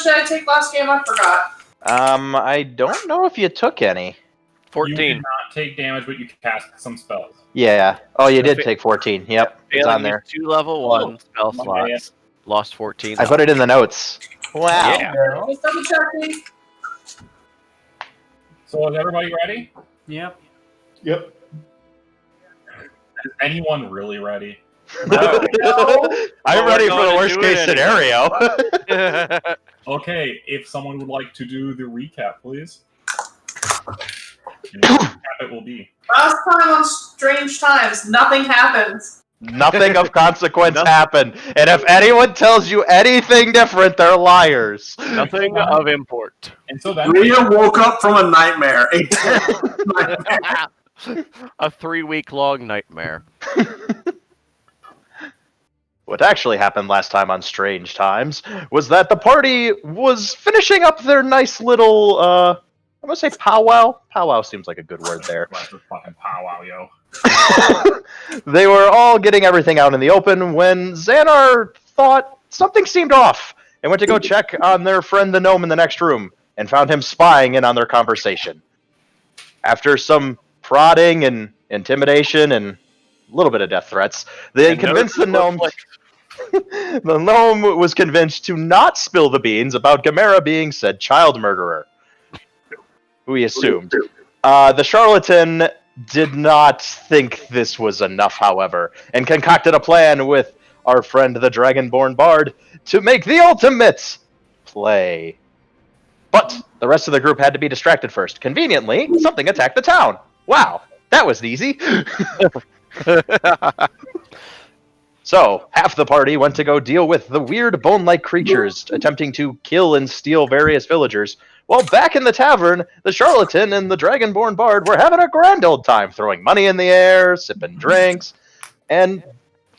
did I take last game? I forgot. I don't know if you took any. 14. You did not take damage, but you cast some spells. Yeah. Oh, you did take 14. Yep, it's on there. 2 level 1 spell slots. Yeah. Lost 14. I put it in the notes. Wow. Yeah. Just double checking. So is everybody ready? Yep. Yep. Is anyone really ready? No. I'm Well, ready we're for the going to worst do case it anyway. scenario. Okay, if someone would like to do the recap, please. And what recap it will be. Last time on Strange Times, nothing happens. Nothing of consequence happened. And if anyone tells you anything different, they're liars. Nothing of import. And so then Rhea woke up from a nightmare. A terrible nightmare. A 3-week-long nightmare. What actually happened last time on Strange Times was that the party was finishing up their nice little, I'm gonna say powwow. Powwow seems like a good word there. That's a fucking powwow, yo. They were all getting everything out in the open when Xanar thought something seemed off and went to go check on their friend the gnome in the next room and found him spying in on their conversation. After some prodding and intimidation and a little bit of death threats, they convinced the gnome... The gnome was convinced to not spill the beans about Gamera being said child murderer, who he assumed. The charlatan did not think this was enough, however, and concocted a plan with our friend the Dragonborn Bard to make the ultimate play. But the rest of the group had to be distracted first. Conveniently, something attacked the town. Wow, that was easy. So, half the party went to go deal with the weird bone-like creatures attempting to kill and steal various villagers, while back in the tavern, the charlatan and the Dragonborn Bard were having a grand old time, throwing money in the air, sipping drinks, and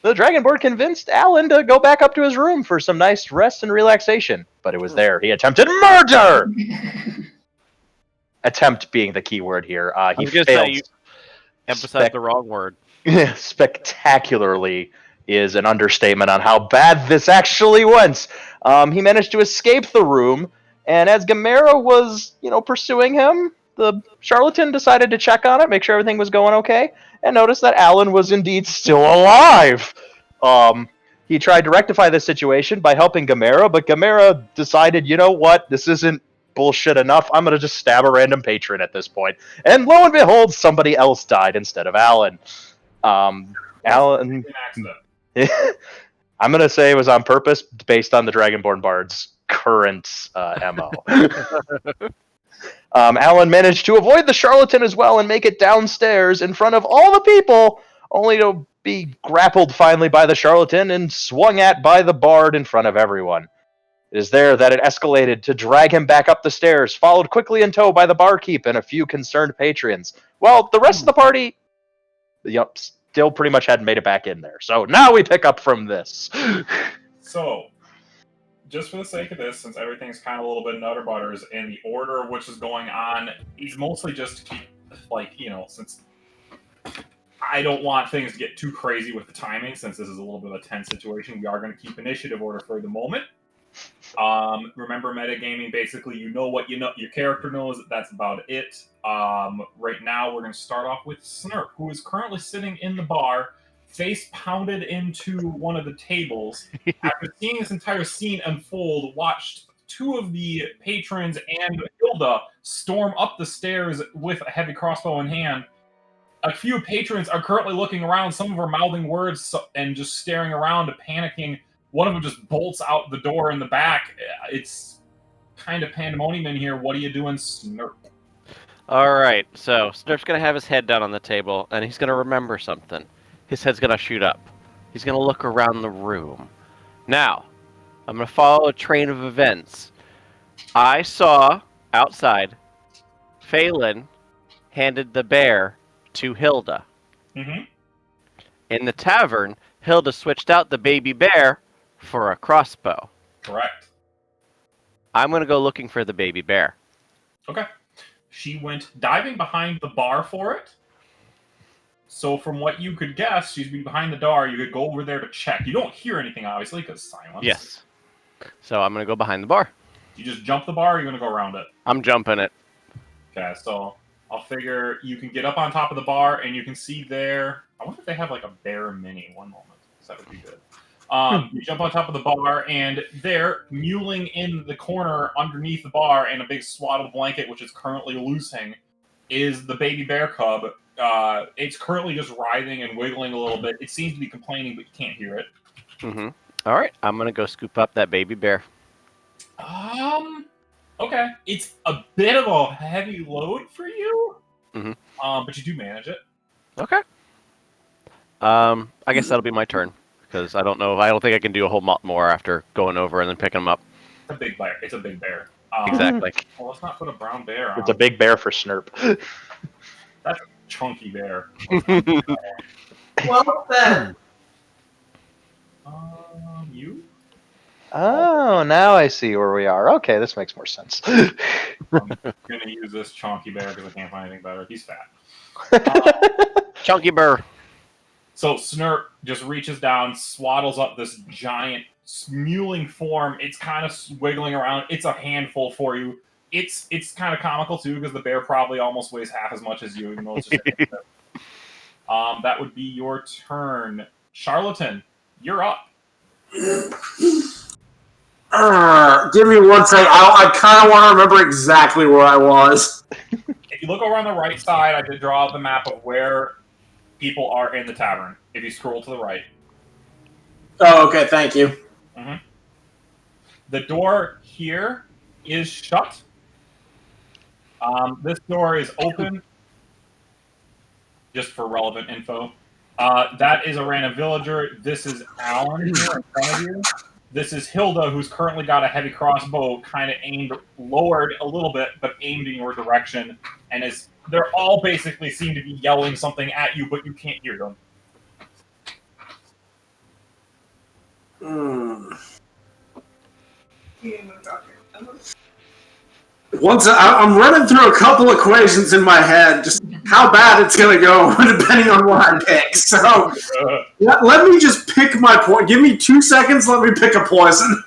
the Dragonborn convinced Alan to go back up to his room for some nice rest and relaxation. But it was there he attempted murder! Attempt being the key word here. He was gonna failed. say, you emphasized the wrong word. Spectacularly is an understatement on how bad this actually went. He managed to escape the room, and as Gamera was, pursuing him, the charlatan decided to check on it, make sure everything was going okay, and noticed that Alan was indeed still alive. He tried to rectify this situation by helping Gamera, but Gamera decided, you know what, this isn't bullshit enough, I'm going to just stab a random patron at this point. And lo and behold, somebody else died instead of Alan. Alan... An accident. I'm going to say it was on purpose based on the Dragonborn Bard's current MO. Alan managed to avoid the charlatan as well and make it downstairs in front of all the people, only to be grappled finally by the charlatan and swung at by the bard in front of everyone. It is there that it escalated to drag him back up the stairs, followed quickly in tow by the barkeep and a few concerned patrons. Well, the rest of the party... still pretty much hadn't made it back in there. So now we pick up from this. So, just for the sake of this, since everything's kind of a little bit nutter butters, and the order of which is going on, he's mostly just to keep, since I don't want things to get too crazy with the timing, since this is a little bit of a tense situation, we are going to keep initiative order for the moment. Remember, metagaming, basically, you know what your character knows, that's about it. Right now, we're going to start off with Snurp, who is currently sitting in the bar, face pounded into one of the tables. After seeing this entire scene unfold, watched two of the patrons and Hilda storm up the stairs with a heavy crossbow in hand. A few patrons are currently looking around, some of them are mouthing words and just staring around, panicking. One of them just bolts out the door in the back. It's kind of pandemonium in here. What are you doing, Snurp? Alright, so Snurp's going to have his head down on the table, and he's going to remember something. His head's going to shoot up. He's going to look around the room. Now, I'm going to follow a train of events. I saw, outside, Phelan handed the bear to Hilda. Mm-hmm. In the tavern, Hilda switched out the baby bear for a crossbow. Correct. I'm going to go looking for the baby bear. Okay. She went diving behind the bar for it. So from what you could guess, she's behind the door. You could go over there to check. You don't hear anything, obviously, because silence. Yes. So I'm going to go behind the bar. You just jump the bar, or you're gonna go around it? I'm jumping it. Okay, so I'll figure you can get up on top of the bar, and you can see there. I wonder if they have like a bear mini. One moment, so that would be good. You jump on top of the bar, and there, mewling in the corner underneath the bar in a big swaddled blanket, which is currently loosing, is the baby bear cub. It's currently just writhing and wiggling a little bit. It seems to be complaining, but you can't hear it. Mm-hmm. All right, I'm gonna go scoop up that baby bear. Okay. It's a bit of a heavy load for you. Mhm. But you do manage it. Okay. I guess that'll be my turn because I don't know. I don't think I can do a whole lot more after going over and then picking them up. It's a big bear. It's a big bear. Exactly. Well, let's not put a brown bear on. It's a big bear for Snurp. Chunky bear. Well then. You? Oh, now I see where we are. Okay, this makes more sense. I'm gonna use this chunky bear because I can't find anything better. He's fat. Chunky bear. So Snurp just reaches down, swaddles up this giant mewling form. It's kind of wiggling around. It's a handful for you. It's kind of comical too because the bear probably almost weighs half as much as you, even though it's just that would be your turn. Charlatan, you're up. Give me one second. I kind of want to remember exactly where I was. If you look over on the right side, I did draw up the map of where people are in the tavern. If you scroll to the right. Oh, okay. Thank you. The door here is shut. This door is open. Just for relevant info. That is a random villager. This is Alan here in front of you. This is Hilda, who's currently got a heavy crossbow kind of aimed, lowered a little bit, but aimed in your direction. And they're all basically seem to be yelling something at you, but you can't hear them. I'm running through a couple equations in my head, just how bad it's going to go, depending on what I pick. So, let me just pick my point. Give me 2 seconds, let me pick a poison.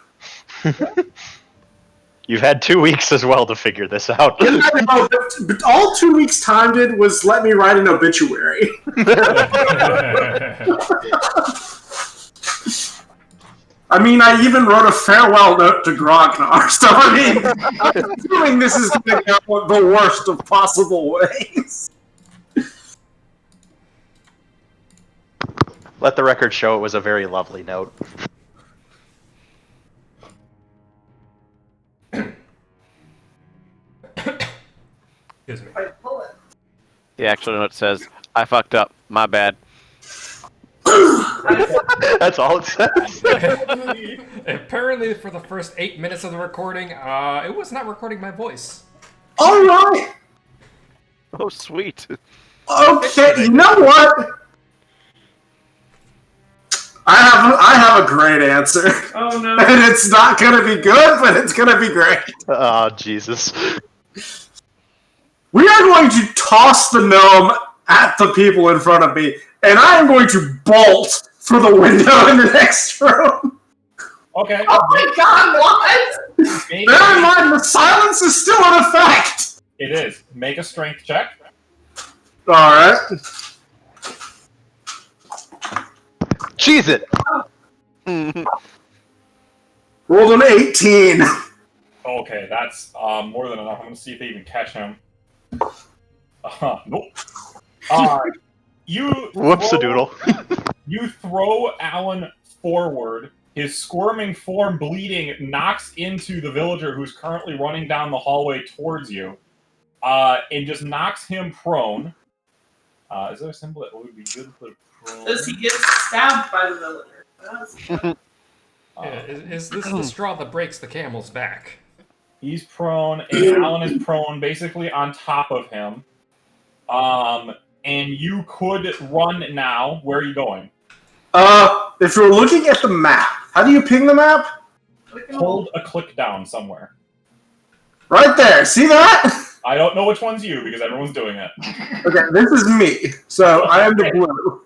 You've had 2 weeks as well to figure this out. But all 2 weeks' time did was let me write an obituary. I mean, I even wrote a farewell note to Grognard, so I mean, I'm assuming this is going to go the worst of possible ways. Let the record show it was a very lovely note. Excuse me. The actual note says, "I fucked up. My bad." That's all it says. Apparently, for the first 8 minutes of the recording, it was not recording my voice. All right. Oh, sweet. Okay, you know what? I have a great answer. Oh no. And it's not going to be good, but it's going to be great. Oh, Jesus. We are going to toss the gnome at the people in front of me, and I am going to bolt for the window in the next room. Okay. Oh my god, what? Bear in mind, the silence is still in effect. It is. Make a strength check. All right. Cheese it. Rolled an 18. Okay, that's more than enough. I'm going to see if they even catch him. Nope. You Whoops-a-doodle. You throw Alan forward. His squirming form, bleeding, knocks into the villager who's currently running down the hallway towards you, and just knocks him prone. Is there a symbol that would be good for prone? Does he get stabbed by the villager? Is this the straw that breaks the camel's back? He's prone, and Alan is prone, basically on top of him. And you could run now. Where are you going? If you're looking at the map, how do you ping the map? Hold a click down somewhere. Right there. See that? I don't know which one's you because everyone's doing it. Okay, this is me. So I am the blue.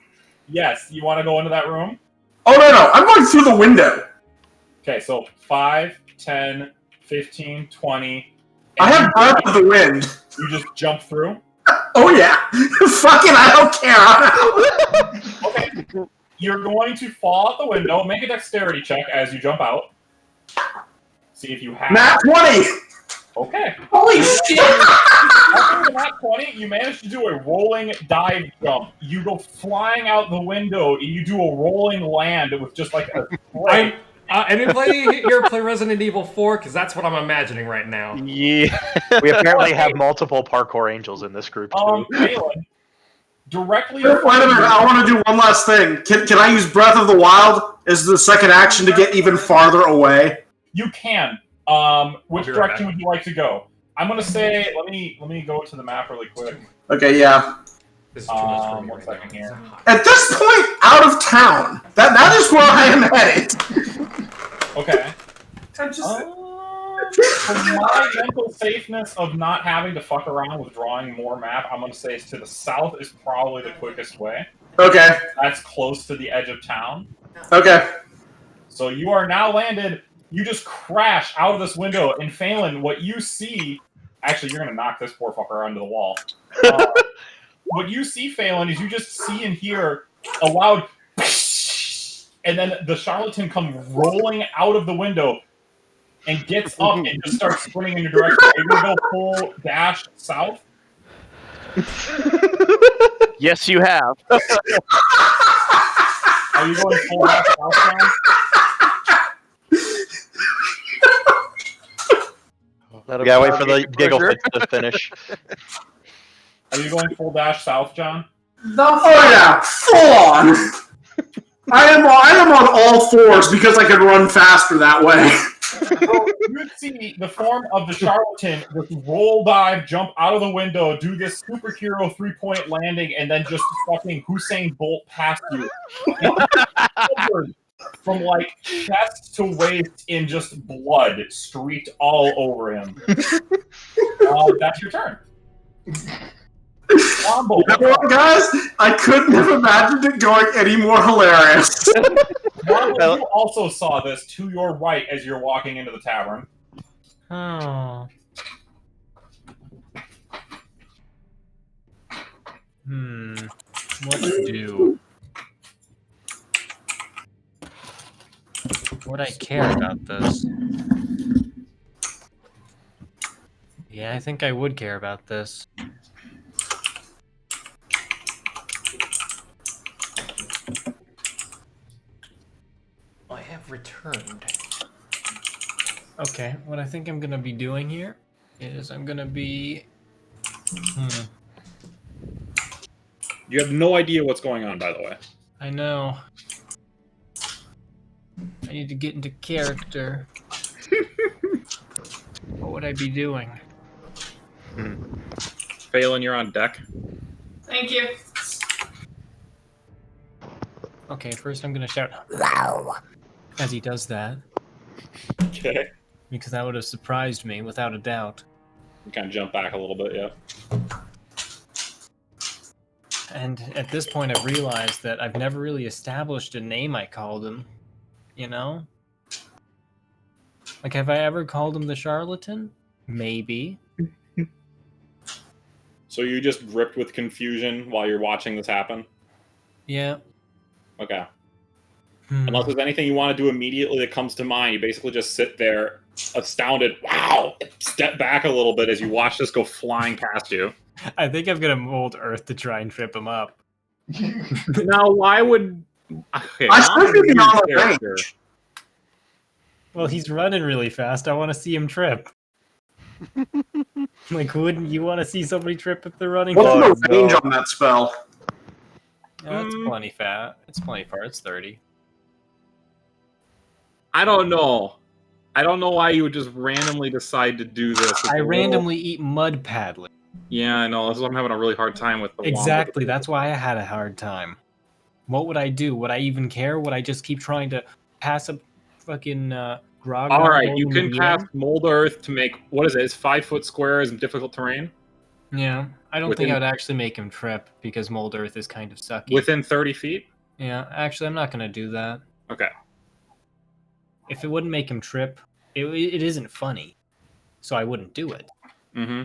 Yes, you want to go into that room? Oh, no. I'm going through the window. Okay, so 5, 10, 15, 20. I have Breath of the Wind. You just jump through. Oh yeah, fucking I don't care. Okay. You're going to fall out the window. Make a dexterity check as you jump out. See if you have. Nat 20. Okay. Holy shit! After the nat 20, you manage to do a rolling dive jump. You go flying out the window, and you do a rolling land with just like a I'm, anybody here play Resident Evil 4? Because that's what I'm imagining right now. Yeah. We apparently have multiple parkour angels in this group too. Phelan, directly. Wait a minute, I want to do one last thing. Can I use Breath of the Wild as the second action to get even farther away? You can. Which be right direction back. would you like to go? I'm gonna say. Let me go to the map really quick. Okay, yeah. This is too much for me One right second now. here. At this point, out of town. That is where I am headed. Okay. I just For my mental safeness of not having to fuck around with drawing more map, I'm gonna say to the south is probably the quickest way. Okay, That's close to the edge of town. okay. So you are now landed. You just crash out of this window, and Phelan, what you see... Actually, you're going to knock this poor fucker onto the wall. What you see, Phelan, is you just see and hear a loud... And then the charlatan comes rolling out of the window and gets up and just starts sprinting in your direction. Are you going to go full dash south? Yes, you have. Are you going full dash south, John? We gotta wait for the giggle fits to finish. Are you going full dash south, John? Oh yeah, full on. I am on all fours because I can run faster that way. So you see the form of the charlatan with roll dive, jump out of the window, do this superhero 3-point landing, and then just fucking Usain Bolt past you. Covered from like chest to waist in just blood streaked all over him. That's your turn. Wombo. You know what, guys? I couldn't have imagined it going any more hilarious. Wombo, you also saw this to your right as you're walking into the tavern. Oh. What to do? Would I care about this? Yeah, I think I would care about this. I have returned. Okay, what I think I'm gonna be doing here is I'm gonna be... You have no idea what's going on, by the way. I know. I need to get into character. What would I be doing? Phelan, you're on deck. thank you. Okay, first I'm gonna shout "Wow" as he does that, Okay. because that would have surprised me without a doubt. You kind of jump back a little bit, yeah. And at this point, I've realized that I've never really established a name I called him. You know? Like, have I ever called him the charlatan? Maybe. So you just gripped with confusion while you're watching this happen? Yeah. Okay. Unless there's anything you want to do immediately that comes to mind, you basically just sit there, astounded, wow, step back a little bit as you watch this go flying past you. I think I'm gonna mold Earth to try and trip him up. Now, why would... Okay, I should be I'm a on the weird character. range. Well, he's running really fast. I want to see him trip. Like, wouldn't you want to see somebody trip if they're running What's fast? the range on that spell? Yeah, it's plenty fat. It's plenty far. It's 30. I don't know. I don't know why you would just randomly decide to do this. It's I a randomly eat mud paddling. Yeah, I know. This is what I'm having a really hard time with. The Exactly. That's why I had a hard time. What would I do? Would I even care? Would I just keep trying to pass a fucking grog? All right, you can pass Mold Earth to make, what is it? It's 5 foot squares in difficult terrain Yeah, I don't Within- think I would actually make him trip because Mold Earth is kind of sucky. within 30 feet. Yeah, actually, I'm not gonna do that. Okay. If it wouldn't make him trip, it isn't funny. so I wouldn't do it. Mm-hmm.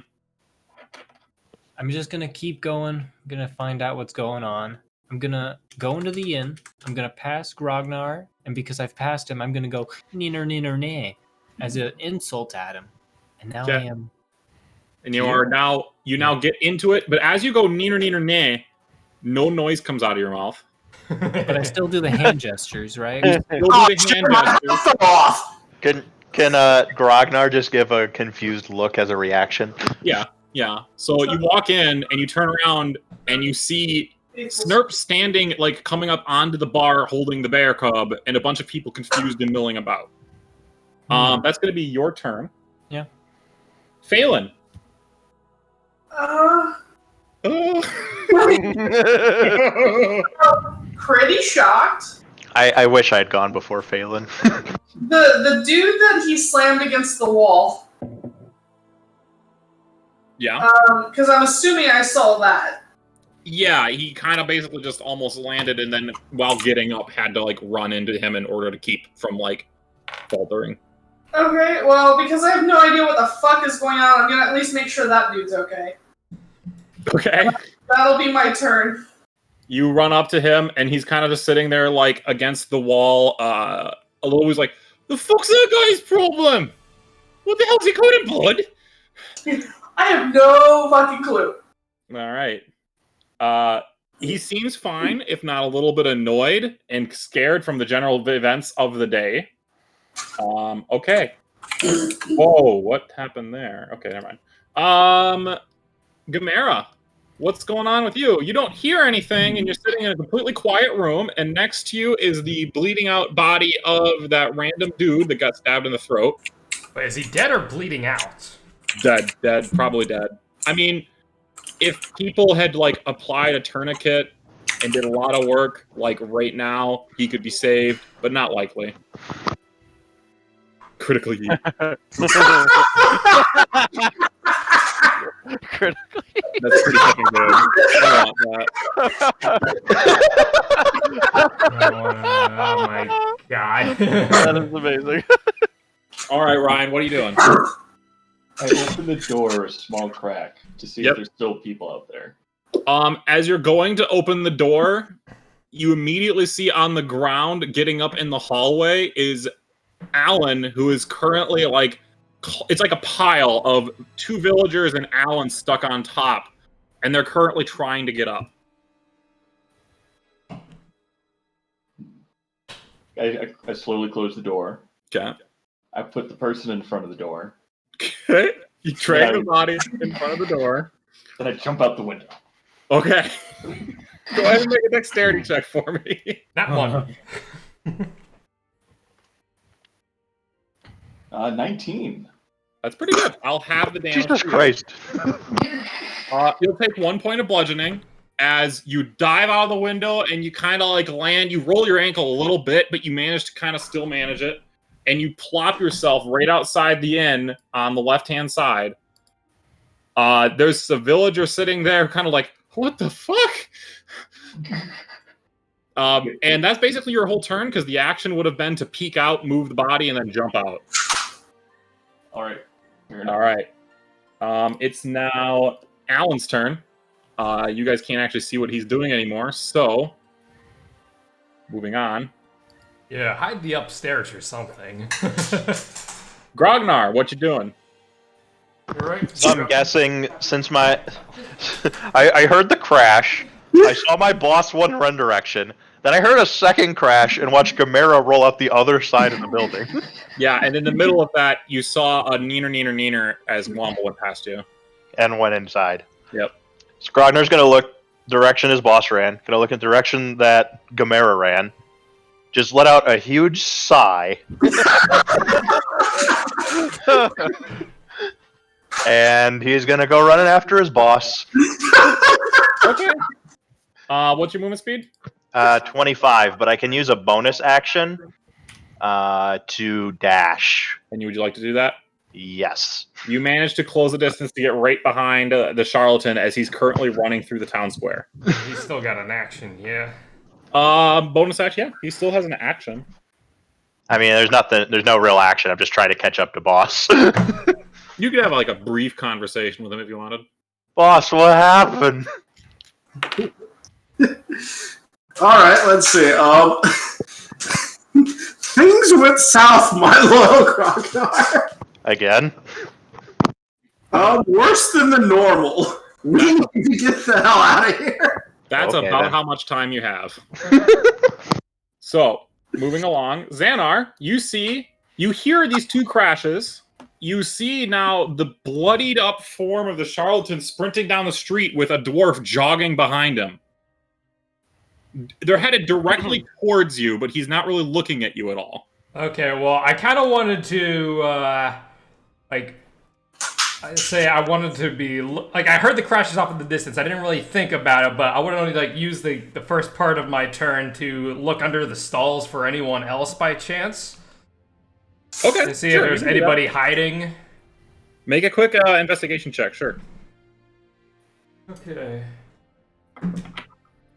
I'm just gonna keep going. I'm gonna find out what's going on. I'm gonna go into the inn. I'm gonna pass Grognar, and because I've passed him, I'm gonna go neener neener nay as an insult at him. And now I Okay. am. And you now get into it, but as you go neener neener nay, no noise comes out of your mouth. But I still do the hand gestures, right? You'll do Oh, the shit, hand my gestures. head fell off. Can Grognar just give a confused look as a reaction? Yeah. So you walk in and you turn around and you see Snurp standing, like coming up onto the bar holding the bear cub, and a bunch of people confused and milling about. That's going to be your turn. Yeah. Phelan. Pretty shocked. I wish I had gone before Phelan. The dude that he slammed against the wall. Yeah. Because I'm assuming I saw that. Yeah, he kind of basically just almost landed, and then while getting up, had to like run into him in order to keep from like faltering. Okay, well, because I have no idea what the fuck is going on, I'm gonna at least make sure that dude's okay. Okay. That'll be my turn. You run up to him, and he's kind of just sitting there, like, against the wall, a little. He's like, "The fuck's that guy's problem? What the hell's he covered in blood?" I have no fucking clue. All right. He seems fine, if not a little bit annoyed and scared from the general events of the day. Okay. Whoa, what happened there? Okay, never mind. Gamera. What's going on with you? You don't hear anything, and you're sitting in a completely quiet room, and next to you is the bleeding out body of that random dude that got stabbed in the throat. Wait, is he dead or bleeding out? Dead, probably dead. I mean, if people had, like, applied a tourniquet and did a lot of work, like, right now, he could be saved, but not likely. Critically. Critically. That's pretty fucking good. I want that. Oh my god. That is amazing. All right, Ryan, what are you doing? I open the door a small crack to see Yep. if there's still people out there. As you're going to open the door, you immediately see on the ground, getting up in the hallway, is Alan, who is currently like, it's like a pile of two villagers and Alan stuck on top, and they're currently trying to get up. I slowly close the door. Okay. I put the person in front of the door. Okay. You drag the body in front of the door. Then I jump out the window. Okay. Go ahead and make a dexterity check for me. Not one. 19. That's pretty good. I'll have the damage. Jesus Christ. You'll take 1 point of bludgeoning as you dive out of the window, and you kind of like land. You roll your ankle a little bit, but you manage to kind of still manage it. And you plop yourself right outside the inn on the left-hand side. There's a villager sitting there kind of like, what the fuck? And that's basically your whole turn, because the action would have been to peek out, move the body, and then jump out. All right. All right. It's now Alan's turn. You guys can't actually see what he's doing anymore, so moving on. Yeah, hide the upstairs or something. Grognar, what you doing? You're right. So I'm guessing since my I heard the crash, I saw my boss one run direction, then I heard a second crash and watched Gamera roll out the other side of the building. Yeah, and in the middle of that, you saw a neener as Womble went past you. And went inside. Yep. So Grognar's gonna look direction his boss ran, gonna look in the direction that Gamera ran. Just let out a huge sigh. And he's gonna go running after his boss. Okay. What's your movement speed? 25, but I can use a bonus action to dash. And would you like to do that? Yes. You managed to close the distance to get right behind the charlatan as he's currently running through the town square. He's still got an action, yeah. Bonus action, yeah. He still has an action. I mean, there's no real action. I'm just trying to catch up to boss. You could have like a brief conversation with him if you wanted. Boss, what happened? Alright, let's see. Things went south, my loyal Grognard. Again? Worse than the normal. We need to get the hell out of here. That's Okay, about then. how much time you have. So, moving along, Xanar, you hear these two crashes. You see now the bloodied up form of the charlatan sprinting down the street with a dwarf jogging behind him. They're headed directly towards you, but he's not really looking at you at all. Okay, well, I kind of wanted to, I wanted to be, like, I heard the crashes off in the distance. I didn't really think about it, but I would only, like, use the first part of my turn to look under the stalls for anyone else by chance. Okay. To see sure, if there's you can do that. anybody hiding. Make a quick investigation check, sure. Okay.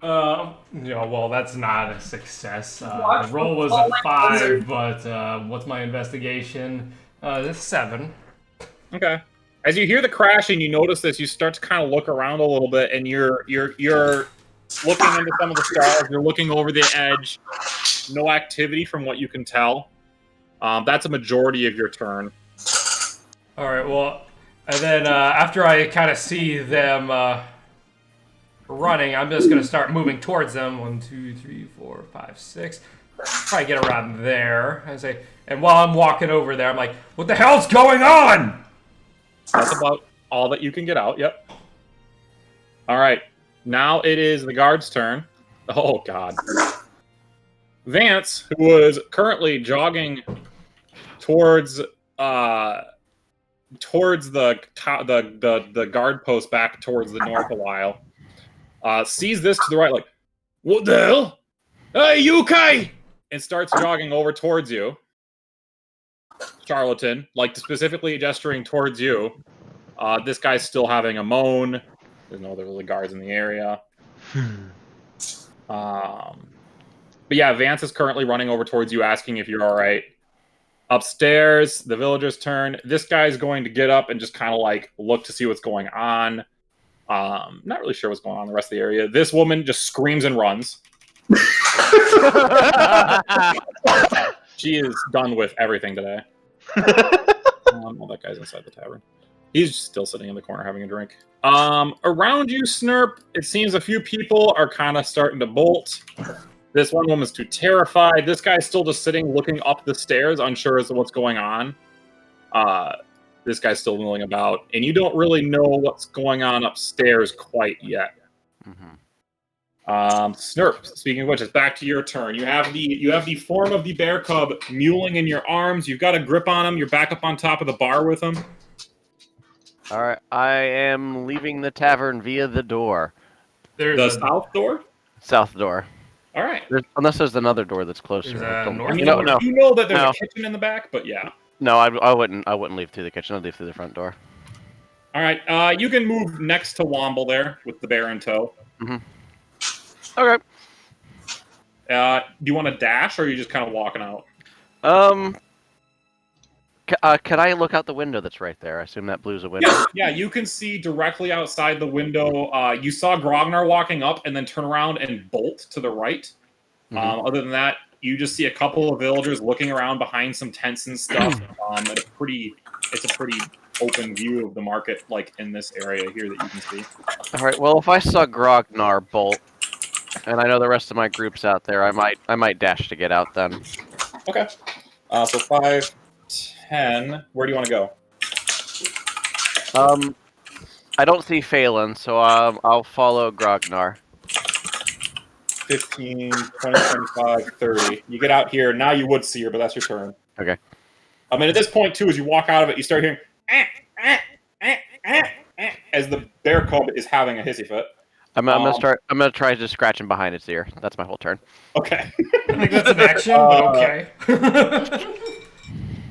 Well, that's not a success. The roll was a 5, but what's my investigation? It's 7. Okay. As you hear the crashing, you notice this. You start to kind of look around a little bit, and you're looking into some of the stars. You're looking over the edge. No activity from what you can tell. That's a majority of your turn. All right. Well, and then after I kind of see them running, I'm just gonna start moving towards them. 1, 2, 3, 4, 5, 6. Probably get around there. And while I'm walking over there, I'm like, "What the hell's going on?" That's about all that you can get out. Yep. All right. Now it is the guard's turn. Oh God. Vance, who was currently jogging towards the guard post back towards the north a while, sees this to the right, like, what the hell? Hey, Yukai! And starts jogging over towards you. Charlatan, like specifically gesturing towards you. This guy's still having a moan. There's no other really guards in the area. But yeah, Vance is currently running over towards you, asking if you're all right. Upstairs, the villager's turn. This guy's going to get up and just kind of like look to see what's going on. Not really sure what's going on in the rest of the area. This woman just screams and runs. She is done with everything today. Well, that guy's inside the tavern. He's still sitting in the corner having a drink. Around you, Snurp, it seems a few people are kind of starting to bolt. This one woman's too terrified. This guy's still just sitting, looking up the stairs, unsure as to what's going on. This guy's still milling about, and you don't really know what's going on upstairs quite yet. Snurp, speaking of which, it's back to your turn. You have the form of the bear cub muling in your arms. You've got a grip on him. You're back up on top of the bar with him. All right, I am leaving the tavern via the door. The south door? South door. All right. Unless there's another door that's closer. North You No, know, no. you know that there's No. a kitchen in the back, but yeah. No, I wouldn't leave through the kitchen. I'd leave through the front door. All right. You can move next to Womble there with the bear in tow. Okay. Do you want to dash, or are you just kind of walking out? Can I look out the window that's right there? I assume that blue's a window. Yeah, you can see directly outside the window. You saw Grognar walking up and then turn around and bolt to the right. Other than that, you just see a couple of villagers looking around behind some tents and stuff. It's a pretty open view of the market, like in this area here that you can see. All right. Well, if I saw Grognar bolt, and I know the rest of my group's out there, I might dash to get out then. Okay. So 5, 10. Where do you want to go? I don't see Phelan, so I'll follow Grognar. 15, 20, 25, 30. You get out here. Now you would see her, but that's your turn. Okay. I mean, at this point, too, as you walk out of it, you start hearing as the bear cub is having a hissy fit. I'm gonna try just scratching behind its ear. That's my whole turn. Okay. I think that's an action, but okay.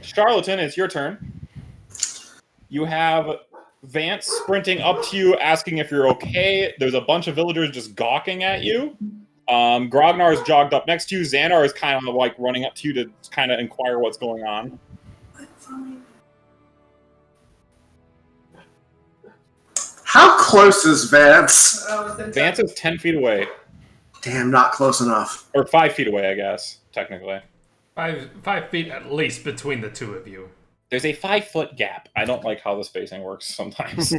Charlatan, it's your turn. You have Vance sprinting up to you, asking if you're okay. There's a bunch of villagers just gawking at you. Grognar is jogged up next to you. Xanar is kind of like running up to you to kind of inquire what's going on. close is Vance? Within Vance is 10 feet away. Damn, not close enough. Or 5 feet away, I guess, technically. 5 feet at least between the two of you. There's a 5-foot gap. I don't like how the spacing works sometimes.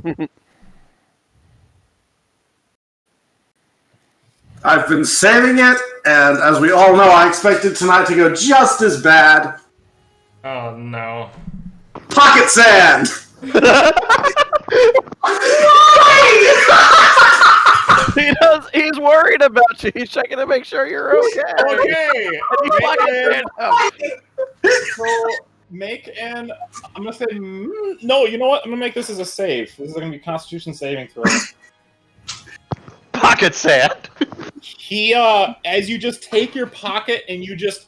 I've been saving it, and as we all know, I expected tonight to go just as bad. Oh no. Pocket sand! He's worried about you. He's checking to make sure you're okay. Okay. And he fucking So make an. I'm gonna say no. You know what? I'm gonna make this as a save. This is gonna be Constitution saving throw. Pocket sand. He as you just take your pocket and you just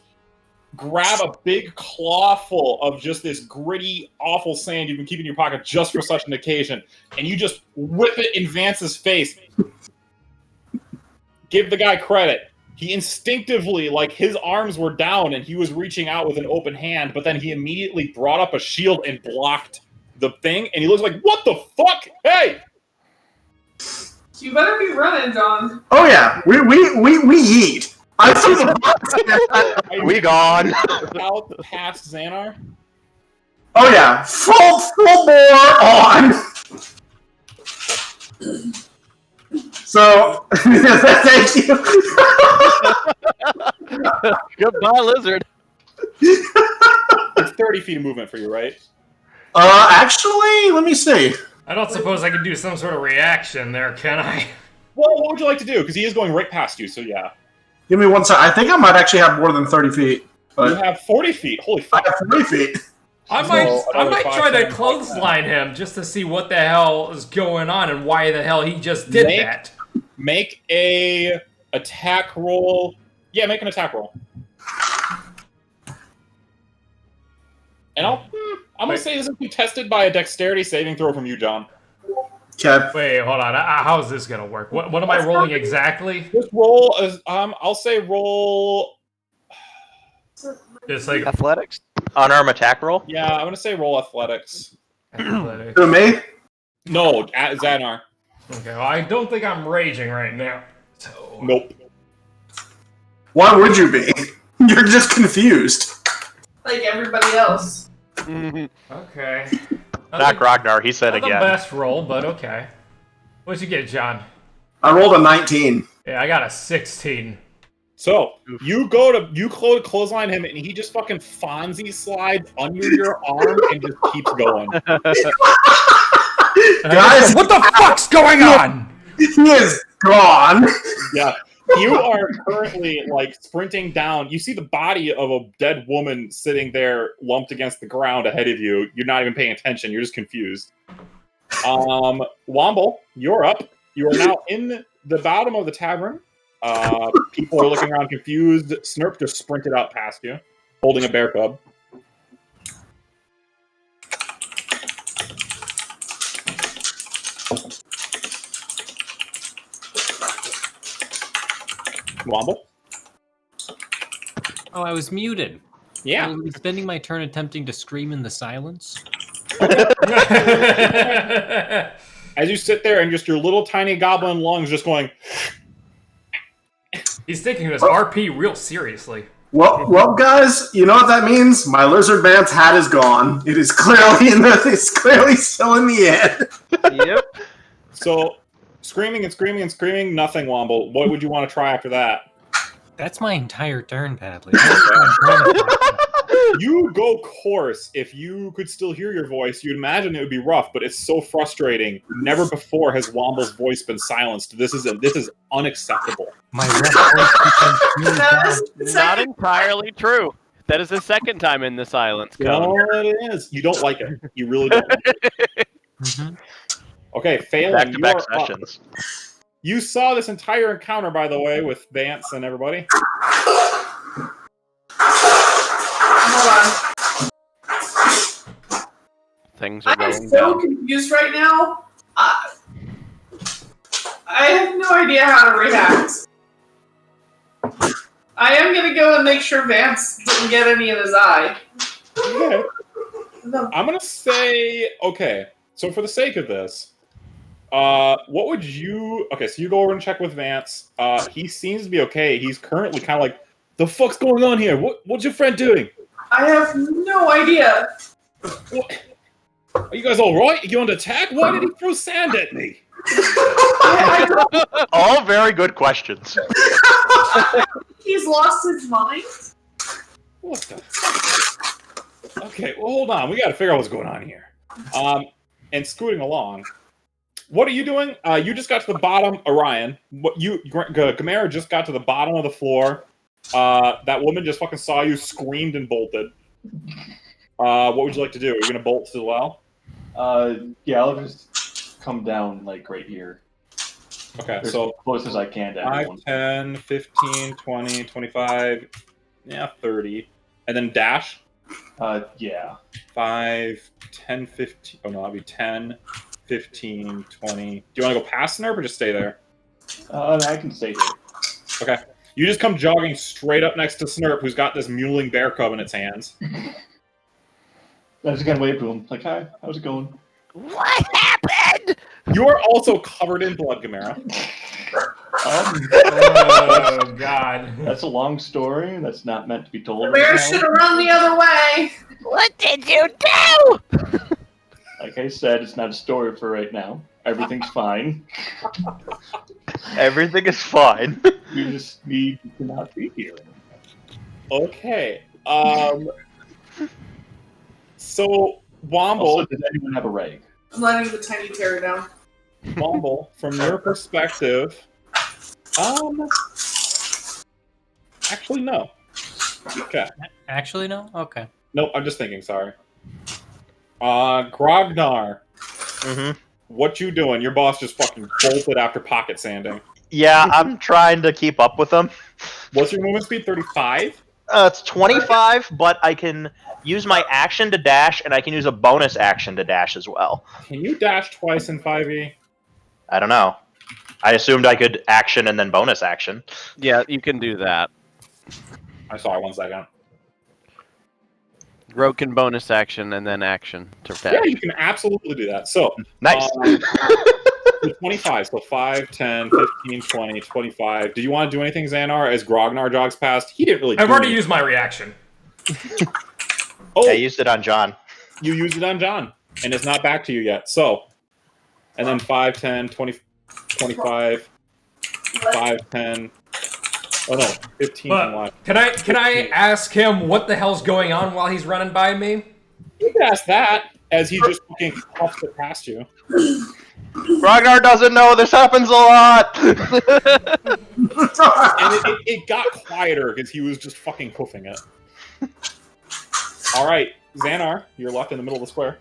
grab a big claw full of just this gritty, awful sand you've been keeping in your pocket just for such an occasion, and you just whip it in Vance's face. Give the guy credit. He instinctively, like, his arms were down and he was reaching out with an open hand, but then he immediately brought up a shield and blocked the thing, and he looks like, what the fuck? Hey! You better be running, John. Oh yeah, we yeet. I threw the We gone. Out past Xanar. Oh yeah, full bore on. So, thank you. Goodbye, lizard. It's 30 feet of movement for you, right? Actually, let me see. I don't suppose I can do some sort of reaction there, can I? Well, what would you like to do? Because he is going right past you, so yeah. Give me one second. I think I might actually have more than 30 feet. You But have 40 feet. Holy I fuck. have 40 feet. I might try to clothesline him just to see what the hell is going on and why the hell he just did that. Make a attack roll. Yeah, make an attack roll. And I'm gonna say this is contested by a dexterity saving throw from you, John. Okay. Wait, hold on. How is this gonna work? What am I rolling exactly? Just roll as I'll say roll. It's like Athletics? Unarmed attack roll. Yeah, I'm gonna say roll athletics. athletics. To me? No, at Xanar. Okay, well, I don't think I'm raging right now. So Nope. Why would you be? You're just confused. Like everybody else. okay. Not Grognar. He said Not the again. best roll, but okay. What'd you get, John? I rolled a 19. Yeah, I got a 16. So you clothesline him, and he just fucking Fonzie slides under your arm and just keeps going. Guys, what the fuck's going on? he is gone. Yeah. You are currently like sprinting down. You see the body of a dead woman sitting there lumped against the ground ahead of you. You're not even paying attention. You're just confused. Womble, you're up. You are now in the bottom of the tavern. People are looking around confused. Snurp just sprinted out past you, holding a bear cub. Womble? Oh, I was muted. I Yeah. was spending my turn attempting to scream in the silence. As you sit there and just your little tiny goblin lungs just going, He's taking this RP real seriously. Well, guys, you know what that means? My lizard man's hat is gone. It is clearly it's clearly still in the end. Yep. so screaming and screaming and screaming, nothing, Womble. What would you want to try after that? That's my entire turn, Padley. You go coarse. If you could still hear your voice, you'd imagine it would be rough, but it's so frustrating. Never before has Womble's voice been silenced. This is unacceptable. My rough voice becomes really That loud. is the Not second. entirely true. That is the second time in the silence cone. No, it is. You don't like it. You really don't like it. Mhm. Okay, Phelan, you Back-to-back are up. sessions. You saw this entire encounter, by the way, with Vance and everybody. Hold on. Things are I am going so down. confused right now. I have no idea how to react. I am gonna go and make sure Vance didn't get any in his eye. Okay. No. I'm gonna say, okay, so for the sake of this, What would you? Okay, so you go over and check with Vance. He seems to be okay. He's currently kind of like, the fuck's going on here? What's your friend doing? I have no idea. What? Are you guys all right? You under attack? Why did he throw sand at me? All very good questions. He's lost his mind. What the fuck? Okay, well, hold on. We got to figure out what's going on here. And scooting along. What are you doing? You just got to the bottom, Orion. Gamera just got to the bottom of the floor. That woman just fucking saw you, screamed, and bolted. What would you like to do? Are you gonna bolt as well? Yeah, I'll just come down like right here. Okay, As so close as I can to 5, everyone. 10, 15, 20, 25, 30. And then dash. Yeah. 5, 10, 15. Oh no, that'd be 10, 15, 20. Do you want to go past Snurp or just stay there? I can stay here. Okay. You just come jogging straight up next to Snurp, who's got this mewling bear cub in its hands. I just gotta wave to him. Like, hi, how's it going? What happened? You are also covered in blood, Gamera. Oh God. That's a long story. That's not meant to be told. The bear right should now. have run the other way. What did you do? Like I said, it's not a story for right now. Everything's fine. Everything is fine. You just need to not be here. Okay. So, Womble, Also, does anyone have a rag? I'm letting the tiny terror down. Womble, from your perspective, actually, no. Okay. Actually, no? Okay. Nope, I'm just thinking, sorry. Grognar, Mm-hmm. what you doing? Your boss just fucking bolted after pocket sanding. Yeah, I'm trying to keep up with them. What's your movement speed? 35? It's 25, but I can use my action to dash, and I can use a bonus action to dash as well. Can you dash twice in 5e? I don't know. I assumed I could action and then bonus action. Yeah, you can do that. I'm sorry, 1 second. Rogue can bonus action and then action to dash. Yeah, you can absolutely do that. So, Nice. so 25, so 5, 10, 15, 20, 25. Do you want to do anything, Xanar, as Grognar jogs past? He didn't really I've do already anything. used my reaction. Oh, I used it on John. you used it on John, and it's not back to you yet. So, and then 5, 10, 20, 25, 5, 10. Oh no, 15 But from last. can I ask him what the hell's going on while he's running by me? You can ask that as he just fucking puffs it past you. Ragnar doesn't know this happens a lot. And it got quieter because he was just fucking hoofing it. All right, Xanar, you're left in the middle of the square.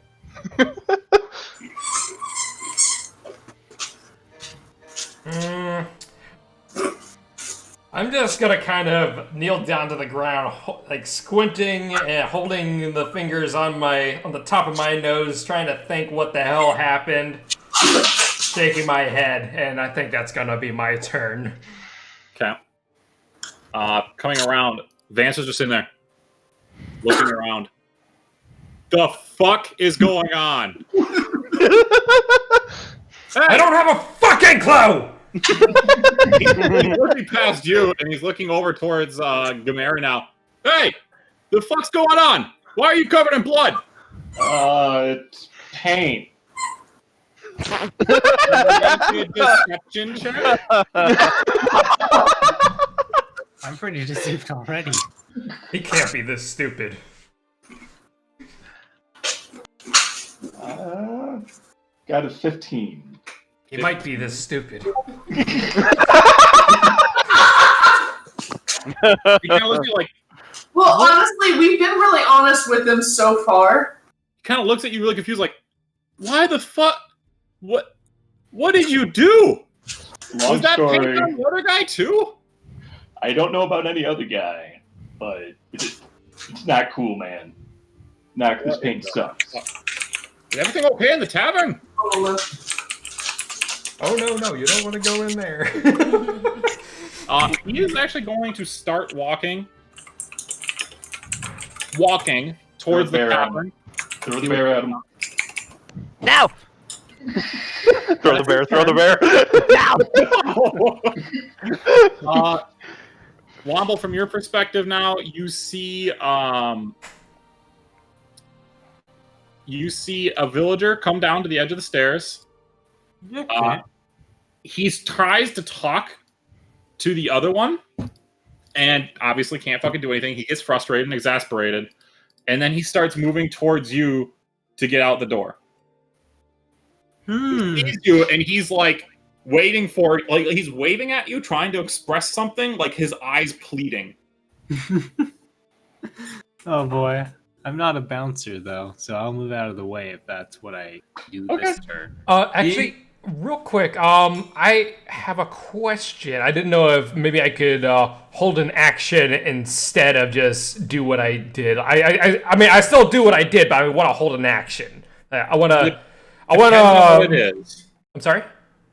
I'm just gonna kind of kneel down to the ground, like squinting and holding the fingers on the top of my nose, trying to think what the hell happened. Shaking my head, and I think that's gonna be my turn. Okay. Coming around, Vance is just in there, looking around. The fuck is going on? I don't have a fucking clue! He's looking past you, and he's looking over towards Gamera now. Hey! The fuck's going on? Why are you covered in blood? It's paint. Deception check? I'm pretty deceived already. He can't be this stupid. Got a 15. He might be this stupid. He kind of looks at you like, Well, honestly, we've been really honest with him so far. kind of looks at you really confused, like, why the fuck? What did you do? Long Was that story. paint on the other guy too? I don't know about any other guy, but it's not cool, man. This paint sucks. Is everything okay in the tavern? Oh no, you don't want to go in there. He is actually going to start walking towards the bear at him. tavern. Throw the bear at him. No! Throw the bear. Throw the bear. Womble, from your perspective now, you see a villager come down to the edge of the stairs. Okay. He tries to talk to the other one, and obviously can't fucking do anything. He gets frustrated and exasperated, and then he starts moving towards you to get out the door. He sees you, and he's like waiting for, like he's waving at you, trying to express something, like his eyes pleading. Oh boy. I'm not a bouncer though, so I'll move out of the way if that's what I do this turn. Actually, real quick, I have a question. I didn't know if maybe I could hold an action instead of just do what I did. I mean, I still do what I did, but I want to hold an action. I want to. Depends on what it is. I'm sorry.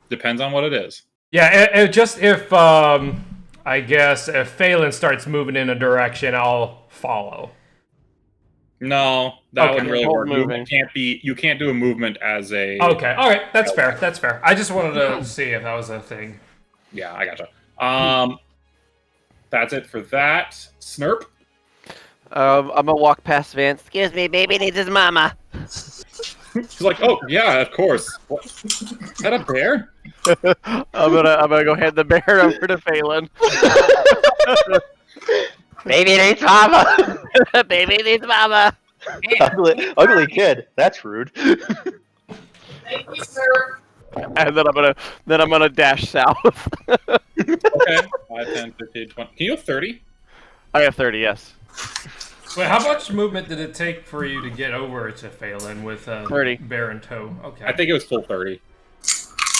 Depends on what it is. Yeah, it just if I guess if Phelan starts moving in a direction, I'll follow. No, that Okay. wouldn't really Hold work. moving. You can't do a movement as a. Okay, all right, that's fair. That's fair. I just wanted to see if that was a thing. Yeah, I gotcha. That's it for that. Snurp. I'm gonna walk past Vance. Excuse me, baby needs his mama. She's like, oh yeah, of course. What? Is that a bear? I'm gonna go hand the bear over to Phelan. Baby needs mama. Baby needs mama. ugly kid. That's rude. Thank you, sir. And then I'm gonna dash south. Okay. 5, 10, 15, 20. Can you have 30? I have 30. Yes. Wait, how much movement did it take for you to get over to Phelan with 30. bear in tow? Okay. I think it was full 30.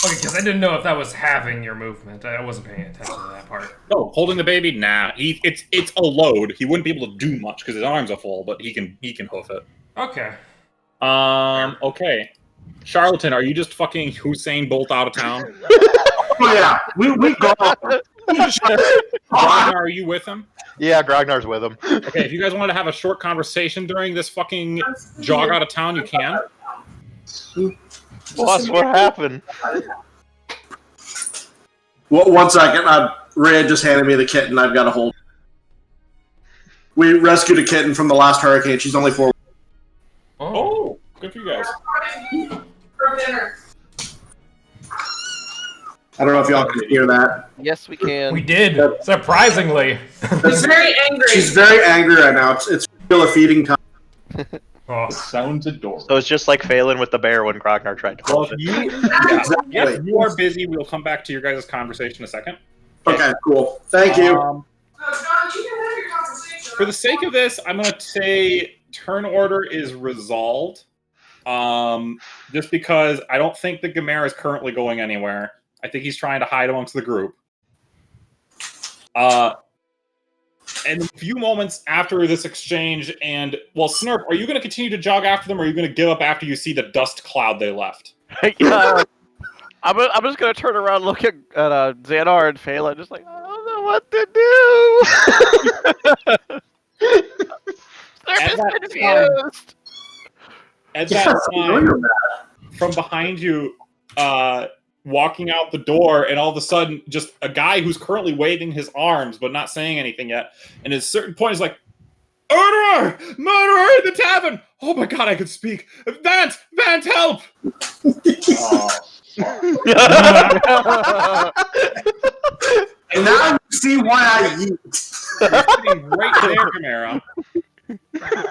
Okay, because I didn't know if that was halving your movement. I wasn't paying attention to that part. No, holding the baby? Nah. It's a load. He wouldn't be able to do much because his arms are full, but he can hoof it. Okay. Okay. Charlatan, are you just fucking Hussein Bolt out of town? Oh yeah, we go. Ragnar, are you with him? Yeah, Grognar's with him. Okay, if you guys wanted to have a short conversation during this fucking jog out of town, you can. Boss, what happened? Well, 1 second. Ray just handed me the kitten. I've got to hold. We rescued a kitten from the last hurricane. She's only 4. Oh, good for you guys. For dinner. I don't know if y'all can hear that. Yes, we can. We did, surprisingly. He's very angry. She's very angry right now. It's still a feeding time. Oh. It sounds adorable. So it's just like Phelan with the bear when Grognar tried to Well, close it. yes, you are busy. We'll come back to your guys' conversation in a second. Okay, cool. Thank you. No, John, you can have your conversation. For the sake of this, I'm going to say turn order is resolved. Just because I don't think the Gamera is currently going anywhere. I think he's trying to hide amongst the group. And a few moments after this exchange, and well, Snurp, are you going to continue to jog after them, or are you going to give up after you see the dust cloud they left? Yeah, I'm just gonna turn around, look at Xanar and Phelan, just like I don't know what to do. They're just confused. At that time, from behind you, walking out the door, and all of a sudden, just a guy who's currently waving his arms but not saying anything yet. And at a certain point, he's like, "Murderer! Murderer in the tavern! Oh my god, I could speak! Vance! Vance, help!" And now you see why I eat. You're sitting right there, Gamera.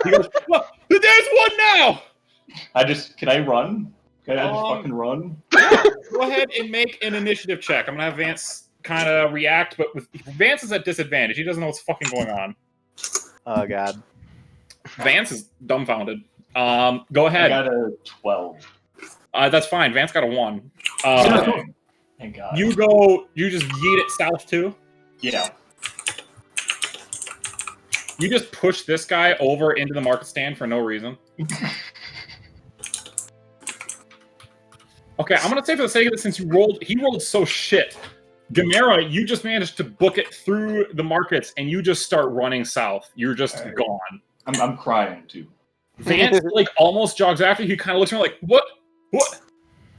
He goes, "Look, there's one now!" Can I run? Can I just fucking run? Go ahead and make an initiative check. I'm gonna have Vance kind of react, but Vance is at disadvantage. He doesn't know what's fucking going on. Oh god. Vance is dumbfounded. Go I ahead. got a 12. That's fine. Vance got a 1. Thank God. You just yeet it south too. Yeah. You just push this guy over into the market stand for no reason. Okay, I'm gonna say for the sake of this, since he rolled so shit. Gamera, you just managed to book it through the markets, and you just start running south. You're just Right. gone. I'm crying too. Vance almost jogs after you. He kind of looks around like, what?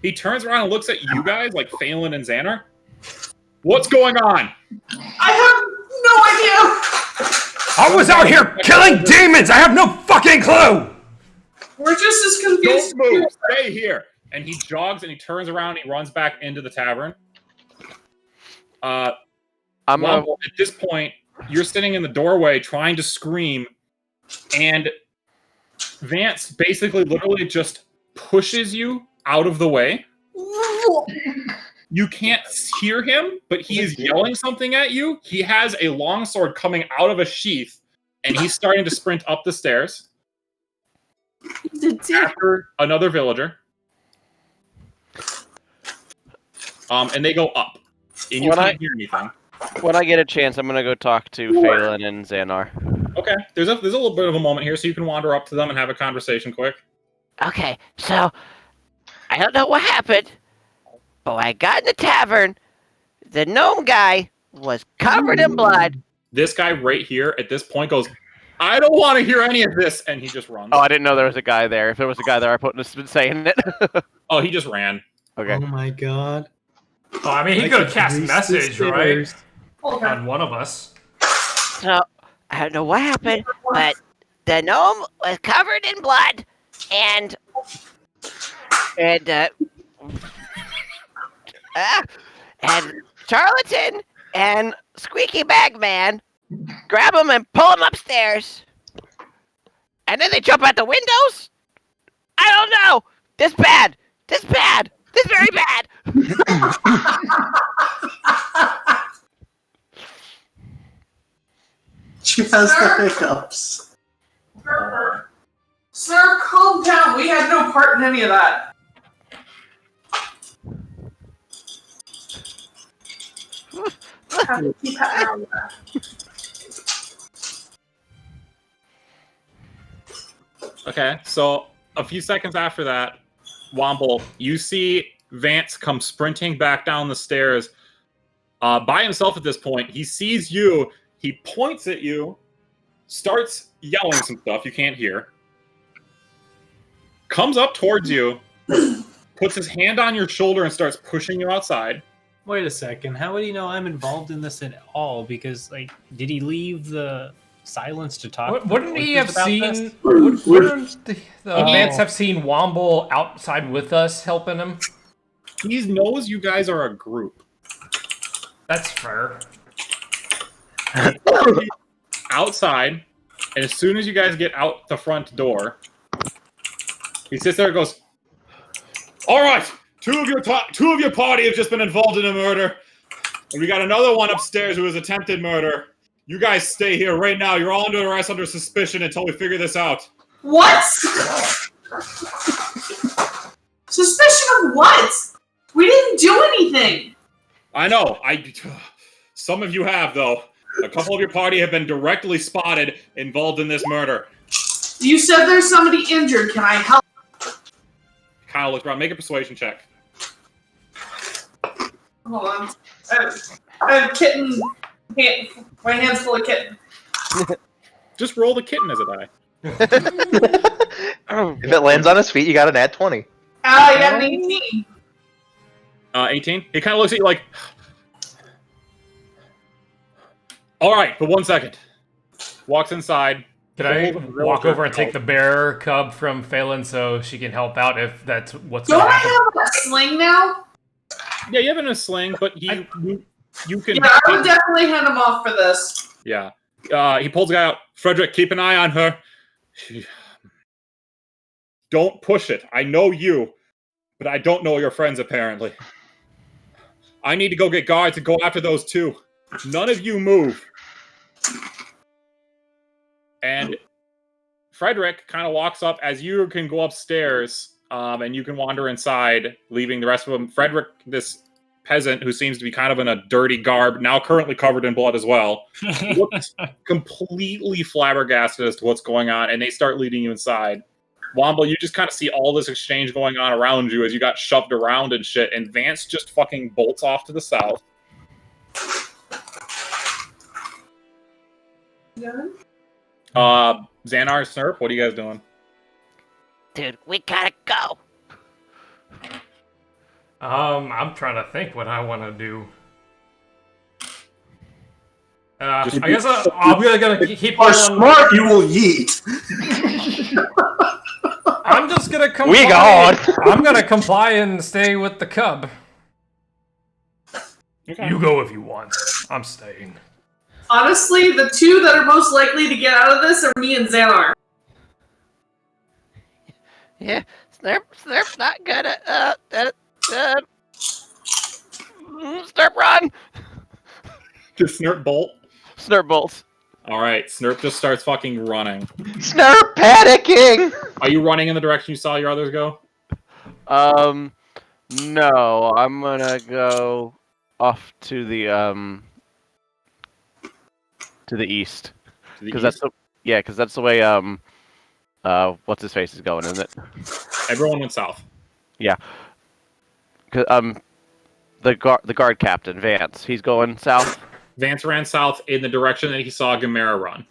He turns around and looks at you guys, like Phelan and Xander. What's going on? I have no idea. I was out here killing demons. I have no fucking clue. We're just as confused. Don't move. Stay here. And he jogs and he turns around and he runs back into the tavern. I'm Womble, at this point, you're sitting in the doorway trying to scream, and Vance basically literally just pushes you out of the way. You can't hear him, but he is yelling something at you. He has a longsword coming out of a sheath, and he's starting to sprint up the stairs. After another villager. And they go up. And you can't hear anything. When I get a chance, I'm gonna go talk to Phelan and Xanar. Okay, there's a little bit of a moment here, so you can wander up to them and have a conversation quick. Okay, so I don't know what happened, but when I got in the tavern, the gnome guy was covered in blood. This guy right here at this point goes, I don't want to hear any of this, and he just runs. Oh, I didn't know there was a guy there. If there was a guy there, I wouldn't have been saying it. Oh, he just ran. Okay. Oh my god. Oh, I mean, he could cast message, right? Okay. On one of us. So I don't know what happened, but the gnome was covered in blood, and Charlatan and Squeaky Bag Man grab him and pull him upstairs, and then they jump out the windows. I don't know. This bad. This bad. This very bad. She has the hiccups. Sir, calm down. We had no part in any of that. Have to keep an eye on that. Okay, so a few seconds after that, Womble, you see Vance come sprinting back down the stairs by himself at this point. He sees you, he points at you, starts yelling some stuff you can't hear, comes up towards you, puts his hand on your shoulder and starts pushing you outside. Wait a second. How would he know I'm involved in this at all? Because, like, did he leave the silence to talk? Wouldn't he have about seen? this? Wouldn't the Vance have seen Womble outside with us helping him? He knows you guys are a group. That's fair. Outside, and as soon as you guys get out the front door, he sits there and goes, all right, two of your party have just been involved in a murder, and we got another one upstairs who has attempted murder. You guys stay here right now. You're all under arrest under suspicion until we figure this out. What? Suspicion of what? We didn't do anything. I know. Some of you have, though. A couple of your party have been directly spotted involved in this murder. You said there's somebody injured. Can I help? Kyle, look around. Make a persuasion check. Hold on. I have kitten. My hand's full of kitten. Just roll the kitten as a die. If it lands on his feet, you got an at 20. I got an 18. 18? He kind of looks at you like, all right, but 1 second. Walks inside. Can I walk over and take the bear cub from Phelan so she can help out if that's what's going Don't to I happen? have a sling now? Yeah, you have it in a sling, but you can... Yeah, I would definitely hand him off for this. Yeah. He pulls the guy out. Frederick, keep an eye on her. Don't push it. I know you, but I don't know your friends, apparently. I need to go get guards and go after those two. None of you move. And Frederick kind of walks up as you can go upstairs, and you can wander inside, leaving the rest of them. Frederick, this peasant who seems to be kind of in a dirty garb, now currently covered in blood as well, looks completely flabbergasted as to what's going on, and they start leading you inside. Womble, you just kind of see all this exchange going on around you as you got shoved around and shit, and Vance just fucking bolts off to the south. Xanar, Snurp, what are you guys doing? Dude, we gotta go. I'm trying to think what I want to do. I guess I'm gonna keep Are on. smart, you will yeet. I'm just gonna comply. We gone. I'm gonna comply and stay with the cub. Okay. You go if you want. I'm staying. Honestly, the two that are most likely to get out of this are me and Xanar. Yeah, Snurp's not gonna. Snurp run. Just Snurp bolt. Snurp bolts. All right, Snurp just starts fucking running. Snurp panicking. Are you running in the direction you saw your others go? No, I'm gonna go off to the east. To the Because that's east? the because that's the way what's his face is going, isn't it? Everyone went south. 'Cause, the guard captain Vance, he's going south. Vance ran south in the direction that he saw Gamera run.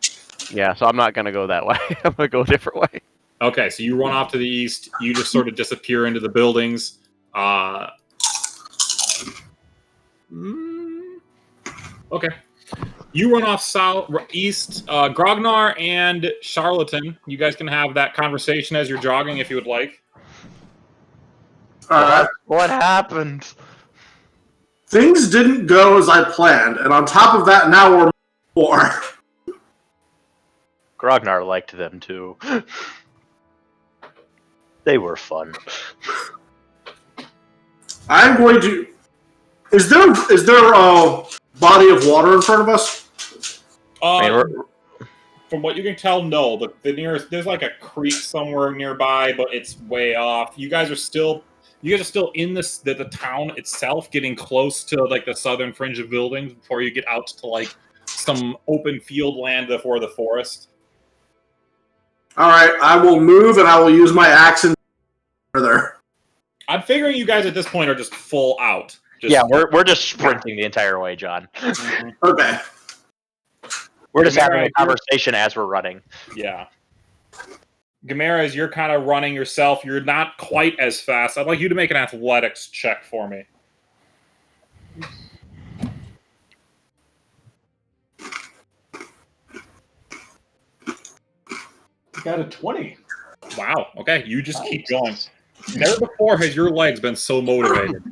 Yeah, so I'm not gonna go that way. I'm gonna go a different way. Okay, so you run off to the east. You just sort of disappear into the buildings. Okay. You run off east. Grognar and Charlatan, you guys can have that conversation as you're jogging if you would like. What happened? Things didn't go as I planned, and on top of that, now we're more. Grognar liked them too. They were fun. I'm going to. Is there a body of water in front of us? From what you can tell, no. The nearest, there's like a creek somewhere nearby, but it's way off. You guys are still in the town itself, getting close to like the southern fringe of buildings before you get out to like some open field land before the forest. All right, I will move and I will use my axe and further. I'm figuring you guys at this point are just full out. Yeah, we're just sprinting the entire way, John. Okay. We're just having a conversation as we're running. Yeah. Gamera, as you're kind of running yourself, you're not quite as fast. I'd like you to make an athletics check for me. Got a 20. Wow. Okay, you just keep going. Never before has your legs been so motivated.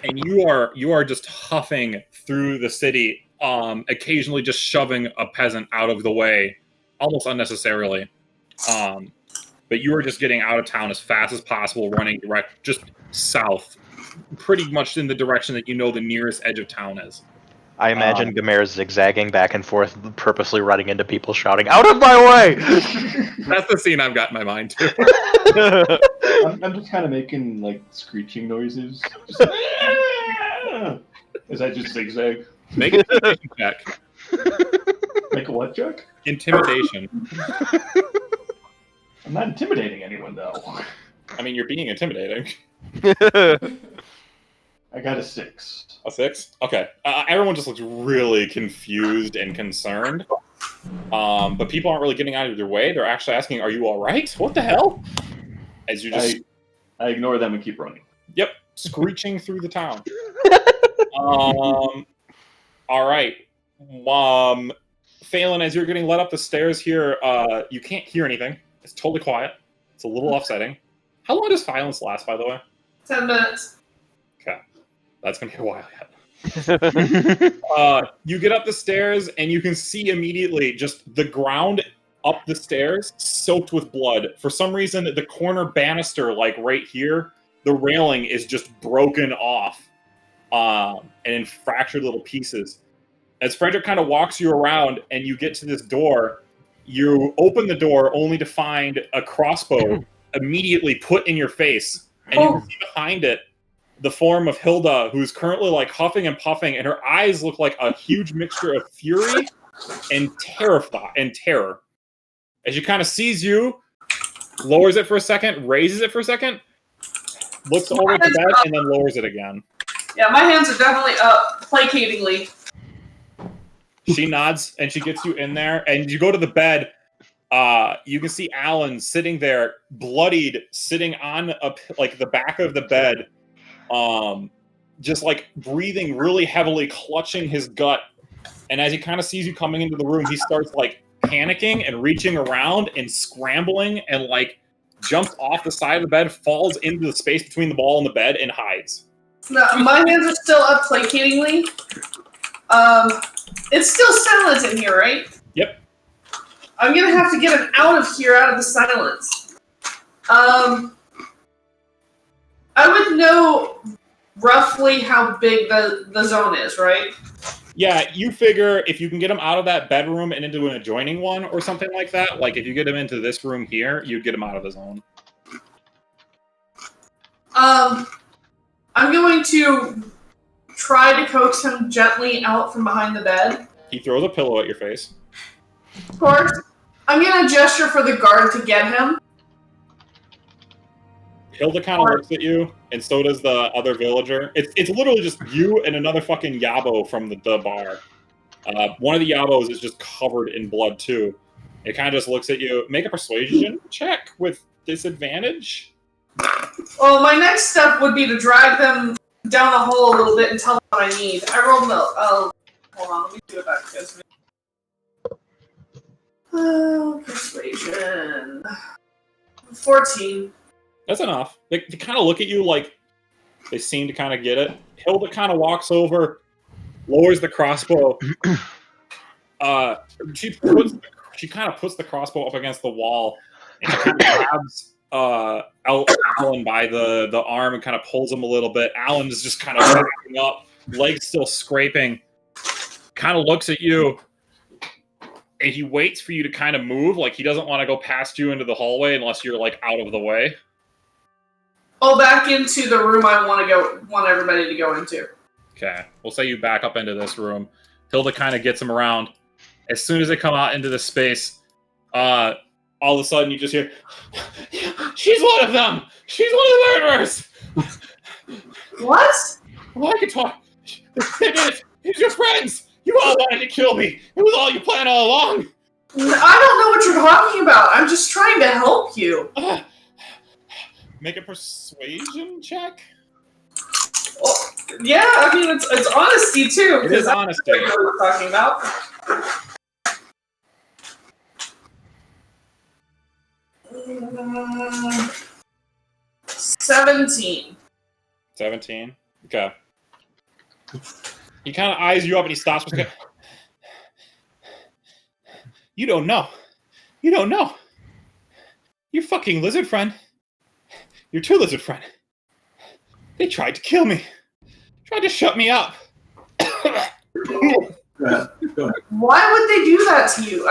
And you are just huffing through the city, occasionally just shoving a peasant out of the way, almost unnecessarily. But you are just getting out of town as fast as possible, running direct just south, pretty much in the direction that you know the nearest edge of town is. I imagine Gamera zigzagging back and forth, purposely running into people, shouting, "Out of my way!" That's the scene I've got in my mind, too. I'm just kind of making, like, screeching noises. Just, as I just zigzag. Make an intimidation check. Make a what check? Intimidation. I'm not intimidating anyone, though. I mean, you're being intimidating. I got a 6. A 6? Okay. Everyone just looks really confused and concerned. But people aren't really getting out of their way. They're actually asking, "Are you all right? What the hell?" As you just... I ignore them and keep running. Yep. Screeching through the town. All right. Phelan, as you're getting led up the stairs here, you can't hear anything. It's totally quiet. It's a little upsetting. How long does silence last, by the way? 10 minutes. Okay. That's going to be a while yet. You get up the stairs, and you can see immediately just the ground up the stairs soaked with blood. For some reason, the corner banister, like right here, the railing is just broken off and in fractured little pieces. As Frederick kind of walks you around and you get to this door, you open the door only to find a crossbow immediately put in your face. And you can see behind it the form of Hilda, who's currently like huffing and puffing, and her eyes look like a huge mixture of fury and terror. As she kind of sees you, lowers it for a second, raises it for a second, looks over at the bed, and then lowers it again. Yeah, my hands are definitely up, placatingly. She nods, and she gets you in there, and you go to the bed, You can see Alan sitting there, bloodied, sitting on the back of the bed, just like breathing really heavily, clutching his gut. And as he kind of sees you coming into the room, he starts like panicking and reaching around and scrambling and like jumps off the side of the bed, falls into the space between the wall and the bed, and hides. No, my hands are still up placatingly. It's still silent in here, right? Yep. I'm gonna have to get him out of here, out of the silence. I would know roughly how big the zone is, right? Yeah, you figure if you can get him out of that bedroom and into an adjoining one or something like that, like if you get him into this room here, you'd get him out of the zone. I'm going to try to coax him gently out from behind the bed. He throws a pillow at your face. Of course. I'm going to gesture for the guard to get him. Hilda kind of looks at you, and so does the other villager. It's literally just you and another fucking Yabo from the bar. One of the Yabos is just covered in blood, too. It kind of just looks at you. Make a persuasion check with disadvantage. Well, my next step would be to drag them down the hole a little bit and tell them what I need. I rolled hold on, let me do it back because persuasion. 14. That's enough. They kind of look at you like they seem to kind of get it. Hilda kind of walks over, lowers the crossbow. She kind of puts the crossbow up against the wall and kind of grabs Alan by the arm and kind of pulls him a little bit. Alan's just kind of backing up, legs still scraping, kind of looks at you, and he waits for you to kind of move. Like he doesn't want to go past you into the hallway unless you're like out of the way. Oh, back into the room I want everybody to go into. Okay, we'll say you back up into this room. Hilda kind of gets him around. As soon as they come out into the space, all of a sudden you just hear, "She's one of them! She's one of the murderers!" What? Well, I can talk. They did it! It's your friends! You all wanted to kill me! It was all you planned all along! I don't know what you're talking about. I'm just trying to help you. Make a persuasion check? Well, yeah, I mean, it's honesty, too. It is honesty. That's what we're talking about. Uh, 17. 17? Okay. He kind of eyes you up and he stops for a second. You don't know. You don't know. Your fucking lizard friend. Your true lizard friend. They tried to kill me. Tried to shut me up. Why would they do that to you?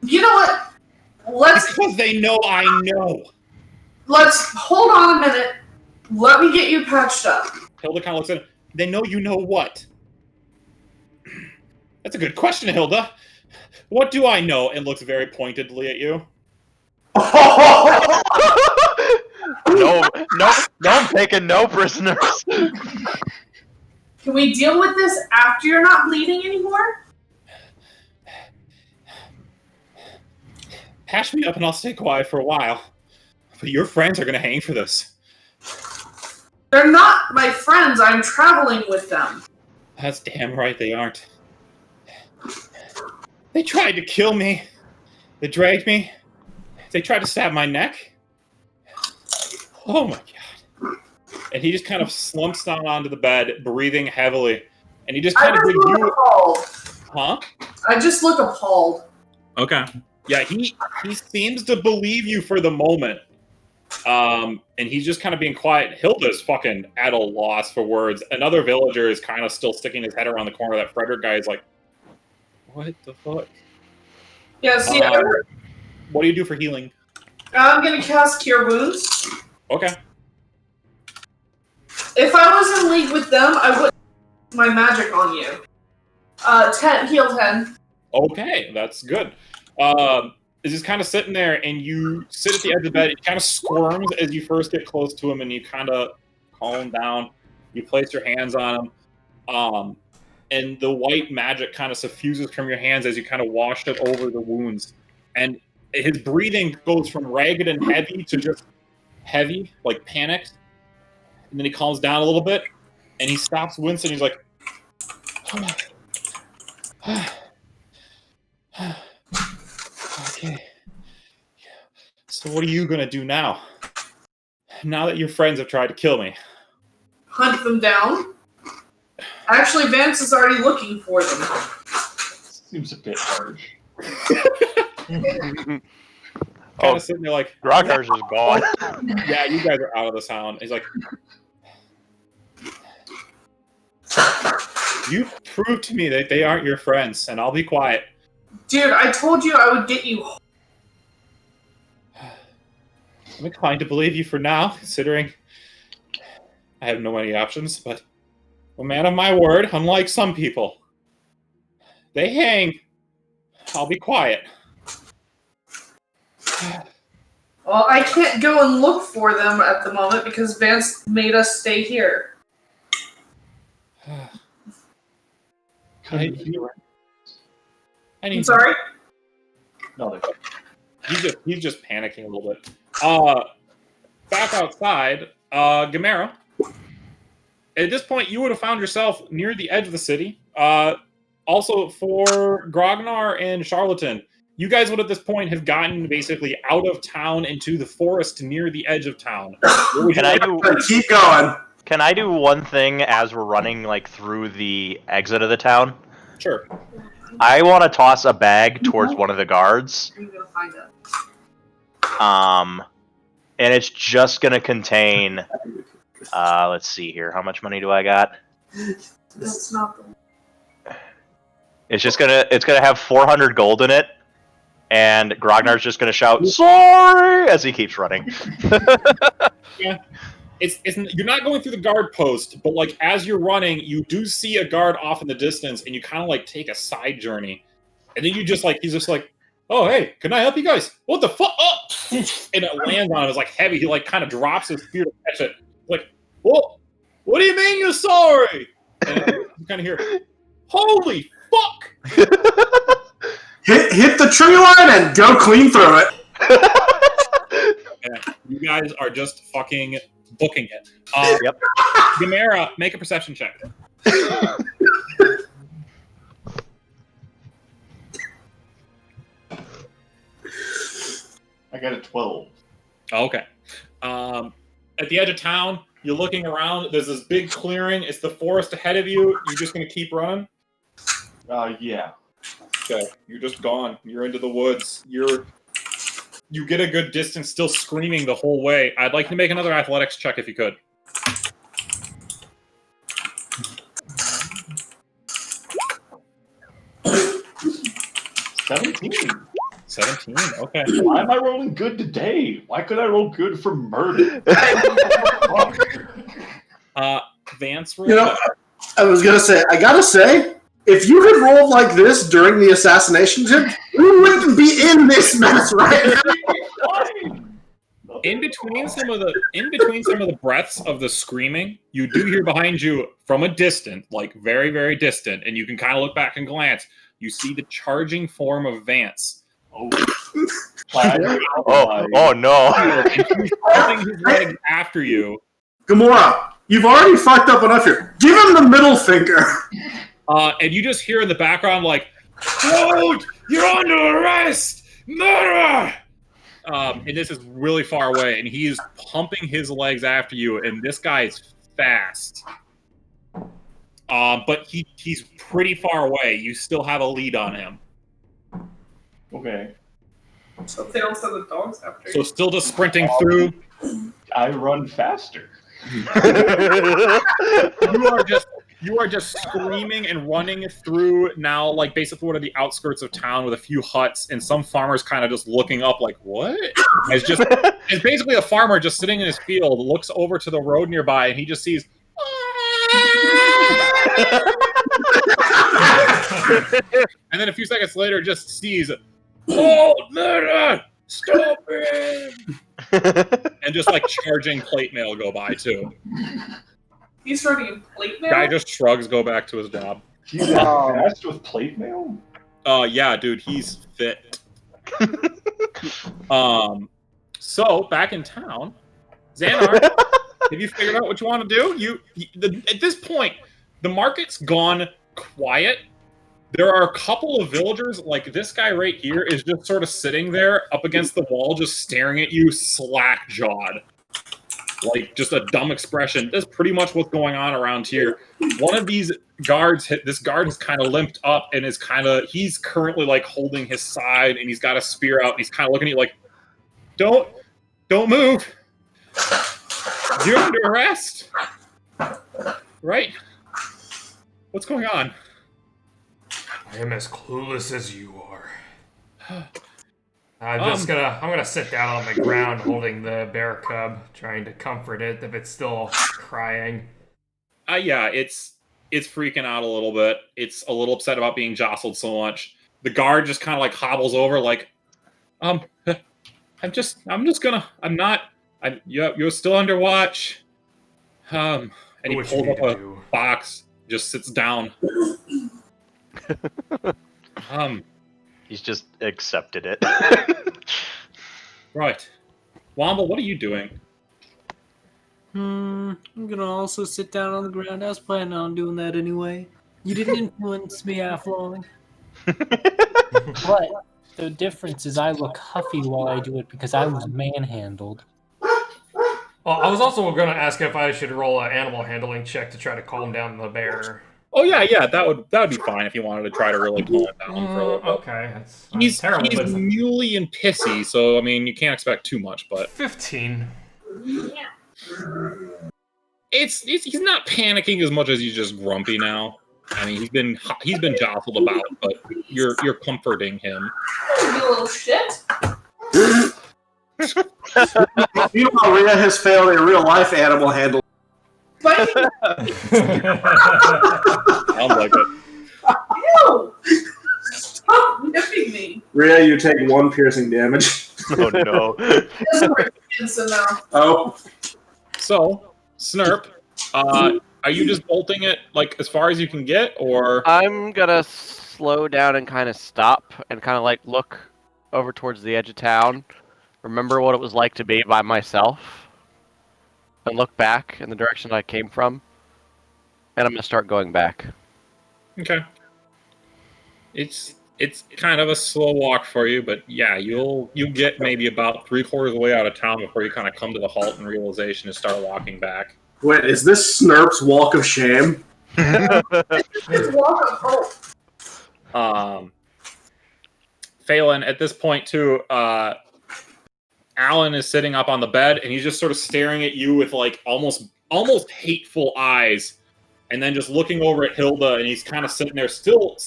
You know what? Because they know I know. Let's hold on a minute. Let me get you patched up. Hilda kind of looks at him. They know you know what? That's a good question, Hilda. What do I know? And looks very pointedly at you. No, I'm taking no prisoners. Can we deal with this after you're not bleeding anymore? Hash me up and I'll stay quiet for a while. But your friends are going to hang for this. They're not my friends. I'm traveling with them. That's damn right they aren't. They tried to kill me. They dragged me. They tried to stab my neck. Oh my god. And he just kind of slumps down onto the bed, breathing heavily. And he just kind of gives you... appalled. Huh? I just look appalled. Okay. Yeah, he seems to believe you for the moment. And he's just kind of being quiet. Hilda's fucking at a loss for words. Another villager is kind of still sticking his head around the corner. That Frederick guy is like, what the fuck? Yeah, see, what do you do for healing? I'm going to cast Cure Wounds. Okay. If I was in league with them, I would my magic on you. 10, heal 10. Okay, that's good. Is just kind of sitting there, and you sit at the edge of the bed. It kind of squirms as you first get close to him, and you kind of calm down. You place your hands on him, and the white magic kind of suffuses from your hands as you kind of wash it over the wounds. And his breathing goes from ragged and heavy to just heavy, like panicked. And then he calms down a little bit, and he stops wincing. He's like, okay. So what are you going to do now? Now that your friends have tried to kill me. Hunt them down. Actually, Vance is already looking for them. Seems a bit harsh. Kind of sitting there like, Grognar's is gone. yeah, you guys are out of the town. He's like, you proved to me that they aren't your friends, and I'll be quiet. Dude, I told you I would get you. I'm inclined to believe you for now, considering I have no many options, but a man of my word, unlike some people. They hang. I'll be quiet. Well, I can't go and look for them at the moment because Vance made us stay here. I need I'm sorry? No, he's just panicking a little bit. Back outside, Gamera. At this point, you would have found yourself near the edge of the city. Also, for Grognar and Charlatan, you guys would at this point have gotten basically out of town into the forest near the edge of town. Keep going. Can I do one thing as we're running like through the exit of the town? Sure. I want to toss a bag towards one of the guards. I'm gonna find it. And it's just gonna contain. Let's see here. How much money do I got? That's not the. It's gonna have 400 gold in it, and Grognar's just gonna shout "Sorry" as he keeps running. Yeah. You're not going through the guard post, but like as you're running, you do see a guard off in the distance, and you kind of like take a side journey, and then he's just like, "Oh hey, can I help you guys? What the fuck?" Oh! And it lands on him. It's like heavy. He like kind of drops his spear to catch it. Like, what do you mean you're sorry? And you kind of hear, "Holy fuck!" Hit the tree line and go clean through it. Yeah, you guys are just fucking booking it. Yep. Gamera, make a perception check. I got a 12. Okay. At the edge of town, you're looking around. There's this big clearing. It's the forest ahead of you. You're just going to keep running? Yeah. Okay. You're just gone. You're into the woods. You get a good distance, still screaming the whole way. I'd like to make another athletics check if you could. $17. 17. Okay. Why am I rolling good today? Why could I roll good for murder? Vance, You know, I was gonna say, I gotta say, if you had rolled like this during the assassination attempt, we wouldn't be in this mess right now. In between some of the breaths of the screaming, you do hear behind you from a distance, like very, very distant, and you can kind of look back and glance. You see the charging form of Vance. Oh no! He's holding his leg after you. Gamora, you've already fucked up enough here. Give him the middle finger. And you just hear in the background like, "Hold! You're under arrest! Murder!" And this is really far away, and he's pumping his legs after you, and this guy's fast. But he's pretty far away. You still have a lead on him. Okay. So if they don't send the dogs after So you. still just sprinting through. I run faster. You are just screaming and running through now, like basically one of the outskirts of town with a few huts and some farmers kind of just looking up like, what? It's basically a farmer just sitting in his field, looks over to the road nearby, and he just sees and then a few seconds later just sees, "Oh, murder! Stop him!" And just like charging plate mail go by too. He's running in plate mail? Guy just shrugs, go back to his job. He's fast with plate mail? Yeah, dude, he's fit. So back in town, Xanar, have you figured out what you want to do? At this point, the market's gone quiet. There are a couple of villagers, like this guy right here, is just sort of sitting there up against the wall, just staring at you, slack-jawed. Like, just a dumb expression. That's pretty much what's going on around here. One of these guards, this guard has kind of limped up and is he's currently, like, holding his side, and he's got a spear out, and he's kind of looking at you like, Don't move. You're under arrest. Right? What's going on? I am as clueless as you are. I'm gonna sit down on the ground holding the bear cub, trying to comfort it if it's still crying. Yeah, it's freaking out a little bit. It's a little upset about being jostled so much. The guard just kind of like hobbles over, like, you're still under watch. And he pulls up a box, just sits down. He's just accepted it. Right. Womble, what are you doing? I'm gonna also sit down on the ground. I was planning on doing that anyway. You didn't influence me, Afflong. But the difference is I look huffy while I do it because I was manhandled. Well, I was also going to ask if I should roll an animal handling check to try to calm down the bear. Oh yeah, that would be fine if you wanted to try to really calm it down for a little bit. Okay, he's terrible. He's muley and pissy, so I mean you can't expect too much. But 15. It's he's not panicking as much as he's just grumpy now. I mean he's been jostled about, but you're comforting him. You little shit. Meanwhile, Rhea has failed a real life animal handling. Sounds like it. Ew! Stop nipping me. Rhea, you take 1 piercing damage. Oh no. Oh. So, Snurp, are you just bolting it like as far as you can get, or? I'm gonna slow down and kind of stop and kind of like look over towards the edge of town. Remember what it was like to be by myself. And look back in the direction I came from. And I'm gonna start going back. Okay. It's kind of a slow walk for you, but yeah, you'll get maybe about 3/4 of the way out of town before you kind of come to the halt and realization to start walking back. Wait, is this Snurp's walk of shame? It's walk of hope. Phelan, at this point too, Alan is sitting up on the bed and he's just sort of staring at you with like almost hateful eyes, and then just looking over at Hilda, and he's kind of sitting there still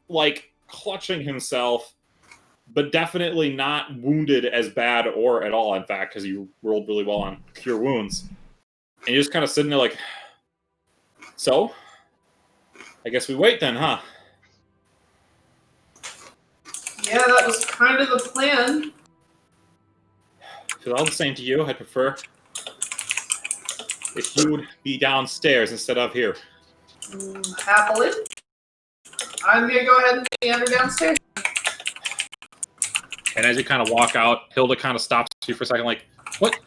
like clutching himself, but definitely not wounded as bad or at all, in fact, because you rolled really well on cure wounds. And you're just kind of sitting there like, so I guess we wait then, huh? Yeah, that was kind of the plan. If it's all the same to you, I'd prefer if you would be downstairs instead of here. Happily. I'm gonna go ahead and meander downstairs. And as you kind of walk out, Hilda kind of stops you for a second, like, what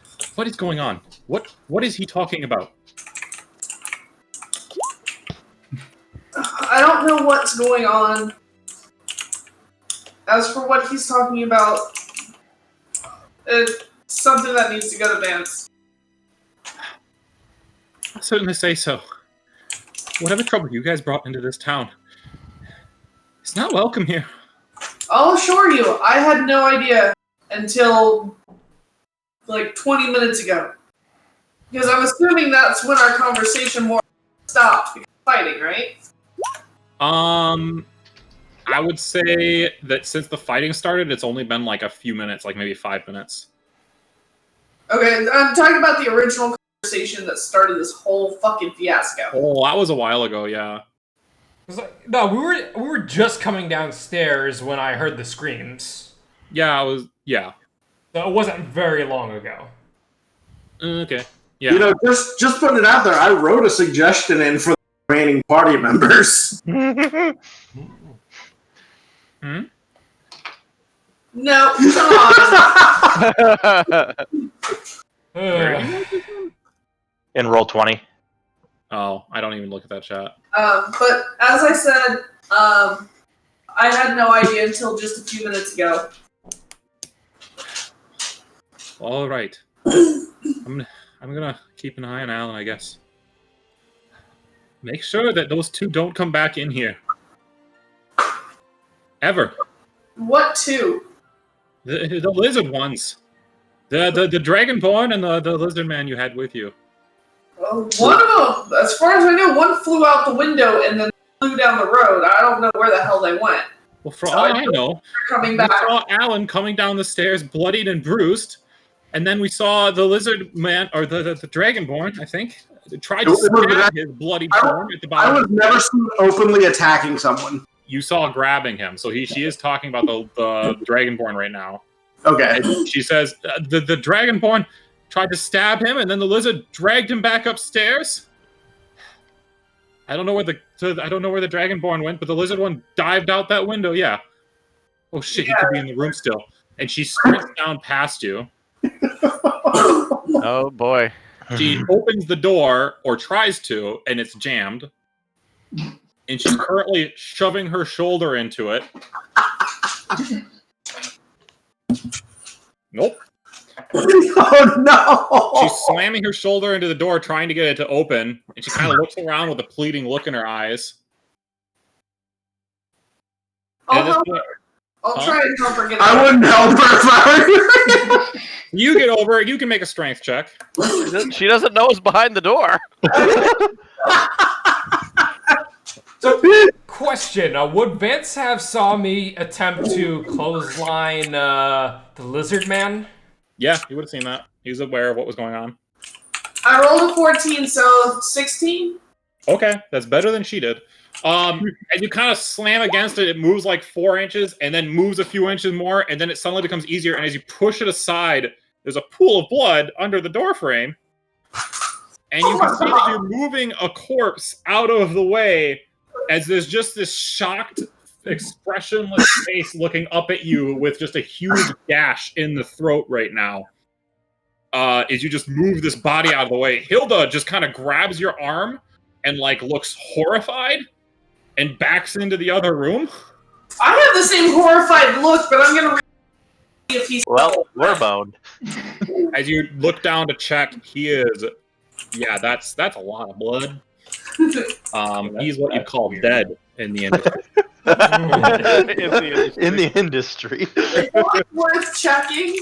is going on? What is he talking about? I don't know what's going on. As for what he's talking about, it's something that needs to go to Vance. I'll certainly say so. Whatever trouble you guys brought into this town, it's not welcome here. I'll assure you, I had no idea until like 20 minutes ago. Because I'm assuming that's when our conversation more stopped. Because fighting, right? I would say that since the fighting started, it's only been like a few minutes, like maybe 5 minutes. Okay, I'm talking about the original conversation that started this whole fucking fiasco. Oh, that was a while ago, yeah. No, we were just coming downstairs when I heard the screams. Yeah, So it wasn't very long ago. Okay. Yeah. You know, just putting it out there, I wrote a suggestion in for the remaining party members. No, come on. In roll 20. Oh, I don't even look at that chat. But as I said, I had no idea until just a few minutes ago. All right. I'm gonna keep an eye on Alan, I guess. Make sure that those two don't come back in here. Ever. What two? The lizard ones. The Dragonborn and the lizard man you had with you. One of them, as far as I know, one flew out the window and then flew down the road. I don't know where the hell they went. Well, for all I know, Coming we back. saw Alan coming down the stairs, bloodied and bruised, and then we saw the lizard man, or the Dragonborn, I think, tried to stab his bloody form at the bottom. I was never seen openly attacking someone. You saw grabbing him, so she is talking about the Dragonborn right now. Okay. And she says the Dragonborn tried to stab him, and then the lizard dragged him back upstairs. I don't know where the Dragonborn went, but the lizard one dived out that window. Yeah. Oh shit, he could be in the room still. And she sprints down past you. Oh boy. She opens the door, or tries to, and it's jammed. And she's currently shoving her shoulder into it. Nope. Oh no! She's slamming her shoulder into the door, trying to get it to open, and she kind of looks around with a pleading look in her eyes. I'll try and help her get I wouldn't help her if I were you. You get over it. You can make a strength check. She doesn't know what's behind the door. Question: would Vance have saw me attempt to clothesline the lizard man? Yeah, he would have seen that. He was aware of what was going on. I rolled a 14, so 16? Okay, that's better than she did. As you kind of slam against it, it moves like 4 inches, and then moves a few inches more, and then it suddenly becomes easier, and as you push it aside, there's a pool of blood under the door frame, and you can see that you're moving a corpse out of the way as there's just this shocked, expressionless face looking up at you with just a huge gash in the throat right now. As you just move this body out of the way, Hilda just kind of grabs your arm and like looks horrified and backs into the other room. I have the same horrified look, but I'm gonna see if he's Well, we're boned. As you look down to check, he is. Yeah, that's a lot of blood. He's what you call dead in the industry. In the industry. worth checking.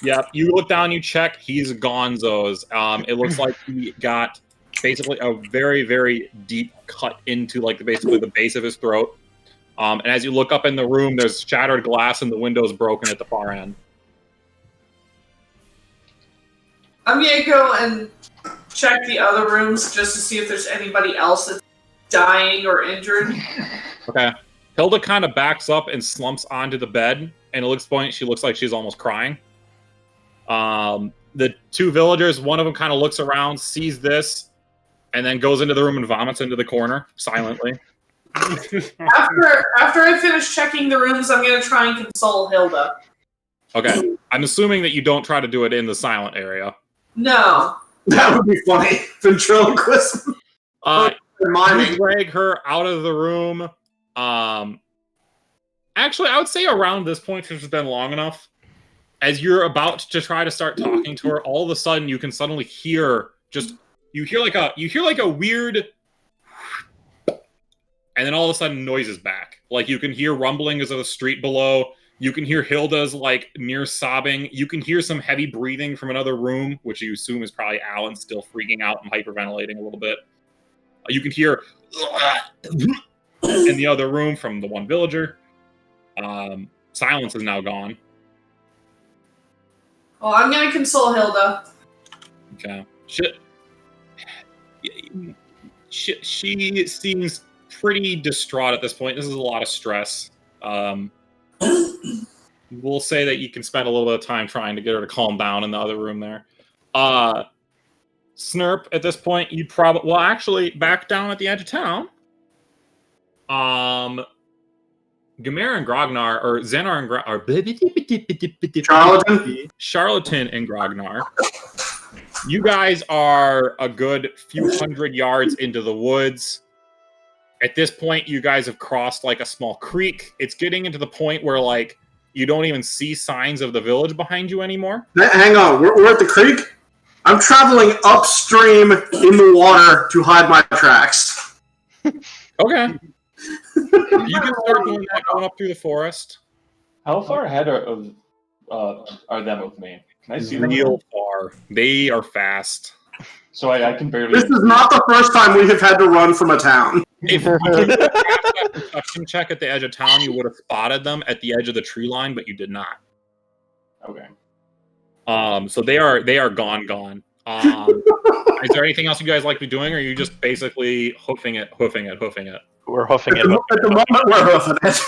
Yep, you look down, you check, he's gonzo's. It looks like he got basically a very, very deep cut into like basically the base of his throat. And as you look up in the room, there's shattered glass and the window's broken at the far end. I'm gonna go and check the other rooms just to see if there's anybody else that's dying or injured. Okay. Hilda kind of backs up and slumps onto the bed, and at this point, she looks like she's almost crying. The two villagers, one of them kind of looks around, sees this, and then goes into the room and vomits into the corner silently. After I finish checking the rooms, I'm gonna try and console Hilda. Okay. I'm assuming that you don't try to do it in the silent area. No. That would be funny. Ventriloquism. You drag her out of the room. Actually, I would say around this point, since it's been long enough, as you're about to try to start talking to her, all of a sudden you can suddenly hear you hear like a weird, and then all of a sudden noise is back. Like you can hear rumbling as of the street below. You can hear Hilda's like near sobbing. You can hear some heavy breathing from another room, which you assume is probably Alan still freaking out and hyperventilating a little bit. You can hear in the other room from the one villager. Silence is now gone. Well, I'm gonna console Hilda. Okay. She seems pretty distraught at this point. This is a lot of stress. We'll say that you can spend a little bit of time trying to get her to calm down in the other room there. Snurp, at this point, you'd probably... Well, actually, back down at the edge of town. Gamera and Grognar, or Xenar and Charlatan and Grognar, you guys are a good few hundred yards into the woods. At this point, you guys have crossed like a small creek. It's getting into the point where like you don't even see signs of the village behind you anymore. Hang on, we're at the creek? I'm traveling upstream in the water to hide my tracks. Okay. You can start doing that going up through the forest. How far ahead are them of me? Can I see them? Real far. They are fast. So I can barely. This is not the first time we have had to run from a town. If you could have passed that perception check at the edge of town, you would have spotted them at the edge of the tree line, but you did not. Okay. So they are gone. Is there anything else you guys like to be doing, or are you just basically hoofing it? We're hoofing it. At the moment, we're hoofing it.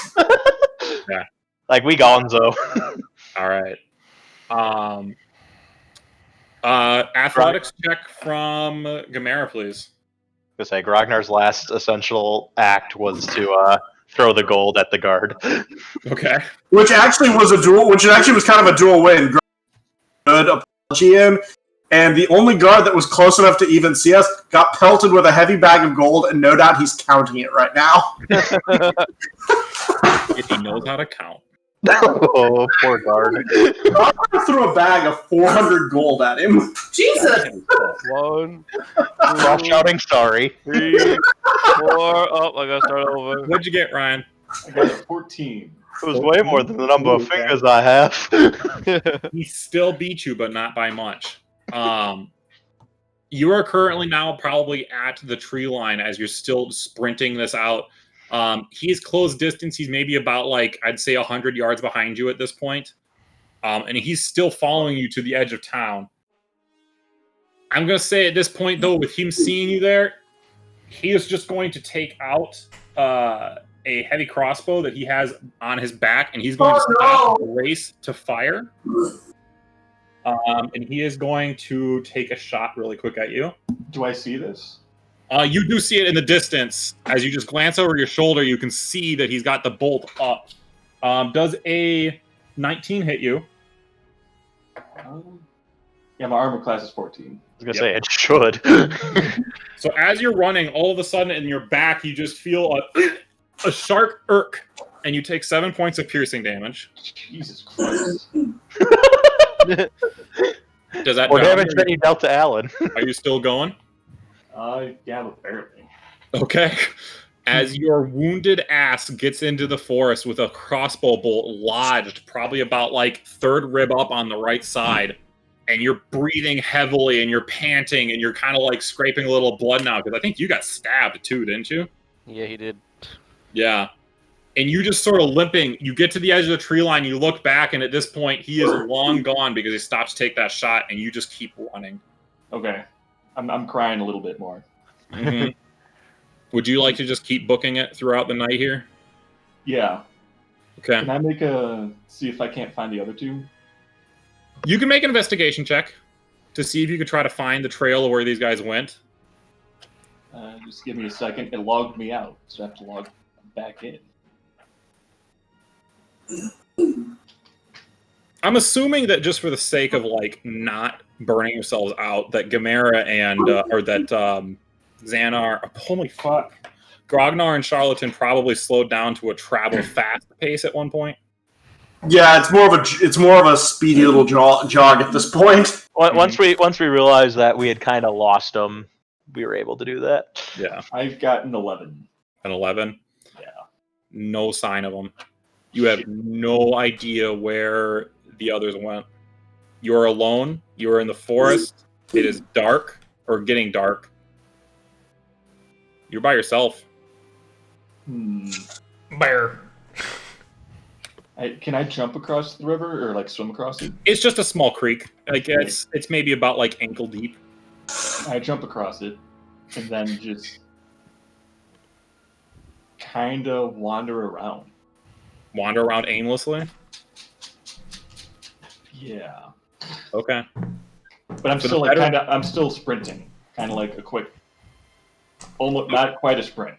Yeah. Like we gonzo. All right. Athletics check from Gamera, please. To say Grognar's last essential act was to throw the gold at the guard. Okay. Which actually was kind of a dual win. Good apology in, and the only guard that was close enough to even see us got pelted with a heavy bag of gold, and no doubt he's counting it right now. If he knows how to count. Oh, poor guard. I threw a bag of 400 gold at him. Jesus! 1, Stop shouting sorry. 3, 4. Oh, I gotta start over. What'd you get, Ryan? I got a 14. It was way more than the number of fingers I have. He still beat you, but not by much. You are currently now probably at the tree line as you're still sprinting this out. He's close distance. He's maybe about like, I'd say 100 yards behind you at this point. And he's still following you to the edge of town. I'm going to say at this point, though, with him seeing you there, he is just going to take out a heavy crossbow that he has on his back, and he's going to stop the race to fire. And he is going to take a shot really quick at you. Do I see this? You do see it in the distance. As you just glance over your shoulder, you can see that he's got the bolt up. Does a 19 hit you? Yeah, my armor class is 14. I was going to say, it should. So as you're running, all of a sudden in your back, you just feel a sharp irk, and you take 7 points of piercing damage. Jesus Christ. Does that More drown damage you? than you dealt to Alan. Are you still going? Yeah, but barely. Okay. As your wounded ass gets into the forest with a crossbow bolt lodged probably about like third rib up on the right side, and you're breathing heavily and you're panting and you're kind of like scraping a little blood now because I think you got stabbed too, didn't you? Yeah, he did. Yeah. And you just sort of limping, you get to the edge of the tree line, you look back, and at this point he is long gone because he stops to take that shot, and you just keep running. Okay. I'm crying a little bit more. Mm-hmm. Would you like to just keep booking it throughout the night here? Yeah. Okay. Can I see if I can't find the other two? You can make an investigation check to see if you could try to find the trail of where these guys went. Just give me a second. It logged me out, so I have to log back in. I'm assuming that just for the sake of like not burning yourselves out, that Gamera and or that Xanar, holy fuck, Grognar and Charlatan probably slowed down to a travel fast pace at one point. Yeah, it's more of a speedy little jog at this point. Once we realized that we had kind of lost them, we were able to do that. Yeah, I've got an 11. An 11. Yeah. No sign of them. You have no idea where the others went. You're alone. You're in the forest. It is dark, or getting dark. You're by yourself. Bear. Can I jump across the river or like swim across it? It's just a small creek. Like it's maybe about like ankle deep. I jump across it and then just kind of wander around. Wander around aimlessly. Yeah. Okay. But I'm For still the like better- I'm still sprinting, kind of like a quick, almost not quite a sprint,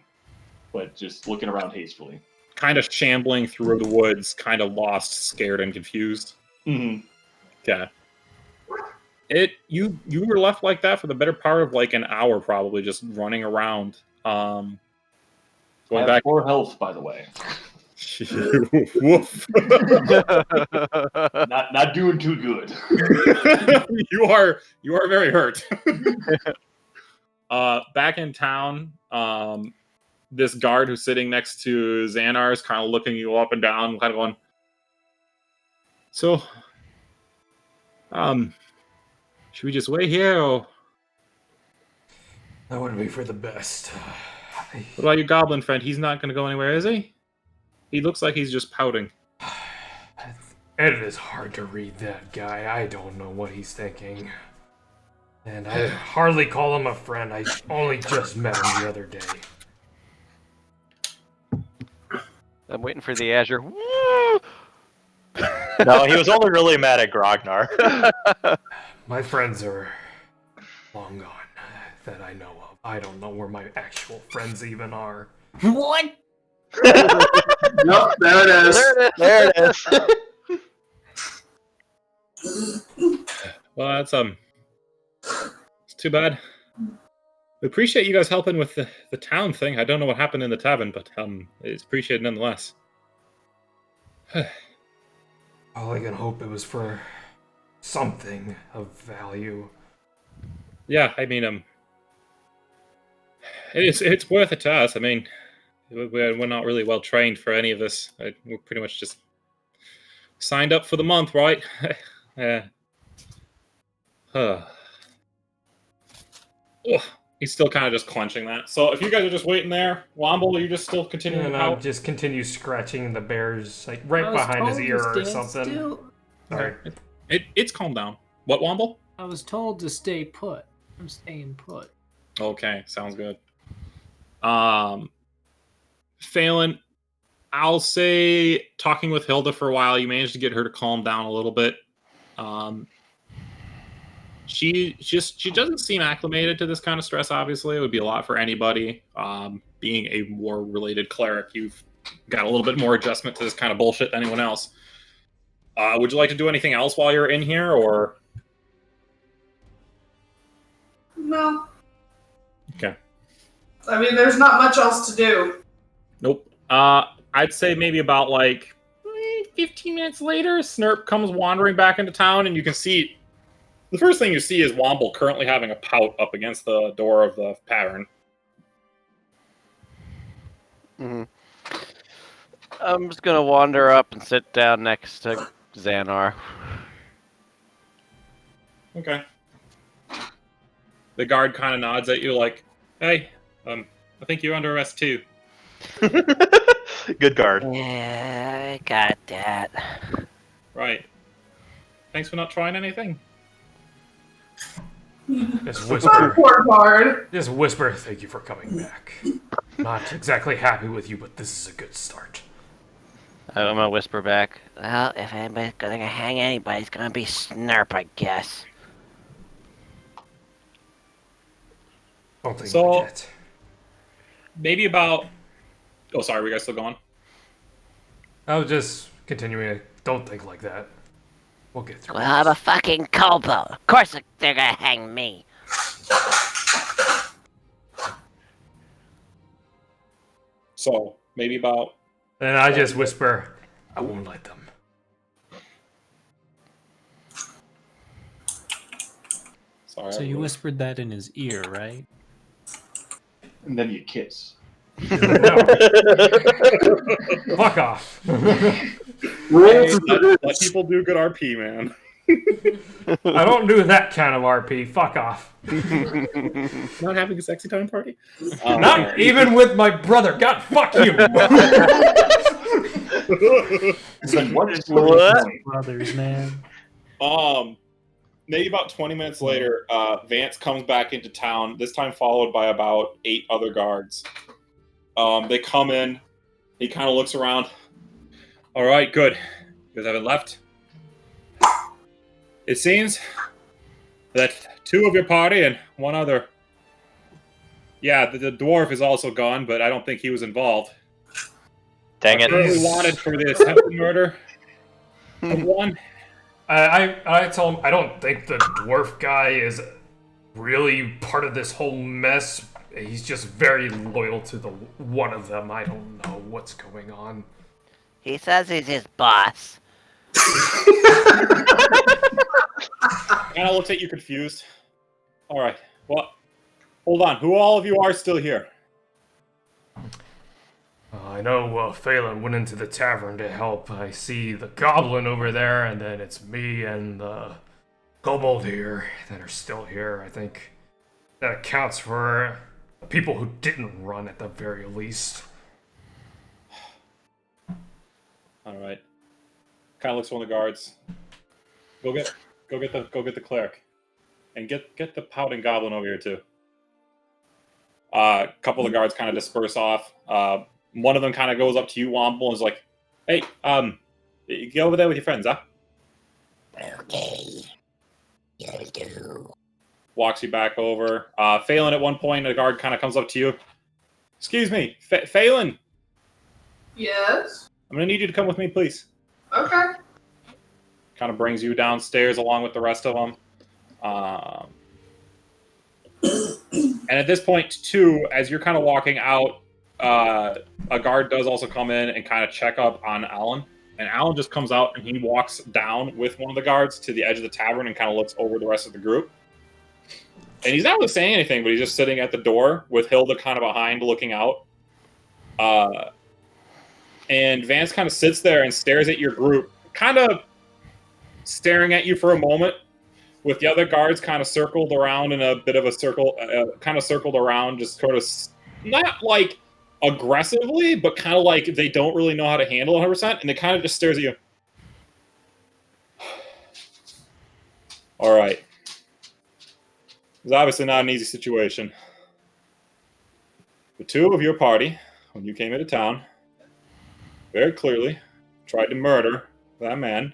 but just looking around hastily. kind of shambling through the woods, kind of lost, scared, and confused. Mhm. Okay. You were left like that for the better part of like an hour, probably just running around. Going I have back. 4 health, by the way. Woof. Not doing too good. you are very hurt. Back in town, this guard who's sitting next to Xanar is kind of looking you up and down, kind of going, so, should we just wait here, or That wouldn't be for the best. what about your goblin friend? He's not going to go anywhere, is he? He looks like he's just pouting. It is hard to read that guy. I don't know what he's thinking. And I hardly call him a friend. I only just met him the other day. I'm waiting for the Azure. No, he was only really mad at Grognar. My friends are long gone, that I know of. I don't know where my actual friends even are. What? Nope, there it is. There it is. Well, that's it's too bad. We appreciate you guys helping with the town thing. I don't know what happened in the tavern, but it's appreciated nonetheless. All I can hope it was for something of value. Yeah, I mean, it's worth it to us. I mean, we're not really well trained for any of this. We're pretty much just signed up for the month, right? He's still kind of just clenching that. So if you guys are just waiting there, Womble, you just still continuing And to I pout? just continue scratching the bear's like right behind his ear or something. Sorry. It's calmed down. What, Womble? I was told to stay put. I'm staying put. Okay, sounds good. Phelan, I'll say talking with Hilda for a while, you managed to get her to calm down a little bit. She doesn't seem acclimated to this kind of stress, obviously. It would be a lot for anybody. Being a war-related cleric, you've got a little bit more adjustment to this kind of bullshit than anyone else. Would you like to do anything else while you're in here, or? No. Okay. I mean, there's not much else to do. Nope. I'd say maybe about 15 minutes later, Snurp comes wandering back into town, and you can see the first thing you see is Womble currently having a pout up against the door of the tavern. Mm-hmm. I'm just gonna wander up and sit down next to Xanar. Okay. The guard kind of nods at you like, hey, I think you're under arrest too. Good guard. Yeah, I got that. Right. Thanks for not trying anything. Just My whisper. poor guard. Just whisper, thank you for coming back. Not exactly happy with you, but this is a good start. I'm gonna whisper back. Well, if anybody's gonna hang anybody, it's gonna be Snurp, I guess. Don't think So- like that. Maybe about... Oh, sorry, were you guys still going? I was just continuing. Don't think like that. We'll get through Well, I'm a this. fucking kobold. Of course they're gonna hang me. So, maybe about... And I just whisper, I won't let them. Sorry. So you whispered that in his ear, right? And then you kiss. No. Fuck off. Rules Let people do good RP, man. I don't do that kind of RP. Fuck off. Not having a sexy time party? Not even with my brother. God, fuck you. Then what is What? Brothers, man. Maybe about 20 minutes later, Vance comes back into town, this time followed by about 8 other guards. They come in, he kind of looks around. All right, good. You guys haven't left? It seems that 2 of your party and 1 other. Yeah, the dwarf is also gone, but I don't think he was involved. Dang it. Currently wanted for this attempted murder of one. I told him I don't think the dwarf guy is really part of this whole mess. He's just very loyal to the one of them. I don't know what's going on. He says he's his boss. Kind of looks at you confused. All right. Well, hold on. Who all of you are still here? I know Phelan went into the tavern to help. I see the goblin over there, and then it's me and the kobold here that are still here. I think that accounts for the people who didn't run at the very least. All right. Kind of looks at one of the guards. Go get the cleric, and get the pouting goblin over here too. A couple of the guards kind of disperse off. One of them kind of goes up to you, Womble, and is like, "Hey, get over there with your friends, huh?" Okay. You'll do. Walks you back over. Phelan, at one point, a guard kind of comes up to you. Excuse me, Phelan. Yes. I'm gonna need you to come with me, please. Okay. Kind of brings you downstairs along with the rest of them. And at this point, too, as you're kind of walking out, a guard does also come in and kind of check up on Alan. And Alan just comes out and he walks down with one of the guards to the edge of the tavern and kind of looks over the rest of the group. And he's not really saying anything, but he's just sitting at the door with Hilda kind of behind looking out. And Vance kind of sits there and stares at your group, kind of staring at you for a moment, with the other guards kind of circled around in a bit of a circle, kind of circled around, just sort of not like aggressively, but kind of like they don't really know how to handle 100%, and they kind of just stares at you. All right. It's obviously not an easy situation. The two of your party, when you came into town, very clearly tried to murder that man.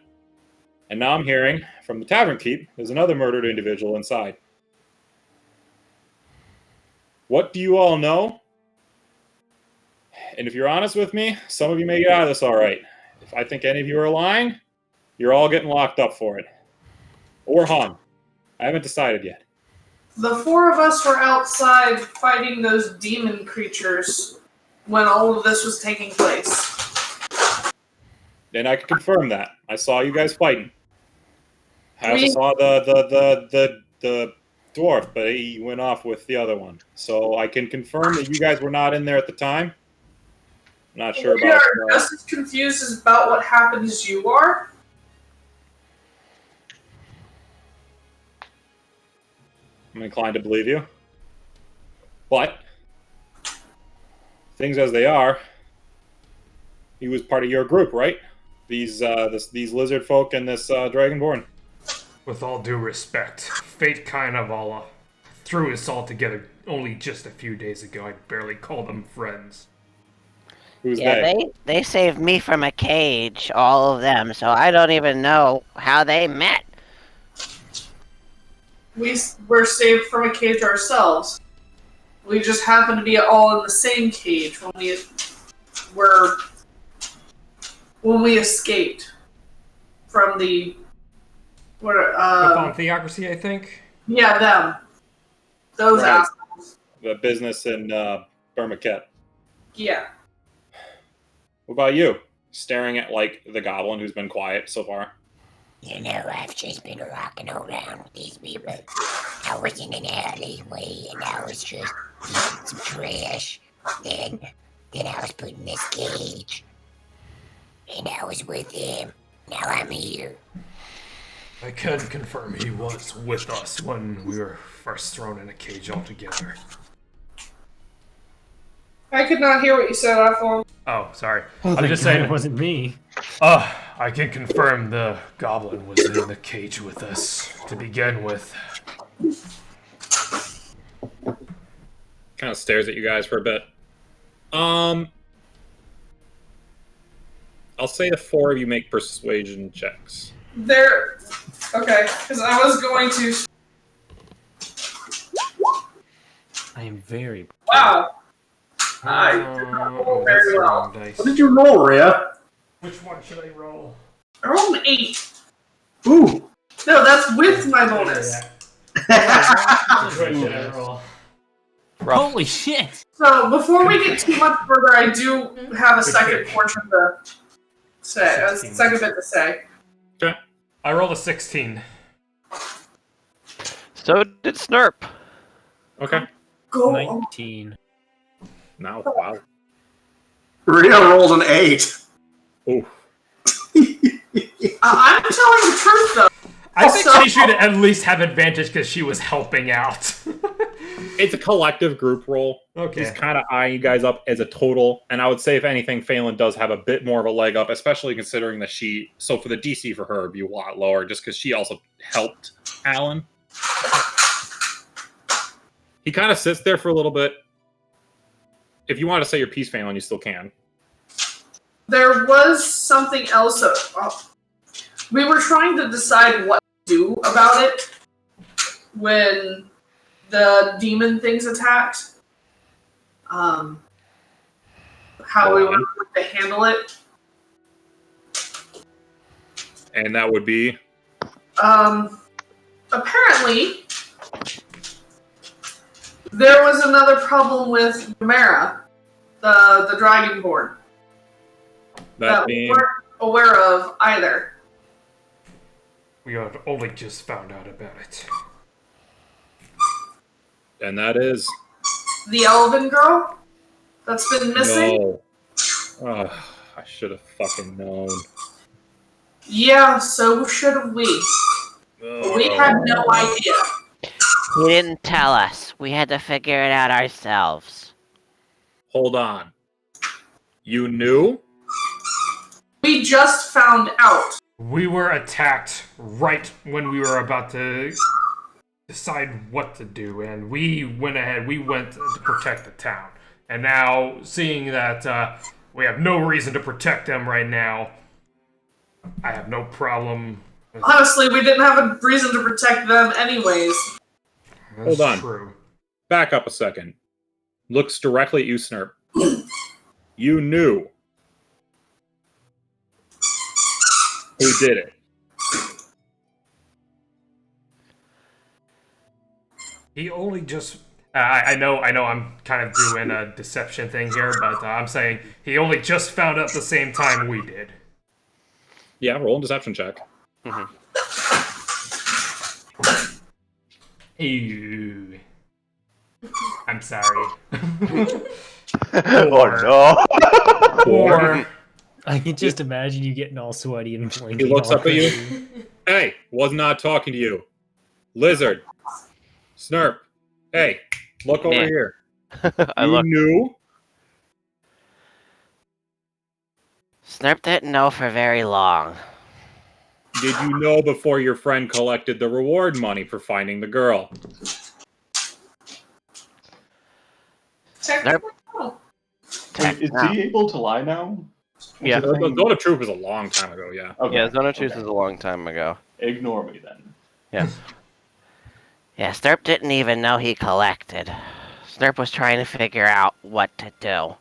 And now I'm hearing from the tavern keep there's another murdered individual inside. What do you all know? And if you're honest with me, some of you may get out of this all right. If I think any of you are lying, you're all getting locked up for it. Or hung. I haven't decided yet. The four of us were outside fighting those demon creatures when all of this was taking place. And I can confirm that. I saw you guys fighting. I also saw the dwarf, but he went off with the other one. So I can confirm that you guys were not in there at the time. I'm not sure We about are just as confused as about what happened as you are. I'm inclined to believe you. But things as they are, he was part of your group, right? These lizard folk and this dragonborn. With all due respect, fate kind of all threw us all together only just a few days ago. I barely call them friends. Who's Yeah, they saved me from a cage, all of them, so I don't even know how they met. We were saved from a cage ourselves. We just happened to be all in the same cage when we escaped from the Upon Theocracy, I think. Yeah, them. Those Right. assholes. The business in Burmaket. Yeah. What about you? Staring at like the goblin who's been quiet so far. You know, I've just been rocking around with these people. I was in an alleyway and I was just eating some trash. Then I was put in this cage. And I was with him. Now I'm here. I can confirm he was with us when we were first thrown in a cage all together. I could not hear what you said, Apple. Oh, sorry. Oh, I'm thank just God saying it wasn't me. I can confirm the goblin was in the cage with us to begin with. Kind of stares at you guys for a bit. I'll say the four of you make persuasion checks. Okay, because I was going to. I am very. Wow. I did not roll very well. What did you roll, Rhea? Which one should I roll? I rolled an 8. Ooh. No, that's with my bonus. Which one should I roll? Holy shit! So before we get too much further, I do have a second portion to say. A 16. second bit to say. I rolled a 16. So did Snurp. Okay. Go. 19. Now, wow. Rhea rolled an 8. Ooh. I'm telling the truth though. I think So- she should at least have advantage because she was helping out. It's a collective group roll. Okay. He's kind of eyeing you guys up as a total, and I would say, if anything, Phelan does have a bit more of a leg up, especially considering that so for the DC for her would be a lot lower, just because she also helped Alan. He kind of sits there for a little bit. If you want to say your piece, Phelan, you still can. There was something else. We were trying to decide what to do about it when the demon things attacked. How we were going to handle it. And that would be? Apparently, there was another problem with Mara, the Dragonborn, that we weren't aware of either. We have only just found out about it. And that is? The Elven girl that's been missing? No. Oh, I should have fucking known. Yeah, so should have we. We had no idea. You didn't tell us. We had to figure it out ourselves. Hold on. You knew? We just found out. We were attacked right when we were about to decide what to do, and we went ahead. We went to protect the town. And now, seeing that we have no reason to protect them right now, I have no problem. Honestly, we didn't have a reason to protect them anyways. That's Hold on. True. Back up a second. Looks directly at you, Snurp. You knew who did it. He only just... I know I'm kind of doing a deception thing here, but I'm saying he only just found out the same time we did. Yeah, roll a deception check. Ew. I'm sorry. Oh no! Or... I can just imagine you getting all sweaty and He blinking. looks all up at you. crazy. Hey, was not talking to you. Lizard. Snurp. Hey, look over Yeah. here. I You look. knew? Snurp didn't know for very long. Did you know before your friend collected the reward money for finding the girl? Technically, no. Wait, is he able to lie now? Yeah. The Zone of Truth was a long time ago, yeah. Okay. Yeah, Zone of Truth okay. is a long time ago. Ignore me then. Yeah. Yeah, Snurp didn't even know he collected. Snurp was trying to figure out what to do.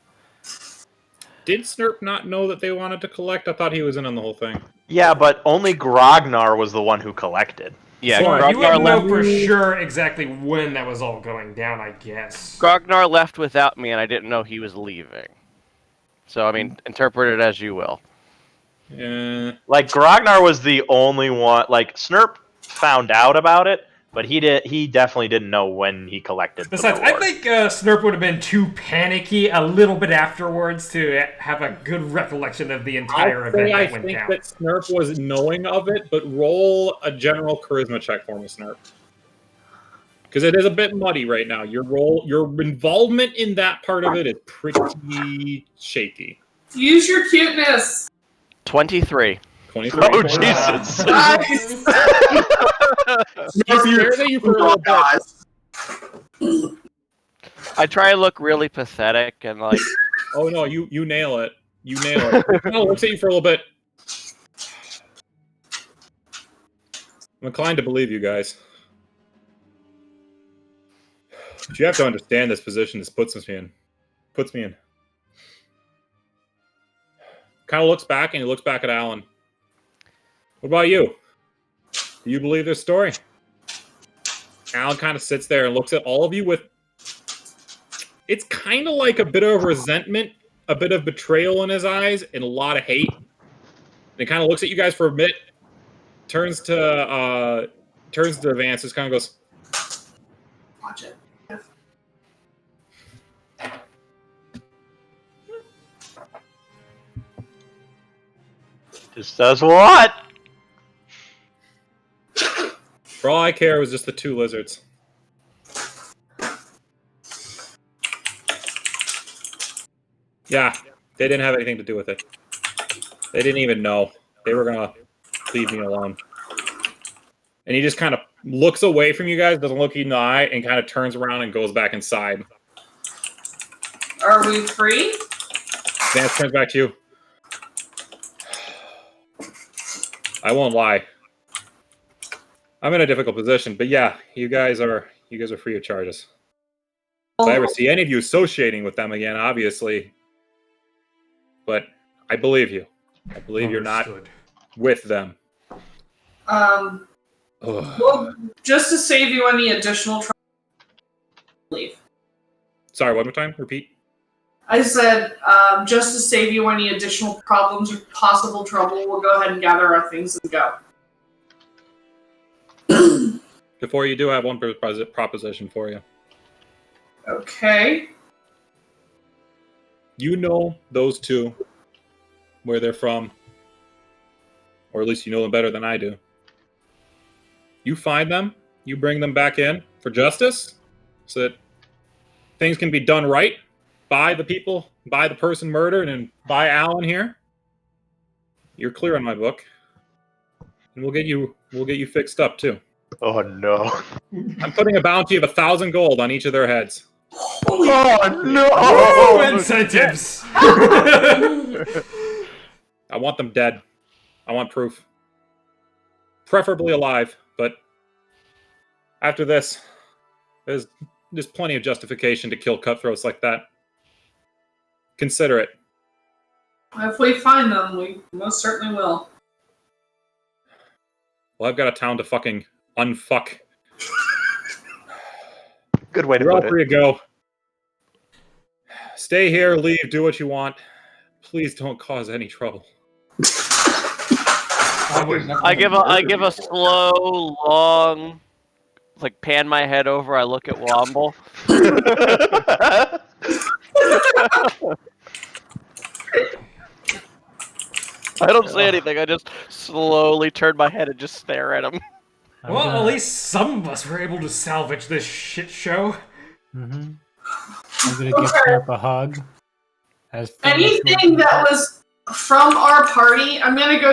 Did Snurp not know that they wanted to collect? I thought he was in on the whole thing. Yeah, but only Grognar was the one who collected. Yeah, Well, you Grognar wouldn't know left. for sure exactly when that was all going down, I guess. Grognar left without me, and I didn't know he was leaving. So I mean, interpret it as you will. Yeah. Like Grognar was the only one. Like Snurp found out about it, but he definitely didn't know when he collected. Besides, the I reward. think Snurp would have been too panicky a little bit afterwards to have a good recollection of the entire I event that went think down. that Snurp was knowing of it, but roll a general charisma check for me, Snurp. Because it is a bit muddy right now. Your involvement in that part of it is pretty shaky. Use your cuteness. 23. 23. Oh Jesus! Nice. He stares at you for a little bit. I try to look really pathetic and like. Oh no, you nail it. You nail it. No, looks at you for a little bit. I'm inclined to believe you guys. But you have to understand this position this puts me in. puts me in. Kind of looks back, and he looks back at Alan. What about you? Do you believe this story? Alan kind of sits there and looks at all of you with... It's kind of like a bit of resentment, a bit of betrayal in his eyes, and a lot of hate. And he kind of looks at you guys for a bit, turns to Vance, just kind of goes, Watch it. Just does what? for all I care, it was just the 2 lizards. Yeah, they didn't have anything to do with it. They didn't even know. They were going to leave me alone. And he just kind of looks away from you guys, doesn't look you in the eye, and kind of turns around and goes back inside. Are we free? Vance turns back to you. I won't lie. I'm in a difficult position, but yeah, you guys are free of charges. If I ever see any of you associating with them again, obviously. But I believe you. I believe you're not with them. Well, just to save you any additional trouble, leave. Sorry, one more time. Repeat. I said, just to save you any additional problems or possible trouble, we'll go ahead and gather our things and go. Before you do, I have one proposition for you. Okay. You know those 2, where they're from. Or at least you know them better than I do. You find them, you bring them back in for justice, so that things can be done right by the people, by the person murdered, and by Alan here. You're clear in my book. And we'll get you fixed up too. Oh no. I'm putting a bounty of 1,000 gold on each of their heads. Oh no! Oh, incentives! I want them dead. I want proof. Preferably alive, but after this, there's plenty of justification to kill cutthroats like that. Consider it. If we find them, we most certainly will. Well, I've got a town to fucking unfuck. Good way to You're all put free it. to go. Stay here, leave, do what you want. Please don't cause any trouble. I give a slow, long, like pan my head over. I look at Womble. I don't say anything. I just slowly turn my head and just stare at him. Well, at least some of us were able to salvage this shit show. Mm-hmm. I'm gonna give Carp a hug. Anything that was from our party, I'm gonna go.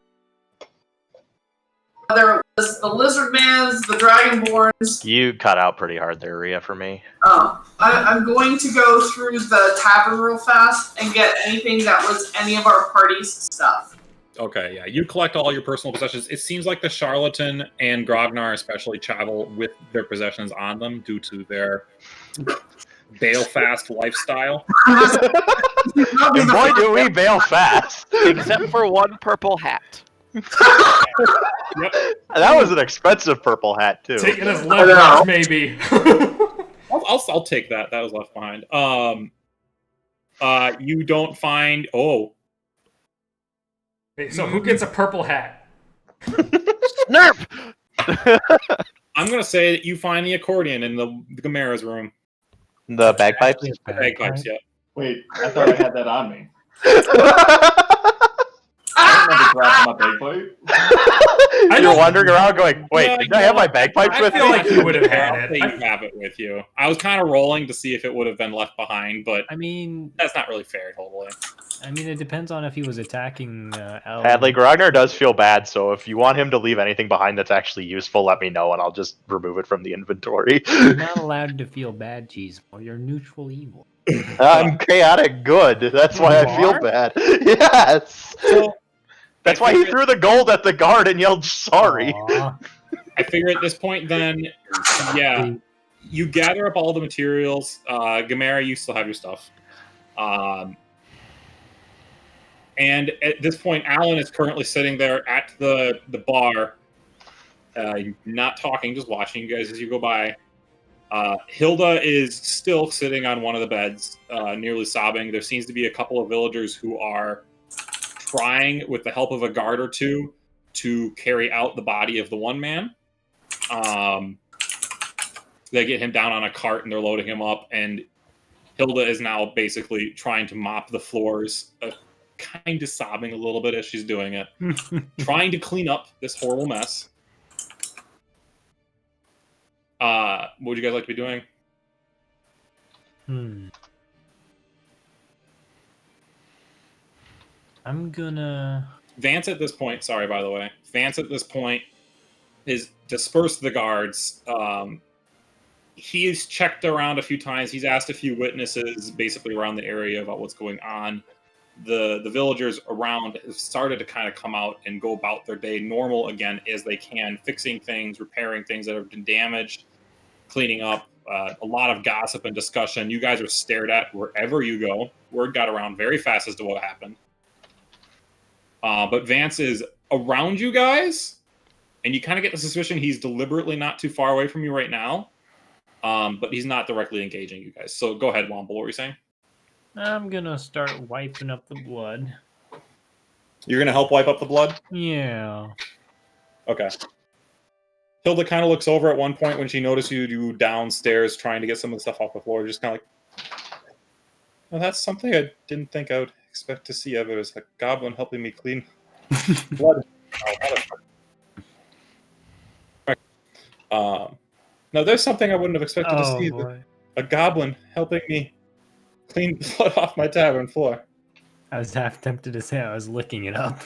Whether it was the Lizardmans, the Dragonborns. You cut out pretty hard there, Rhea, for me. I'm going to go through the tavern real fast and get anything that was any of our party's stuff. Okay, yeah. You collect all your personal possessions. It seems like the Charlatan and Grognar especially travel with their possessions on them due to their bail fast lifestyle. And boy, do we bail fast. Except for one purple hat. Yep. That was an expensive purple hat, too. Take it as leverage, maybe. I'll take that. That was left behind. You don't find... Oh. Wait, so who gets a purple hat? Nerp! I'm going to say that you find the accordion in the Gamera's room. The bagpipes? Bagpipes, yeah. Wait, I thought I had that on me. I remember grabbing my bagpipe. You're wandering around going, wait, did I have my bagpipes with me? I feel like you would have had You it. have it with you. I was kind of rolling to see if it would have been left behind, but I mean, that's not really fair, totally. it depends on if he was attacking Alan. Hadley, Grognar does feel bad, so if you want him to leave anything behind that's actually useful, let me know, and I'll just remove it from the inventory. You're not allowed to feel bad, Cheese. You're neutral evil. I'm chaotic good. That's why I feel bad. Yes! So, That's why he threw the gold at the guard and yelled, sorry. Aw. I figure at this point, then, yeah, you gather up all the materials. Gamera, you still have your stuff. And at this point, Alan is currently sitting there at the bar, not talking, just watching you guys as you go by. Hilda is still sitting on one of the beds, nearly sobbing. There seems to be a couple of villagers who are trying, with the help of a guard or two, to carry out the body of the one man. They get him down on a cart and they're loading him up, and Hilda is now basically trying to mop the floors, kind of sobbing a little bit as she's doing it, trying to clean up this horrible mess. What would you guys like to be doing? I'm gonna... Vance at this point, sorry by the way, Vance at this point is dispersed the guards. He's checked around a few times. He's asked a few witnesses basically around the area about what's going on. The villagers around have started to kind of come out and go about their day normal again as they can, fixing things, repairing things that have been damaged, cleaning up. A lot of gossip and discussion. You guys are stared at wherever you go. Word got around very fast as to what happened. But Vance is around you guys, and you kind of get the suspicion he's deliberately not too far away from you right now. But he's not directly engaging you guys. So go ahead, Womble. What were you saying? I'm gonna start wiping up the blood. You're going to help wipe up the blood? Yeah. Okay. Hilda kind of looks over at one point when she notices you downstairs trying to get some of the stuff off the floor. Just kind of like, well, that's something I didn't think I would expect to see ever, is a goblin helping me clean blood. No, there's something I wouldn't have expected to see. Boy. A goblin helping me clean blood off my tavern floor. I was half tempted to say I was licking it up.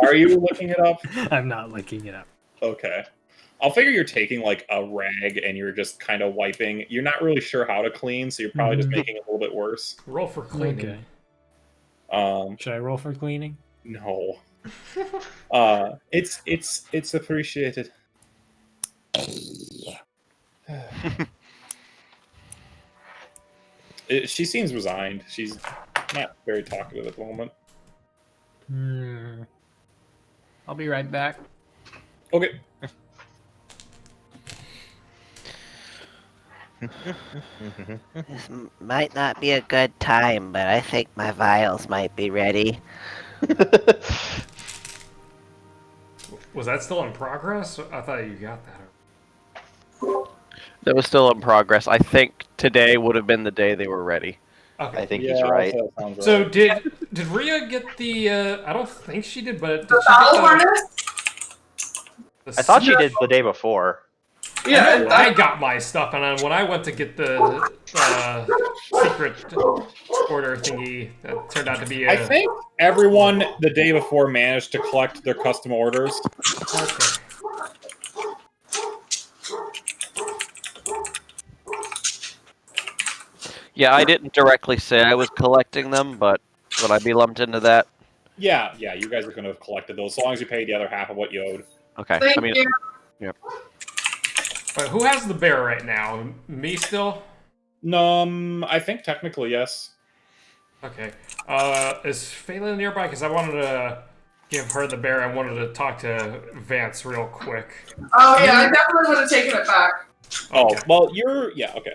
Are you looking it up? I'm not licking it up. Okay. I'll figure you're taking like a rag and you're just kind of wiping. You're not really sure how to clean, so you're probably just making it a little bit worse. Roll for cleaning. Okay. Should I roll for cleaning? No. It's appreciated. She seems resigned. She's not very talkative at the moment. I'll be right back. Okay. This might not be a good time, but I think my vials might be ready. Was that still in progress? I thought you got that. That was still in progress. I think today would have been the day they were ready. Okay. I think he's right. So did Rhea get the? I don't think she did, but did The she battle get harness? I thought she did the day before. Yeah, I got my stuff, and when I went to get the secret order thingy, that turned out to be. I think everyone the day before managed to collect their custom orders. Okay. Yeah, I didn't directly say I was collecting them, but would I be lumped into that? Yeah, you guys are going to have collected those, so long as you paid the other half of what you owed. Okay. Thank I mean, you. Yep. Wait, who has the bear right now? Me still? I think technically yes. Okay. Is Phelan nearby? Because I wanted to give her the bear. I wanted to talk to Vance real quick. Oh yeah, I definitely would have taken it back. Oh, well, yeah, okay.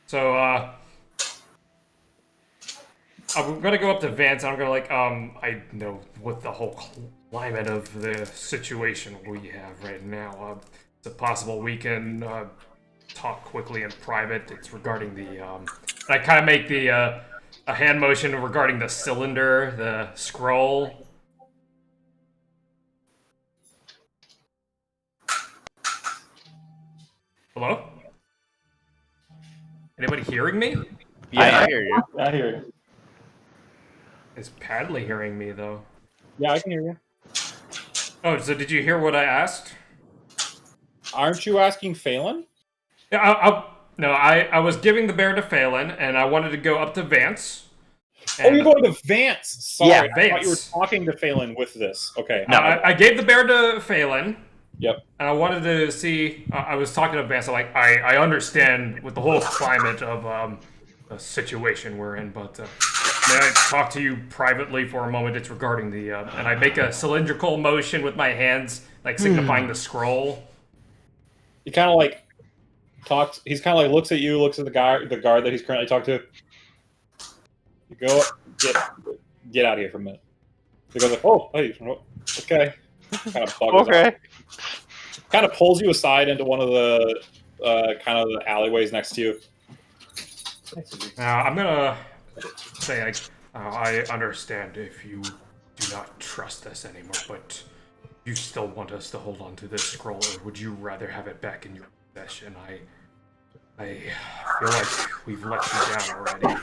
So, I'm gonna go up to Vance and I'm gonna I know what the whole climate of the situation we have right now. Is it possible we can talk quickly in private? It's regarding the I kind of make the a hand motion regarding the cylinder, the scroll. Hello? Anybody hearing me? Yeah, I hear you. I hear you. Is Padley hearing me though? Yeah, I can hear you. Oh, so did you hear what I asked? Aren't you asking Phelan? Yeah, I was giving the bear to Phelan, and I wanted to go up to Vance. Oh, you're going to Vance. Sorry, Yeah, I thought Vance. you were talking to Phelan with this. Okay. No, I gave the bear to Phelan, Yep. And I wanted to see. I was talking to Vance. Like, I understand with the whole climate of the situation we're in, but may I talk to you privately for a moment? It's regarding the. And I make a cylindrical motion with my hands, like signifying the scroll. He kind of like talks. He's kind of like looks at you, looks at the guard that he's currently talking to. You go get out of here for a minute. He goes like, oh, hey, okay. Kind of Okay. Kind of pulls you aside into one of the kind of the alleyways next to you. Now, I'm gonna say I understand if you do not trust us anymore, but you still want us to hold on to this scroll, or would you rather have it back in your possession? I feel like we've let you down already.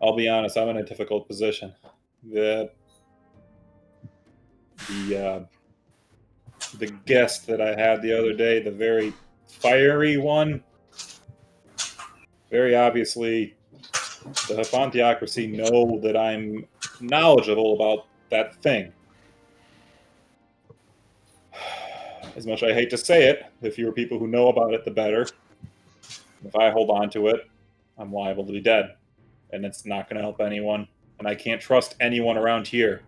I'll be honest, I'm in a difficult position. The guest that I had the other day, the very fiery one, very obviously the Hafantiocracy know that I'm knowledgeable about that thing. As much as I hate to say it, the fewer people who know about it, the better. If I hold on to it, I'm liable to be dead. And it's not going to help anyone. And I can't trust anyone around here.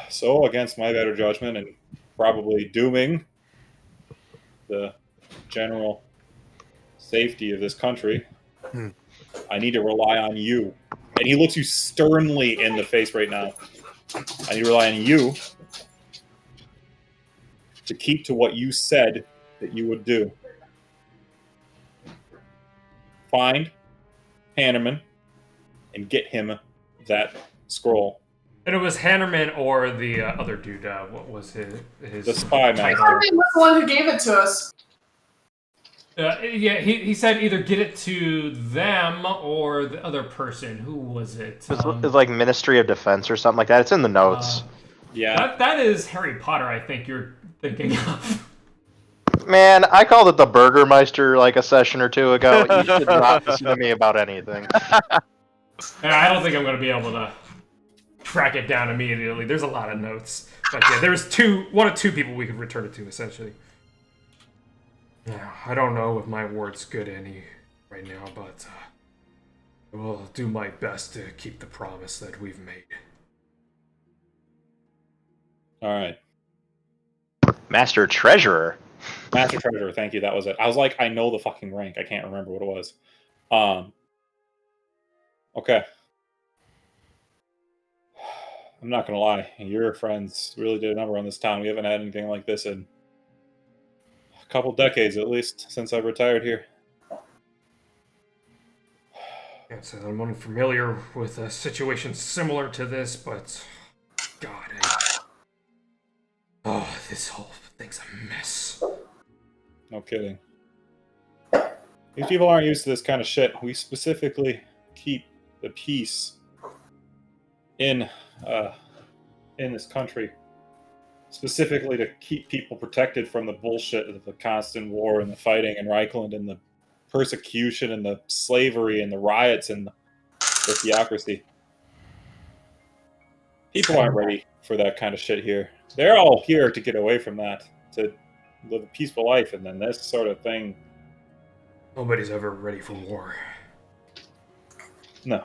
So, against my better judgment and probably dooming the general safety of this country, I need to rely on you. And he looks you sternly in the face right now. I need to rely on you to keep to what you said that you would do. Find Hanneman and get him that scroll. And it was Hannerman or the other dude. What was his The spy master. Hannerman was the one who gave it to us. Yeah, he said either get it to them or the other person. Who was it? It's like Ministry of Defense or something like that. It's in the notes. Yeah. That is Harry Potter, I think you're thinking of. Man, I called it the Burgermeister like a session or two ago. You should not listen to me about anything. Yeah, I don't think I'm going to be able to track it down immediately. There's a lot of notes. But yeah, there was one of two people we could return it to, essentially. Yeah, I don't know if my word's good any right now, but I will do my best to keep the promise that we've made. All right. Master Treasurer. Master Treasurer, thank you. That was it. I was like, I know the fucking rank. I can't remember what it was. Okay. I'm not gonna lie. Your friends really did a number on this town. We haven't had anything like this in a couple decades, at least, since I've retired here. Can't say that I'm unfamiliar with a situation similar to this, but God, this whole thing's a mess. No kidding. These people aren't used to this kind of shit. We specifically keep the peace in this country, specifically to keep people protected from the bullshit of the constant war and the fighting in Reichland and the persecution and the slavery and the riots and the theocracy. People aren't ready for that kind of shit here. They're all here to get away from that, to live a peaceful life, and then this sort of thing. Nobody's ever ready for war. No.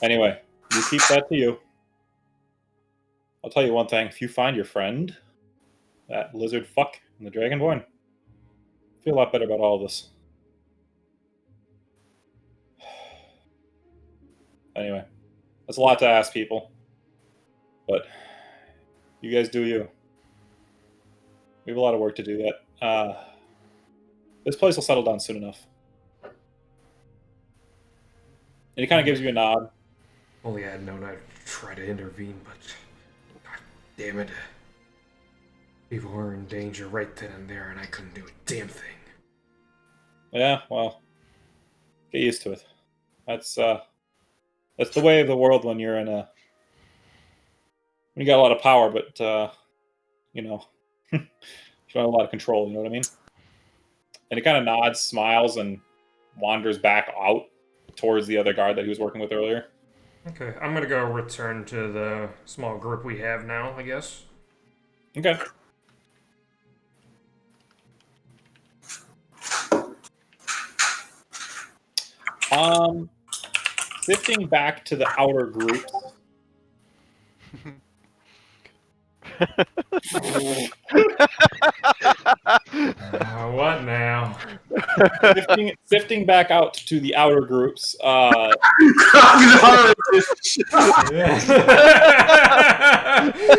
Anyway, you keep that to you. I'll tell you one thing. If you find your friend, that lizard fuck and the Dragonborn, I feel a lot better about all of this. Anyway, that's a lot to ask people. But you guys do you. We have a lot of work to do yet. This place will settle down soon enough. And he kind of gives you a nod. Only I had known I'd try to intervene, but God damn it. People were in danger right then and there, and I couldn't do a damn thing. Yeah, well, get used to it. That's the way of the world when you're in when you got a lot of power, but you know, you don't have a lot of control. You know what I mean? And he kind of nods, smiles, and wanders back out towards the other guard that he was working with earlier. Okay, I'm gonna go return to the small group we have now, I guess. Okay. Sifting back to the outer group. What now? Sifting back out to the outer groups.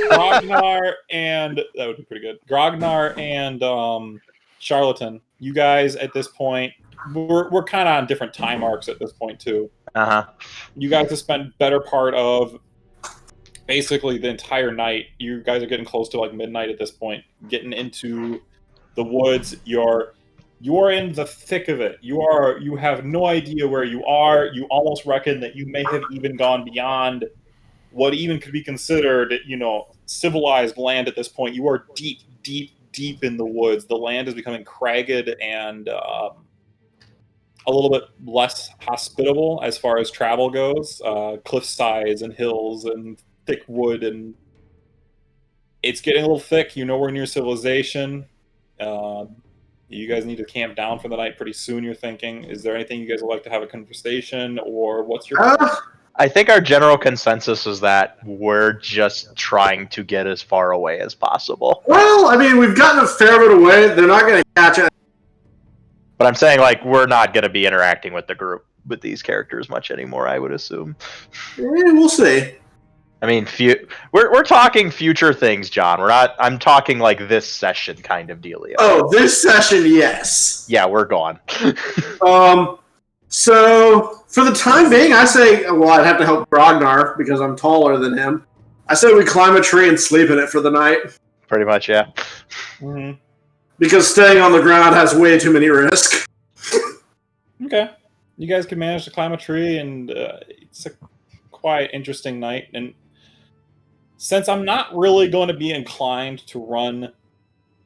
Grognar and that would be pretty good. Grognar and Charlatan. You guys at this point, we're kind of on different time arcs at this point too. You guys have spent better part of basically the entire night. You guys are getting close to like midnight at this point, getting into the woods. You're in the thick of it. You have no idea where you are. You almost reckon that you may have even gone beyond what even could be considered, civilized land at this point. You are deep, deep, deep in the woods. The land is becoming cragged and a little bit less hospitable as far as travel goes. Cliff sides and hills and thick wood, and it's getting a little thick. We're near civilization. You guys need to camp down for the night pretty soon, you're thinking. Is there anything you guys would like to have a conversation, or what's your... I think our general consensus is that we're just trying to get as far away as possible. Well, I mean, we've gotten a fair bit away. They're not going to catch us. But I'm saying, like, we're not going to be interacting with the group, with these characters much anymore, I would assume. We'll see. I mean, we're talking future things, John. We're not... I'm talking, like, this session kind of dealio. Oh, this session, yes. Yeah, we're gone. So, for the time being, I say, well, I'd have to help Grognar because I'm taller than him. I say we climb a tree and sleep in it for the night. Pretty much, yeah. Mm-hmm. Because staying on the ground has way too many risks. Okay. You guys can manage to climb a tree, and it's a quite interesting night. And since I'm not really going to be inclined to run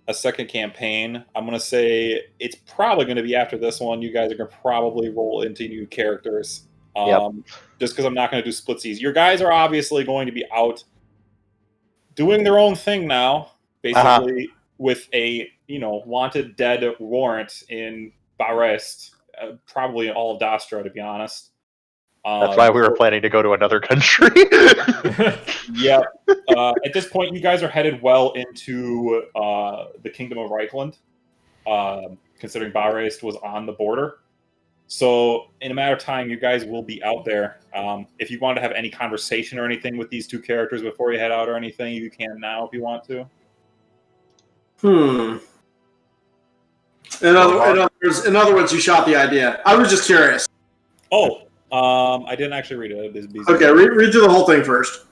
a second campaign, I'm going to say it's probably going to be after this one. You guys are going to probably roll into new characters. Just because I'm not going to do splitsies. Your guys are obviously going to be out doing their own thing now, basically with a wanted dead warrant in Barest, probably all of Dastra, to be honest. That's why we were planning to go to another country. Yeah. At this point, you guys are headed well into the Kingdom of Reichland, considering Barest was on the border. So in a matter of time, you guys will be out there. If you want to have any conversation or anything with these two characters before you head out or anything, you can now if you want to. In other words, you shot the idea. I was just curious. Oh, I didn't actually read it. Okay, read through the whole thing first.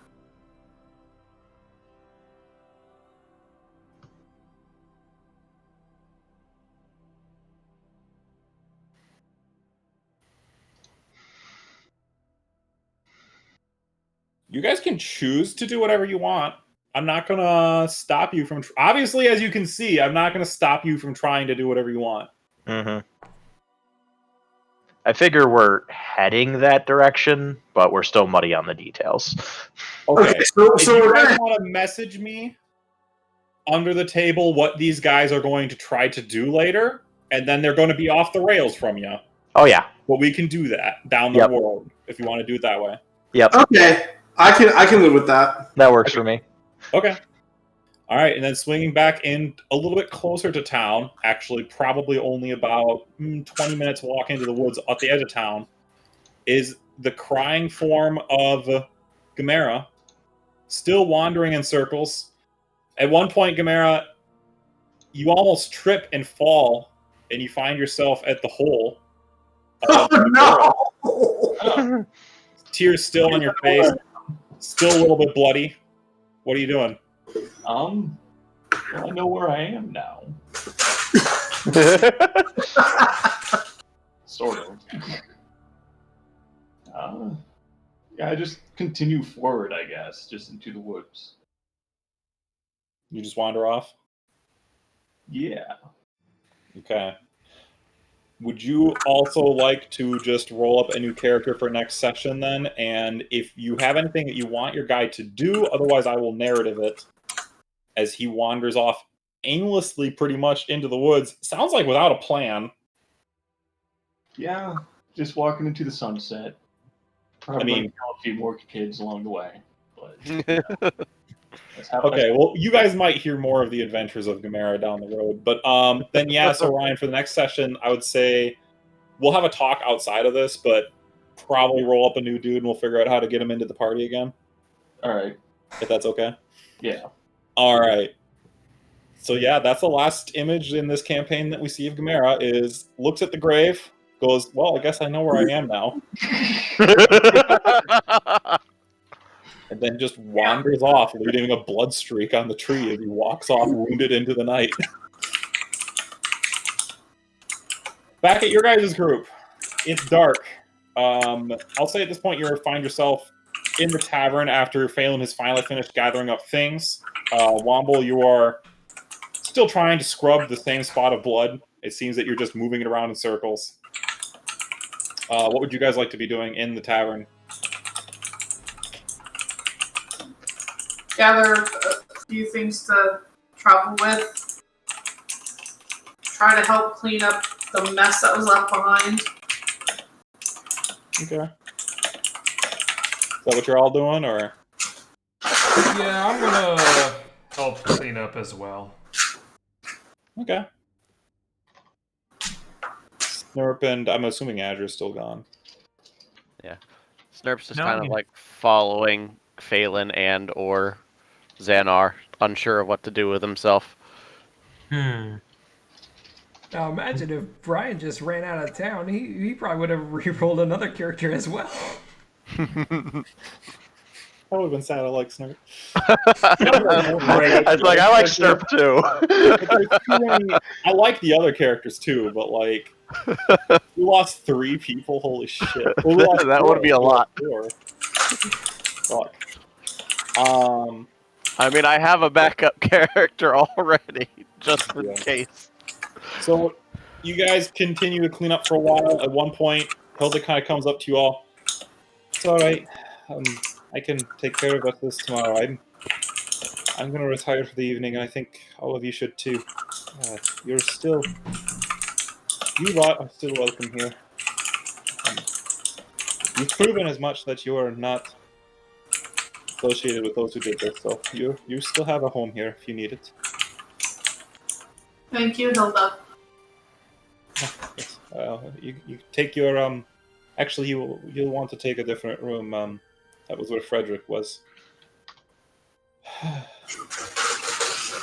You guys can choose to do whatever you want. I'm not going to stop you from... Obviously, as you can see, I'm not going to stop you from trying to do whatever you want. Mm-hmm. I figure we're heading that direction, but we're still muddy on the details. Okay, so if you guys want to message me under the table what these guys are going to try to do later, and then they're going to be off the rails from you. Oh, yeah. But we can do that down the road if you want to do it that way. Yep. Okay. I can live with that. That works for me. Okay. All right, and then swinging back in a little bit closer to town, actually probably only about 20 minutes walk into the woods at the edge of town, is the crying form of Gamera, still wandering in circles. At one point, Gamera, you almost trip and fall, and you find yourself at the hole. No! Tears still on your face, still a little bit bloody. What are you doing? Well, I know where I am now. Sort of. Yeah, I just continue forward, I guess, just into the woods. You just wander off? Yeah. Okay. would you also like to just roll up a new character for next session then? And if you have anything that you want your guy to do, otherwise I will narrative it as he wanders off aimlessly pretty much into the woods. Sounds like without a plan. Yeah, just walking into the sunset. Probably I mean- kill a few more kids along the way. But Okay, well, you guys might hear more of the adventures of Gamera down the road. But then, yeah, so Ryan, for the next session, I would say we'll have a talk outside of this, but probably roll up a new dude and we'll figure out how to get him into the party again. all right. If that's okay. Yeah. All right. So yeah, that's the last image in this campaign that we see of Gamera is looks at the grave, goes, well, I guess I know where I am now, and then just wanders off, leaving a blood streak on the tree as he walks off wounded into the night. Back at your guys' group, it's dark. I'll say at this point you find yourself in the tavern after Phelan has finally finished gathering up things. Womble, you are still trying to scrub the same spot of blood. It seems that you're just moving it around in circles. What would you guys like to be doing in the tavern? Gather a few things to travel with. Try to help clean up the mess that was left behind. Okay. Is that what you're all doing, or? Yeah, I'm gonna help clean up as well. Okay. Snurp and I'm assuming Azure's still gone. Snurp's just No, kind I of mean- like following Phelan and or Xanar, unsure of what to do with himself. Hmm. Now imagine if Brian just ran out of town. He probably would have re-rolled another character as well. I would have been sad. I like Snurp. I was like, I like Snurp too. I like the other characters too, but like, we lost 3 people. Holy shit! We lost That would be a lot. 4. Fuck. I mean, I have a backup character already, just in Yeah. case. So you guys continue to clean up for a while. At one point, Hilda kind of comes up to you all. It's all right. I can take care of this tomorrow. I'm going to retire for the evening, and I think all of you should too. You lot are still welcome here. You've proven as much that you are not associated with those who did this, so you still have a home here if you need it. Thank you, Hilda. Yes. You take your Actually, you'll want to take a different room. That was where Frederick was.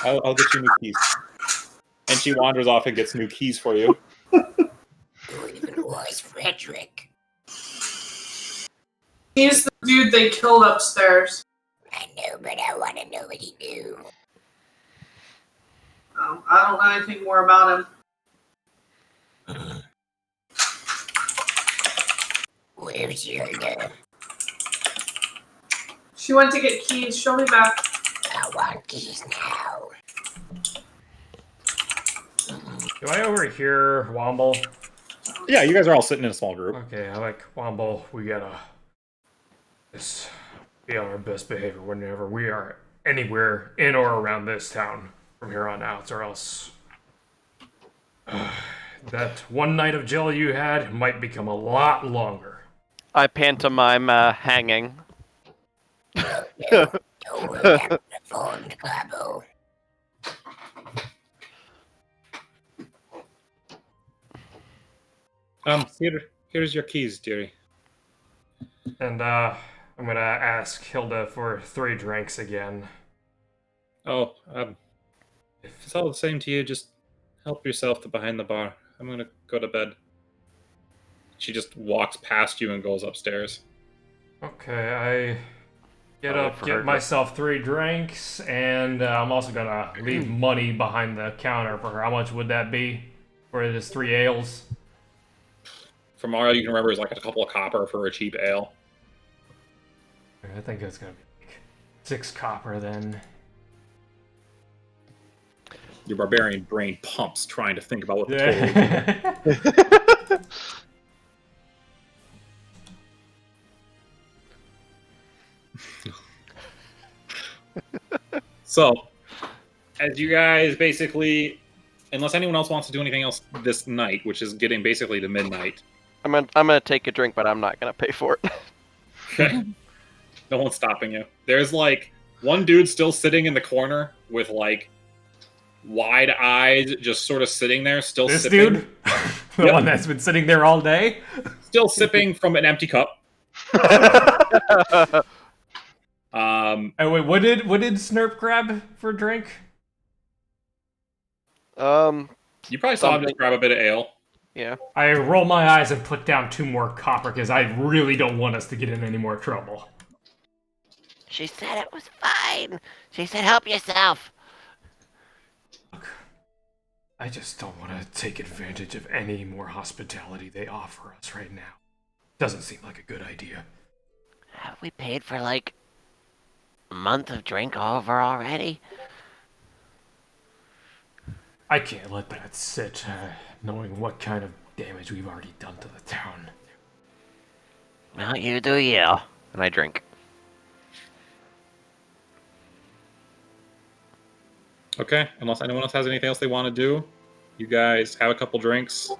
I'll get you new keys. And she wanders off and gets new keys for you. Who even was Frederick? He's the dude they killed upstairs. I know, but I want to know what he knew. I don't know anything more about him. Where's Hilda? She went to get keys. She'll be back. I want keys now. Do I overhear Womble? Yeah, you guys are all sitting in a small group. Okay, I like Womble. We gotta just be on our best behavior whenever we are anywhere in or around this town from here on out, or else that one night of jail you had might become a lot longer. I pantomime hanging. Don't worry about the phone, Cabo. Here's your keys, dearie. And I'm gonna ask Hilda for 3 drinks again. Oh, if it's all the same to you, just help yourself to behind the bar. I'm gonna go to bed. She just walks past you and goes upstairs. Okay, I get I'll up, wait for get her to- myself 3 drinks, and I'm also gonna leave money behind the counter for her. How much would that be for just 3 ales? From all you can remember is like a couple of copper for a cheap ale. I think it's gonna be like 6 copper then. Your barbarian brain pumps trying to think about what the total is. So, as you guys basically, unless anyone else wants to do anything else this night, which is getting basically to midnight. I'm gonna take a drink, but I'm not gonna pay for it. Okay. No one's stopping you. There's like one dude still sitting in the corner with like wide eyes, just sort of sitting there, still This sipping. dude? The one that's been sitting there all day? Still sipping from an empty cup. Oh wait, what did Snurp grab for a drink? You probably saw him just grab a bit of ale. Yeah. I roll my eyes and put down 2 more copper because I really don't want us to get in any more trouble. She said it was fine. She said help yourself. Look, I just don't want to take advantage of any more hospitality they offer us right now. Doesn't seem like a good idea. Have we paid for like a month of drink over already? I can't let that sit, knowing what kind of damage we've already done to the town. Well, you do you. And I drink. Okay, unless anyone else has anything else they want to do, you guys have a couple drinks.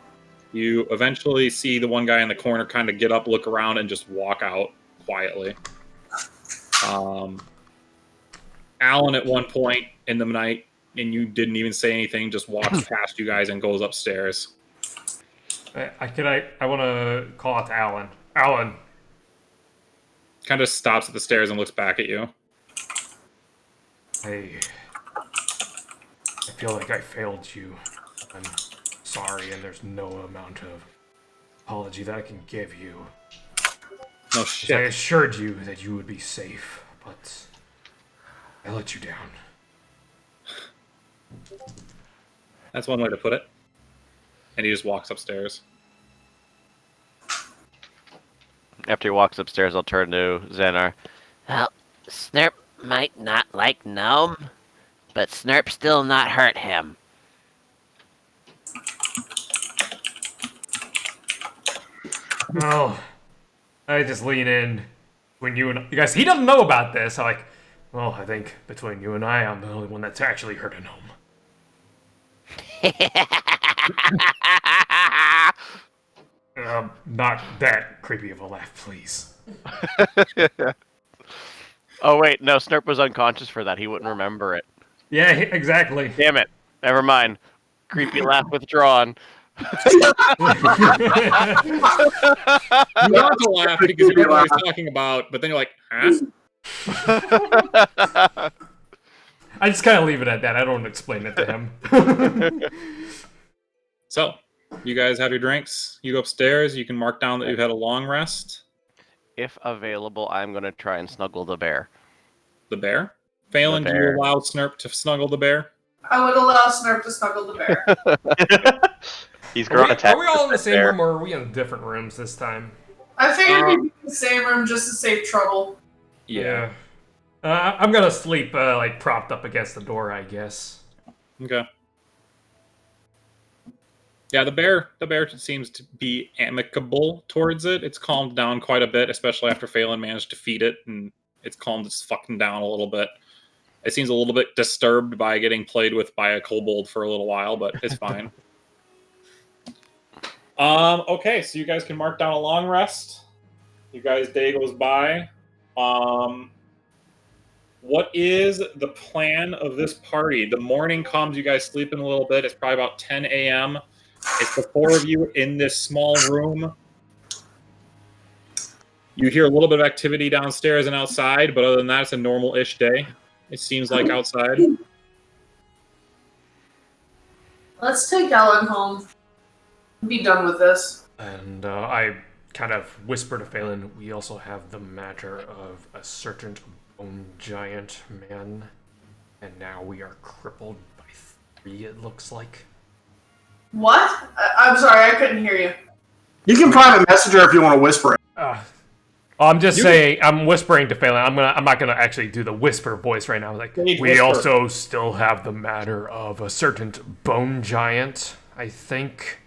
You eventually see the one guy in the corner kind of get up, look around, and just walk out quietly. Alan, at one point in the night, and you didn't even say anything, just walks past you guys and goes upstairs. I want to call out to Alan. Alan. Kind of stops at the stairs and looks back at you. I feel like I failed you. I'm sorry, and there's no amount of apology that I can give you. No I shit. assured you that you would be safe, but I let you down. That's one way to put it. And he just walks upstairs. After he walks upstairs, I'll turn to Xanar. Well, Snurp might not like Gnome, but Snurp still not hurt him. Well, I just lean in when you and you guys. He doesn't know about this. I'm like, well, I think between you and I'm the only one that's actually hurt a gnome. Not that creepy of a laugh, please. Oh wait, no, Snurp was unconscious for that. He wouldn't remember it. Yeah, exactly. Damn it. Never mind. Creepy laugh withdrawn. You want to laugh because you know what he's talking about, but then you're like, huh? I just kind of leave it at that. I don't explain it to him. So, you guys have your drinks. You go upstairs. You can mark down that you've had a long rest. If available, I'm going to try and snuggle the bear. The bear? Phelan, The do bear. you allow Snurp to snuggle the bear? I would allow Snurp to snuggle the bear. He's grown attached. Are we all in the to same bear. room, or are we in different rooms this time? I figured we'd be in the same room just to save trouble. Yeah. I'm gonna sleep, like, propped up against the door, I guess. Okay. Yeah, the bear seems to be amicable towards it. It's calmed down quite a bit, especially after Phelan managed to feed it, and it's calmed its fucking down a little bit. It seems a little bit disturbed by getting played with by a kobold for a little while, but it's fine. Okay, so you guys can mark down a long rest. You guys' day goes by. What is the plan of this party? The morning comes, you guys sleep in a little bit. It's probably about 10 a.m. It's the four of you in this small room. You hear a little bit of activity downstairs and outside, but other than that, it's a normal-ish day. It seems like outside. Let's take Ellen home. Be done with this. And I kind of whisper to Phelan, we also have the matter of a certain bone giant man, and now we are crippled by 3, it looks like. What? I'm sorry, I couldn't hear you. You can private message her if you want to whisper it. I'm just saying. I'm whispering to Phelan. I'm not gonna actually do the whisper voice right now. Like, Stage we whisper. also still have the matter of a certain bone giant. I think.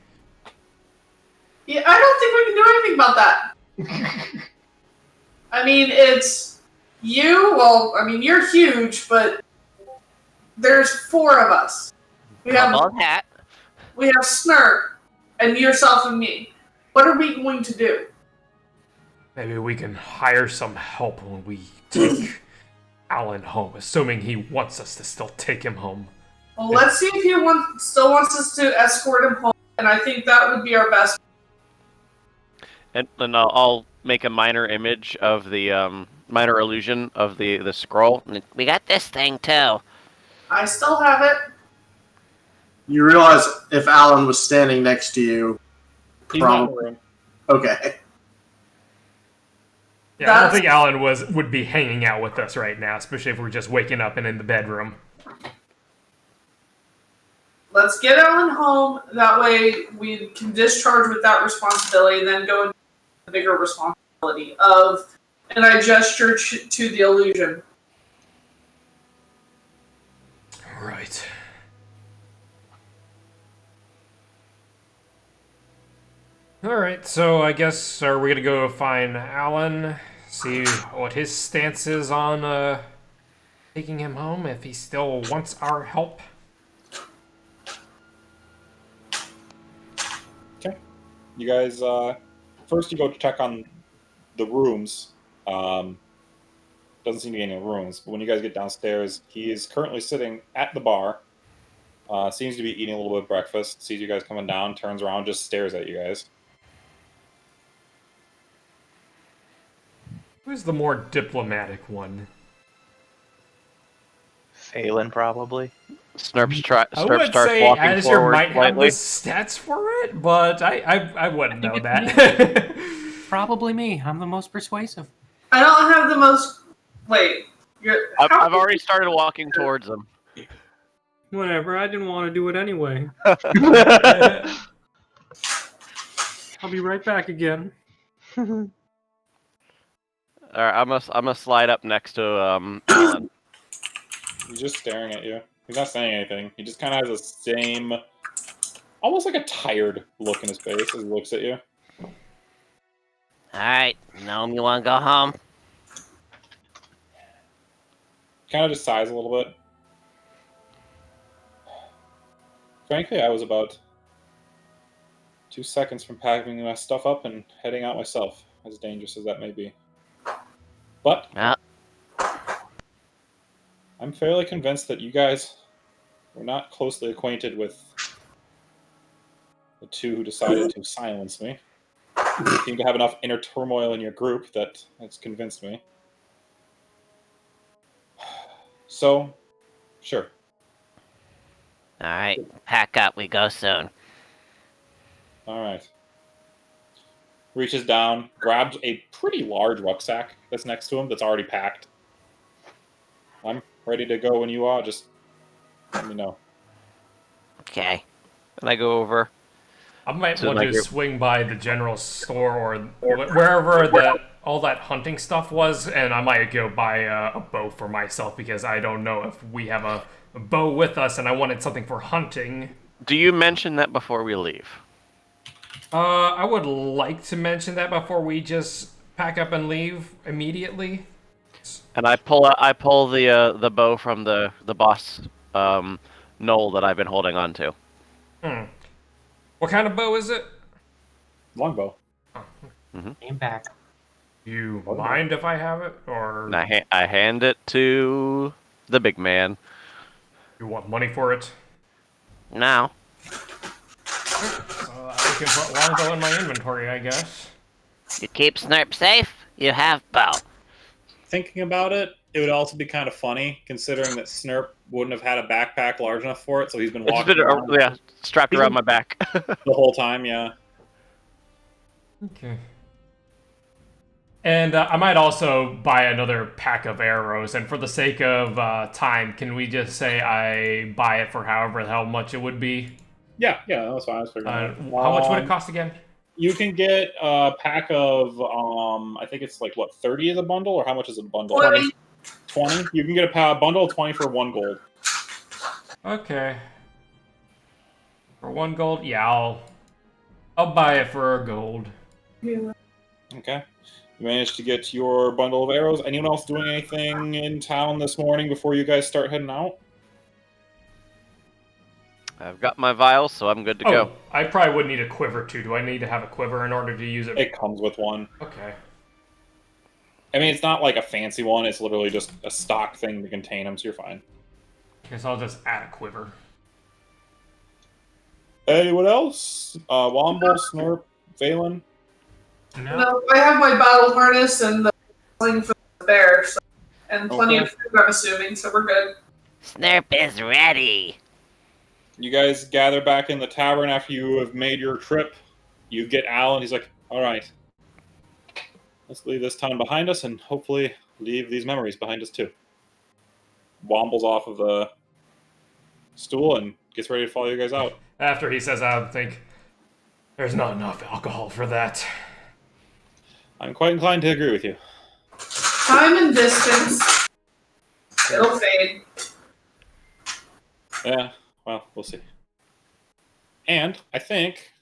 Yeah, I don't think we can do anything about that. I mean, it's you. Well, I mean, you're huge, but there's 4 of us. We have Bald hat. Snurp, and yourself and me. What are we going to do? Maybe we can hire some help when we take Alan home, assuming he wants us to still take him home. Well, let's see if he still wants us to escort him home, and I think that would be our best. And I'll make a minor image of the minor illusion of the scroll. We got this thing too. I still have it. You realize if Alan was standing next to you, He's not in the probably. room. Okay. Yeah, I don't think Alan would be hanging out with us right now, especially if we're just waking up and in the bedroom. Let's get Alan home. That way we can discharge with that responsibility and then go into the bigger responsibility of, and I gesture to the illusion. Right. Alright, so I guess, are we gonna go find Alan, see what his stance is on taking him home, if he still wants our help? Okay. You guys, first you go check on the rooms. Doesn't seem to be any rooms, but when you guys get downstairs, he is currently sitting at the bar. Seems to be eating a little bit of breakfast. Sees you guys coming down, turns around, just stares at you guys. Who's the more diplomatic one? Phelan, probably. Snurp I would starts say walking Azure forward might have the slightly. stats for it, but I wouldn't know that. Probably me. I'm the most persuasive. I don't have the most. Wait. I've already started walking towards him. Whatever. I didn't want to do it anyway. I'll be right back again. All right, I'm gonna slide up next to Alan. He's just staring at you. He's not saying anything. He just kind of has the same, almost like a tired look in his face as he looks at you. Alright, Gnome, you wanna go home? Kind of just sighs a little bit. Frankly, I was about 2 seconds from packing my stuff up and heading out myself, as dangerous as that may be. But Yeah. I'm fairly convinced that you guys were not closely acquainted with the 2 who decided to silence me. You seem to have enough inner turmoil in your group that it's convinced me. So, sure. Alright, pack up, we go soon. Alright. Reaches down, grabs a pretty large rucksack that's next to him that's already packed. I'm ready to go when you are, just let me know. Okay. And I go over. I might So, want like, to you're- swing by the general store or wherever all that hunting stuff was, and I might go buy a bow for myself because I don't know if we have a bow with us, and I wanted something for hunting. Do you mention that before we leave? I would like to mention that before we just pack up and leave immediately. And I pull the bow from the boss knoll that I've been holding on to. What kind of bow is it? Longbow. Came back. You mind if I have it, or And I hand it to the big man. you want money for it? Now. So I can put longbow in my inventory, I guess. You keep Snurp safe, you have bow. Thinking about it, it would also be kind of funny, considering that Snurp wouldn't have had a backpack large enough for it, so he's been It's walking been around strapped around my back. the whole time, yeah. Okay. And I might also buy another pack of arrows, and for the sake of time, can we just say I buy it for however the hell much it would be? Yeah, that's what I was figuring. How much would it cost again? You can get a pack of, I think it's like, what, 30 is a bundle? Or how much is a bundle? 20. 20? You can get a bundle of 20 for 1 gold. Okay. For 1 gold, yeah, I'll buy it for a gold. Yeah. Okay. You managed to get your bundle of arrows. Anyone else doing anything in town this morning before you guys start heading out? I've got my vials, so I'm good to go. I probably would need a quiver too. Do I need to have a quiver in order to use it? It comes with one. Okay. I mean, it's not like a fancy one. It's literally just a stock thing to contain them, so you're fine. Guess I'll just add a quiver. Anyone else? Womble, Snurp, Valen? No, I have my battle harness and the sling for the bear, so, and plenty Okay. of food, I'm assuming, so we're good. Snurp is ready. You guys gather back in the tavern after you have made your trip. You get Al, and he's like, all right. Let's leave this town behind us and hopefully leave these memories behind us too. Wombles off of the stool and gets ready to follow you guys out. After he says that, I think there's not enough alcohol for that. I'm quite inclined to agree with you. Time and distance. It'll fade. Yeah, well, we'll see. And I think,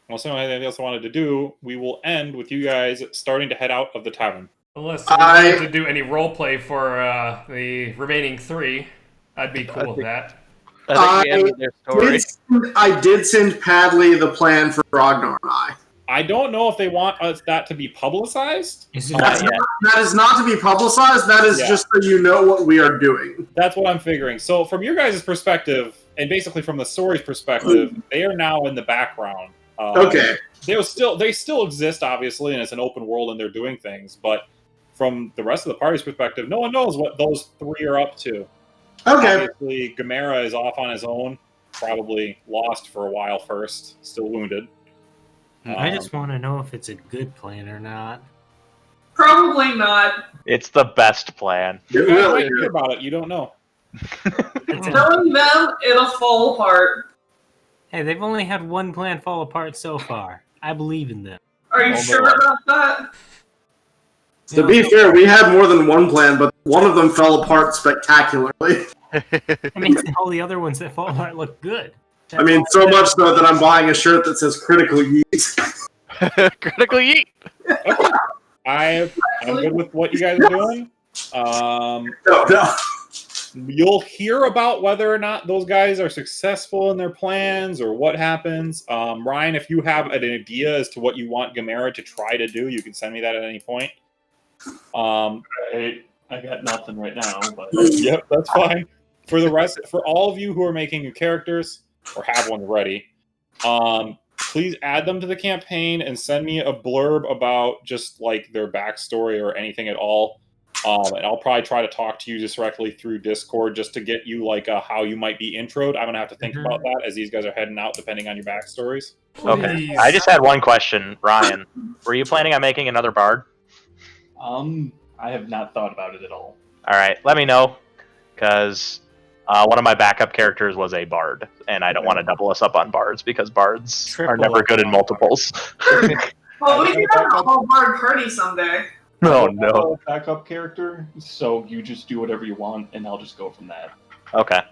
unless anything else I wanted to do, we will end with you guys starting to head out of the tavern. Unless we wanted to do any roleplay for the remaining 3, I'd be cool with that. I think we ended their story. I did send Padley the plan for Ragnar and I. I don't know if they want that to be publicized. That is not to be publicized. That is just so you know what we are doing. That's what I'm figuring. So from your guys' perspective, and basically from the story's perspective, they are now in the background. Okay. They still exist, obviously, and it's an open world and they're doing things. But from the rest of the party's perspective, no one knows what those 3 are up to. Okay. Obviously, Gamera is off on his own, probably lost for a while first, still wounded. I just want to know if it's a good plan or not. Probably not. It's the best plan. You might hear about it, you don't know. Telling them, it'll fall apart. Hey, they've only had one plan fall apart so far. I believe in them. Are you sure about that? To be fair, we had more than one plan, but one of them fell apart spectacularly. That makes all the other ones that fall apart look good. I mean, so much so that I'm buying a shirt that says Critical Yeet. Critical Yeet! I'm good with what you guys are doing. No. You'll hear about whether or not those guys are successful in their plans or what happens. Ryan, if you have an idea as to what you want Gamera to try to do, you can send me that at any point. I got nothing right now, but Yep, that's fine. For the rest, for all of you who are making new characters or have one ready, please add them to the campaign and send me a blurb about just like their backstory or anything at all. And I'll probably try to talk to you just directly through Discord just to get you like how you might be introed. I'm gonna have to think about that as these guys are heading out, depending on your backstories. Okay. I just had one question, Ryan. Were you planning on making another bard? I have not thought about it at all. All right, let me know, because one of my backup characters was a bard, and I don't want to double us up on bards because bards are never good in multiples. Well, we can have a whole bard party someday. No, I no. have a backup character, so you just do whatever you want, and I'll just go from that. Okay.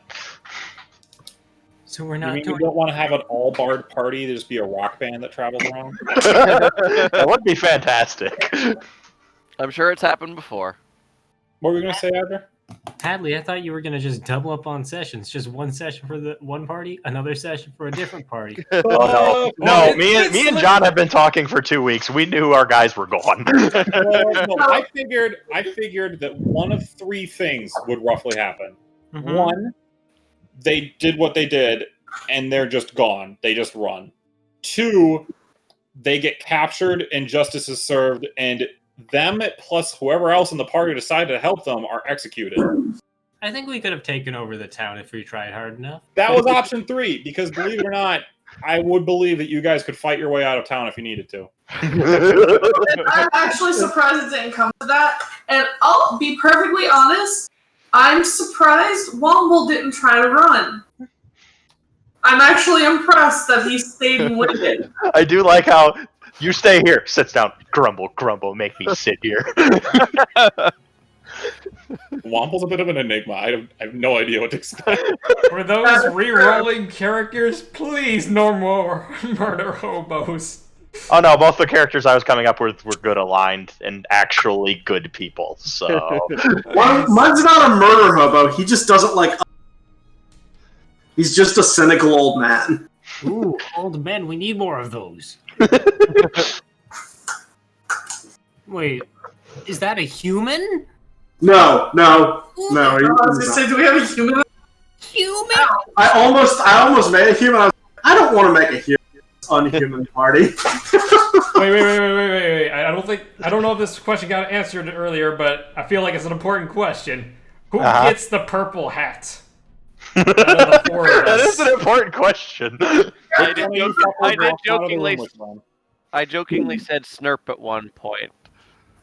So we're You not mean doing. you don't want to have an all bard party? There's be a rock band that travels around. That would be fantastic. I'm sure it's happened before. What were you gonna say, Adler? Hadley, I thought you were gonna just double up on sessions. Just one session for the one party, another session for a different party. Oh no, me and John have been talking for 2 weeks. We knew our guys were gone. No, I figured that one of 3 things would roughly happen. Mhm. One, they did what they did, and they're just gone. They just run. 2, they get captured and justice is served, and them plus whoever else in the party decided to help them are executed. I think we could have taken over the town if we tried hard enough. That was option 3, because believe it or not, I would believe that you guys could fight your way out of town if you needed to. I'm actually surprised it didn't come to that. And I'll be perfectly honest, I'm surprised Womble didn't try to run. I'm actually impressed that he stayed winded. I do like how You stay here. Sits down. Grumble, grumble. Make me sit here. Womple's a bit of an enigma. I have no idea what to expect. For those re-rolling characters, please no more murder hobos. Oh no, both the characters I was coming up with were good aligned and actually good people. So Mine's not a murder hobo. He just doesn't like. He's just a cynical old man. Ooh, old men, we need more of those. Wait, is that a human? No. I was gonna say, do we have a human? Human? I almost made a human. I don't want to make a human unhuman party. Wait. I don't know if this question got answered earlier, but I feel like it's an important question. Who gets the purple hat? Out of the four of that us. is an important question. I jokingly said Snurp at one point.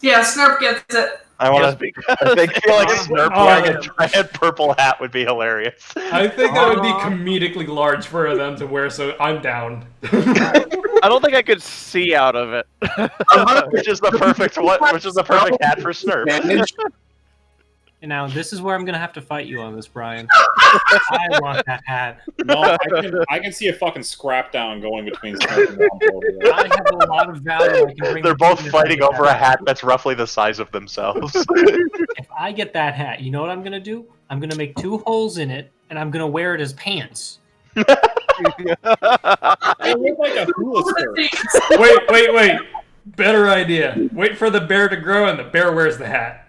Yeah, Snurp gets it. I want Just to. because I feel like Snurp wearing a giant purple hat would be hilarious. I think that would be comedically large for them to wear, so I'm down. I don't think I could see out of it. Which is the perfect hat for Snurp. And now this is where I'm gonna have to fight you on this, Brian. I want that hat. No, I can see a fucking scrap down going between Snurp and Womple over there. I have a lot of value I can bring. They're both fighting over a hat that's roughly the size of themselves. If I get that hat, you know what I'm gonna do? I'm gonna make 2 holes in it, and I'm gonna wear it as pants. It looked like a hula skirt. Wait. Better idea. Wait for the bear to grow, and the bear wears the hat.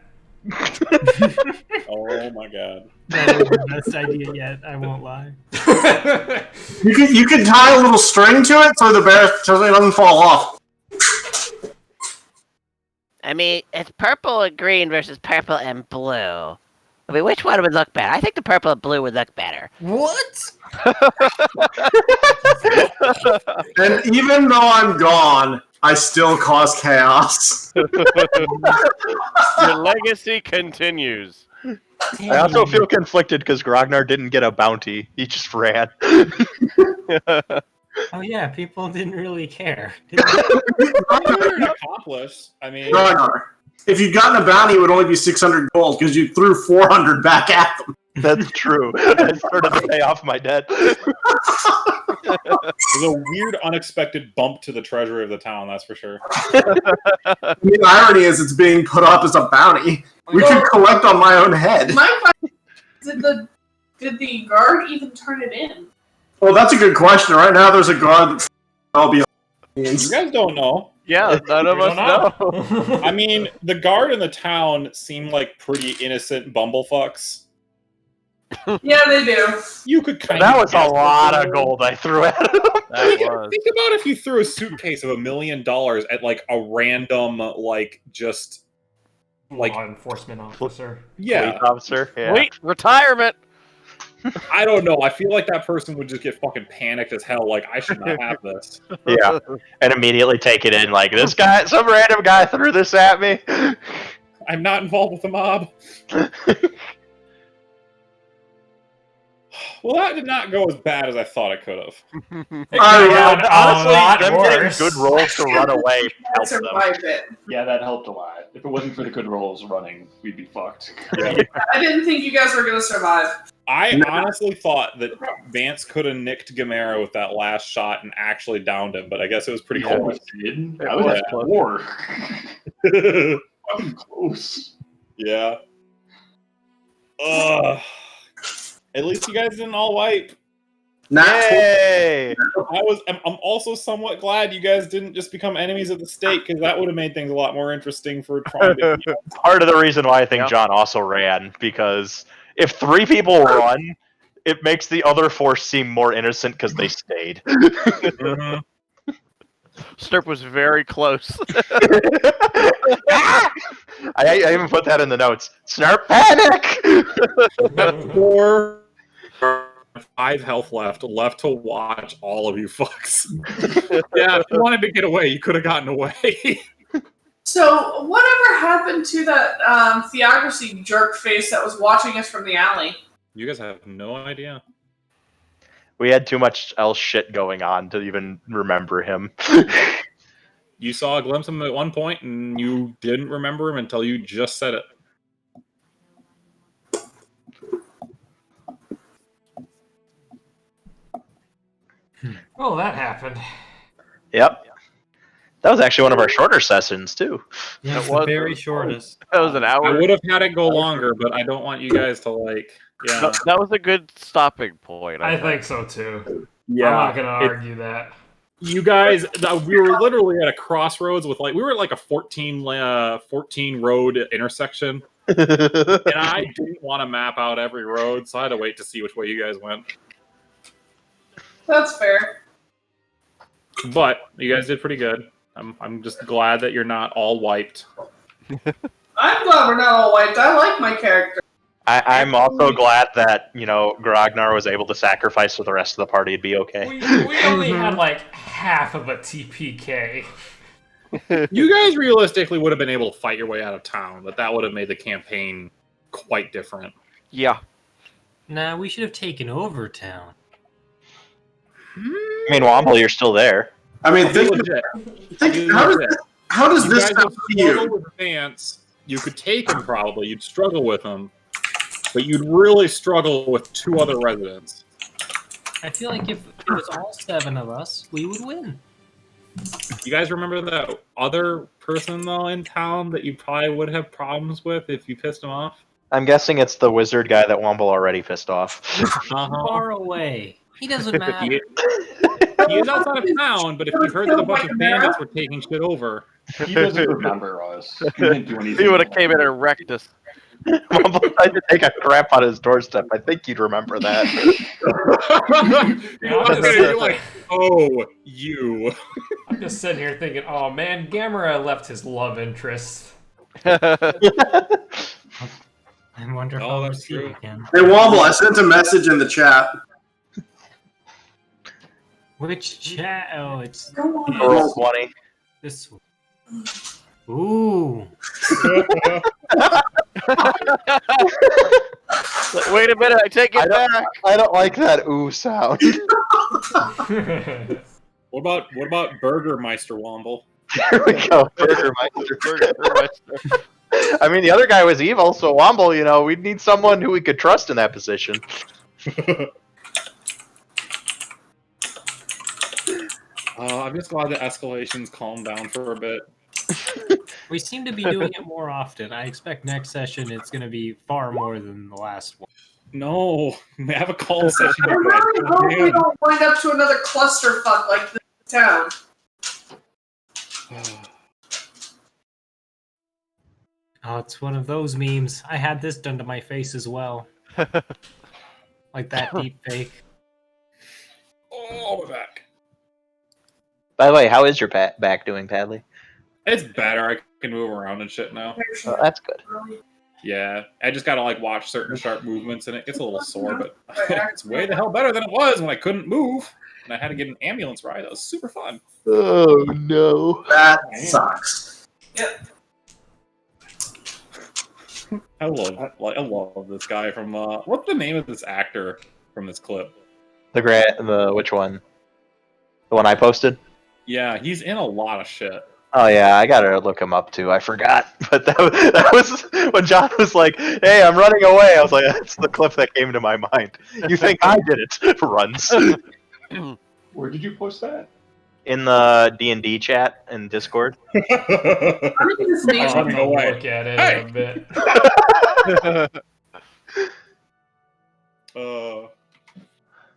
Oh my god. That is the best idea yet, I won't lie. You can tie a little string to it so it doesn't fall off. I mean, it's purple and green versus purple and blue. I mean, which one would look better? I think the purple and blue would look better. What? And even though I'm gone, I still cause chaos. Your legacy continues. I also feel conflicted because Grognar didn't get a bounty. He just ran. Oh yeah, people didn't really care. An accomplice. I mean, Ragnar, if you'd gotten a bounty, it would only be 600 gold because you threw 400 back at them. That's true. I started to pay off my debt. there's a weird, unexpected bump to the treasury of the town. That's for sure. I mean, the irony is it's being put up as a bounty. We could collect on my own head. My question is, did the guard even turn it in? Well, that's a good question. Right now, there's a guard that's I'll be. You guys don't know. Yeah, none of We us don't know. I mean, the guard in the town seem like pretty innocent bumblefucks. Yeah, they do. You could kind That of was a lot of gold I threw at him. That was. Think about if you threw a suitcase of $1 million at like a random, like just like Law enforcement officer. yeah. Police officer. Yeah. Wait, retirement. I don't know. I feel like that person would just get fucking panicked as hell. Like I should not have this. Yeah. And immediately take it in like this guy, some random guy threw this at me. I'm not involved with the mob. Well, that did not go as bad as I thought it could have. It could've gone a lot them worse. getting good rolls to run away I helped them. survived it. Yeah, that helped a lot. If it wasn't for the good rolls running, we'd be fucked. Yeah. I didn't think you guys were gonna survive. I honestly thought that Vance could have nicked Gamera with that last shot and actually downed him, but I guess it was pretty Yeah, close. we did. It I was was at close. war. Fucking close. Yeah. Ugh. At least you guys didn't all wipe. Yay! I'm also somewhat glad you guys didn't just become enemies of the state, because that would have made things a lot more interesting for trying to. Part of the reason why I think Yeah. John also ran, because if 3 people run, it makes the other 4 seem more innocent because they stayed. Snurp was very close. I even put that in the notes. Snurp panic! 4, 5 health left to watch all of you fucks. Yeah, if you wanted to get away, you could have gotten away. So, whatever happened to that theocracy jerk face that was watching us from the alley? You guys have no idea. We had too much else shit going on to even remember him. You saw a glimpse of him at one point, and you didn't remember him until you just said it. Oh, that happened. Yep. That was actually one of our shorter sessions too. Yeah, It was the very shortest. That was an I hour. would have had it go longer, but I don't want you guys to Yeah. That was a good stopping point. I think so too. I'm Yeah. not gonna argue that. You guys, we were literally at a crossroads with we were at like a 14 road intersection, and I didn't want to map out every road, so I had to wait to see which way you guys went. That's fair. But you guys did pretty good. I'm just glad that you're not all wiped. I'm glad we're not all wiped. I like my character. I'm also glad that, Grognar was able to sacrifice so the rest of the party would be okay. We only had like half of a TPK. You guys realistically would have been able to fight your way out of town, but that would have made the campaign quite different. Yeah. Nah, we should have taken over town. I mean, Womble, you're still there. I mean, Be think legit. how does You this guys sound would to struggle you? with Vance. You could take him probably. You'd struggle with him, but you'd really struggle with two other residents. I feel like if it was all 7 of us, we would win. You guys remember that other person though in town that you probably would have problems with if you pissed him off? I'm guessing it's the wizard guy that Womble already pissed off. Far away. He doesn't matter. He is outside of town, but if you heard that a bunch of bandits were taking shit over, He doesn't remember us. He didn't do anything. He would have came in and wrecked us. Womble tried to take a crap on his doorstep. I think you'd remember that. you're like, oh, you. I'm just sitting here thinking, oh man, Gamera left his love interest. I wonder if Oh, I'll that's see true. it again. Hey, Womble, I sent a message in the chat. Which chat? Oh, it's Roll 20. this one. Ooh. Wait a minute, I take it back. I don't like that ooh sound. What about Burgermeister Womble? Here we go. Burgermeister. I mean, the other guy was evil, so Womble, we'd need someone who we could trust in that position. I'm just glad the escalations calmed down for a bit. We seem to be doing it more often. I expect next session it's going to be far more than the last one. No, we have a call session. I really hope we don't wind up to another clusterfuck like this town. Oh, it's one of those memes. I had this done to my face as well. Like that deep fake. Oh, we're back. By the way, how is your back doing, Padley? It's better. I can move around and shit now. Oh, that's good. Yeah, I just gotta watch certain sharp movements, and it gets a little sore, but it's way the hell better than it was when I couldn't move and I had to get an ambulance ride. That was super fun. Oh no, That sucks. Yep. I love this guy from what's the name of this actor from this clip? The which one? The one I posted? Yeah, he's in a lot of shit. Oh yeah, I gotta look him up too. I forgot, but that was when John was like, "Hey, I'm running away." I was like, "That's the clip that came to my mind." You think I did it? Runs Where did you post that? in the D&D chat in Discord. I think his name Running away. Look at it Hey! in a bit.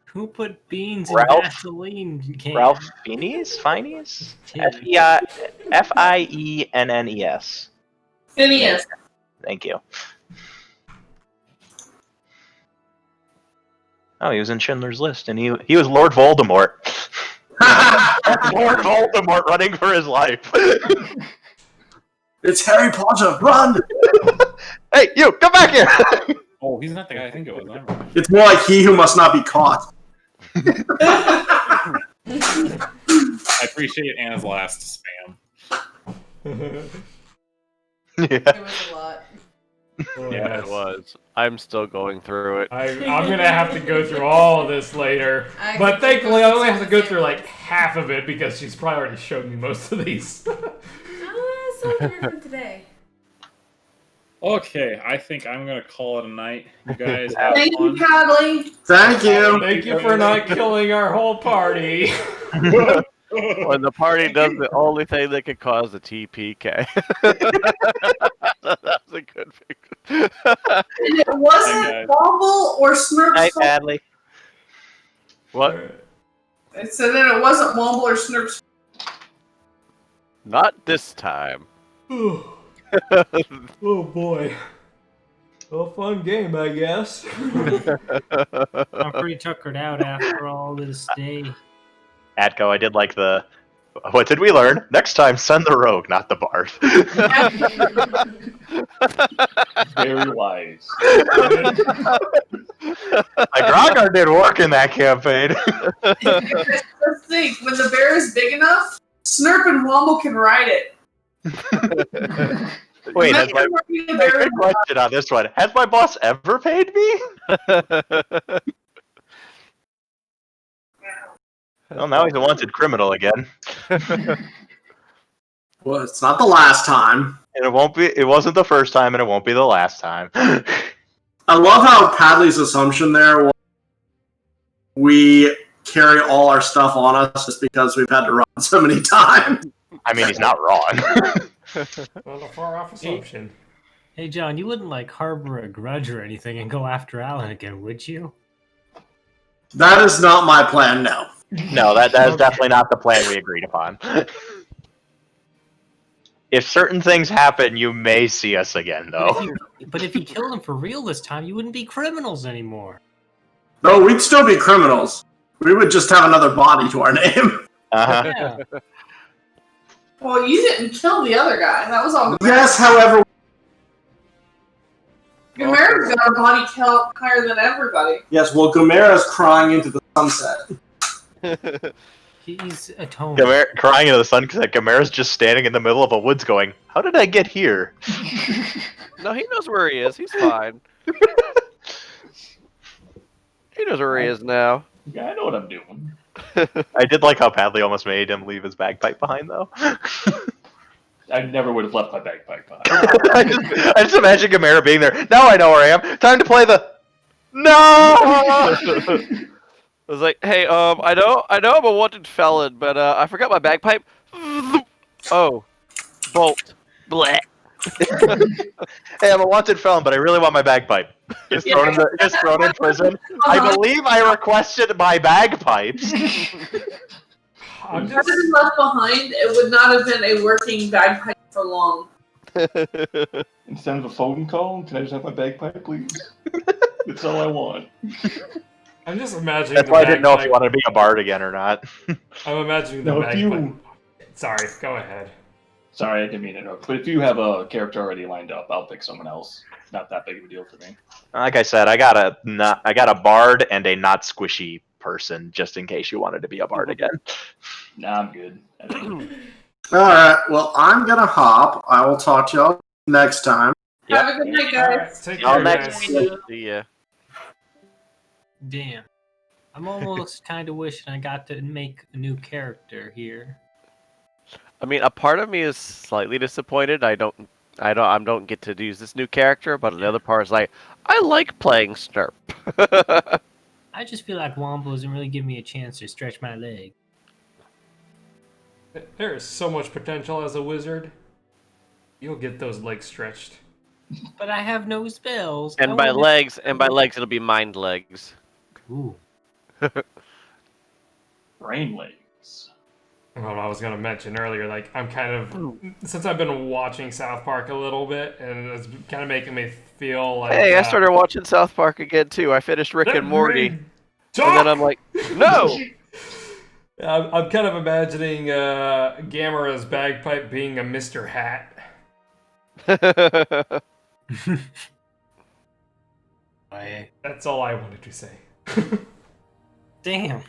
Who put beans in Ralph? gasoline can? Ralph Fiennes? Fiennes. Phineas. Thank you. Oh, he was in Schindler's List, and he was Lord Voldemort. Lord Voldemort running for his life. It's Harry Potter, run! Hey, you, come back here! Oh, he's not the guy I think it was. Never mind. It's more like he who must not be caught. I appreciate Anna's last spam. Yeah. It was a lot. Yeah, it was. I'm still going through it. I'm gonna have to go through all of this later, but thankfully I only have to go through like half of it because she's probably already showed me most of these. What's so different from today? Okay, I think I'm gonna call it a night. You guys have Thank you, fun. Cadley. Thank you. Thank you for not killing our whole party. When the party does the only thing that could cause a TPK. That's a good picture. And it wasn't guys. Womble or Snurp's Night, fault. Adley. What? I said that it wasn't Womble or Snurp's. Not this time. Oh boy. Well, fun game, I guess. I'm pretty tuckered out after all this day. Atco, I did like the. What did we learn? Next time, send the rogue, not the bard. Very wise. Like Grogar did work in that campaign. Just think, when the bear is big enough, Snurp and Womble can ride it. Wait, has Imagine my, riding a bear good question on this one. Has my boss ever paid me? Well, now he's a wanted criminal again. Well, it's not the last time. And it won't be. It wasn't the first time, and it won't be the last time. I love how Padley's assumption there was we carry all our stuff on us just because we've had to run so many times. I mean, he's not wrong. Not a far off assumption. Hey, John, you wouldn't like harbor a grudge or anything and go after Alan again, would you? That is not my plan, no. No, that is definitely not the plan we agreed upon. If certain things happen, you may see us again, though. But if you killed him for real this time, you wouldn't be criminals anymore. No, we'd still be criminals. We would just have another body to our name. Uh-huh. Yeah. Well, you didn't kill the other guy. That was all. Yes, however, Gamera's got a body count higher than everybody. yes, well, Gamera's crying into the sunset. He's atoned. Crying into the sun because Gamera's just standing in the middle of a woods going, how did I get here? No, he knows where he is. He's fine. He knows where he is now. Yeah, I know what I'm doing. I did like how Padley almost made him leave his bagpipe behind, though. I never would have left my bagpipe behind. I just imagine Gamera being there. Now I know where I am. Time to play the... No! I was like, hey, I know I'm a wanted felon, but I forgot my bagpipe. Oh, bolt. Blech. Hey, I'm a wanted felon, but I really want my bagpipe. Just thrown in prison. I believe I requested my bagpipes. I'm If I just, had been left behind, it would not have been a working bagpipe for long. Instead of a phone call, can I just have my bagpipe, please? That's all I want. I'm just imagining. That's the why I didn't know if bagpipe- you wanted to be a bard again or not. I'm imagining the No, if bagpipe. you... Sorry, go ahead. Sorry, I didn't mean to interrupt. But if you have a character already lined up, I'll pick someone else. Not that big of a deal for me. Like I said, I got a bard and a not squishy person, just in case you wanted to be a bard again. Nah, I'm good. I think. Alright, well, I'm gonna hop. I will talk to y'all next time. Yep. Have a good night, Alright, guys. take Y'all care, next guys. See ya. Damn. I'm almost kind of wishing I got to make a new character here. I mean, a part of me is slightly disappointed. I don't get to use this new character, but the other part is like, I like playing Snurp. I just feel like Wombo doesn't really give me a chance to stretch my leg. There is so much potential as a wizard. You'll get those legs stretched. But I have no spells. And I by wanna- legs, it'll be mind legs. Ooh. Brain legs. Well, I was gonna mention earlier, like I'm kind of since I've been watching South Park a little bit, and it's kind of making me feel like. Hey, I started watching South Park again too. I finished Rick and Morty, and then I'm like, no. I'm kind of imagining Gamera's bagpipe being a Mr. Hat. That's all I wanted to say. Damn.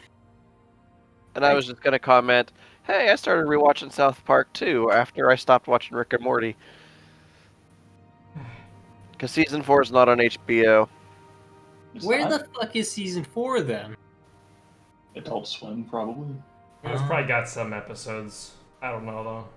And I was just gonna comment, hey, I started rewatching South Park too after I stopped watching Rick and Morty. Because season 4 is not on HBO. It's Where not the fuck is season 4 then? Adult Swim, probably. It's probably got some episodes. I don't know though.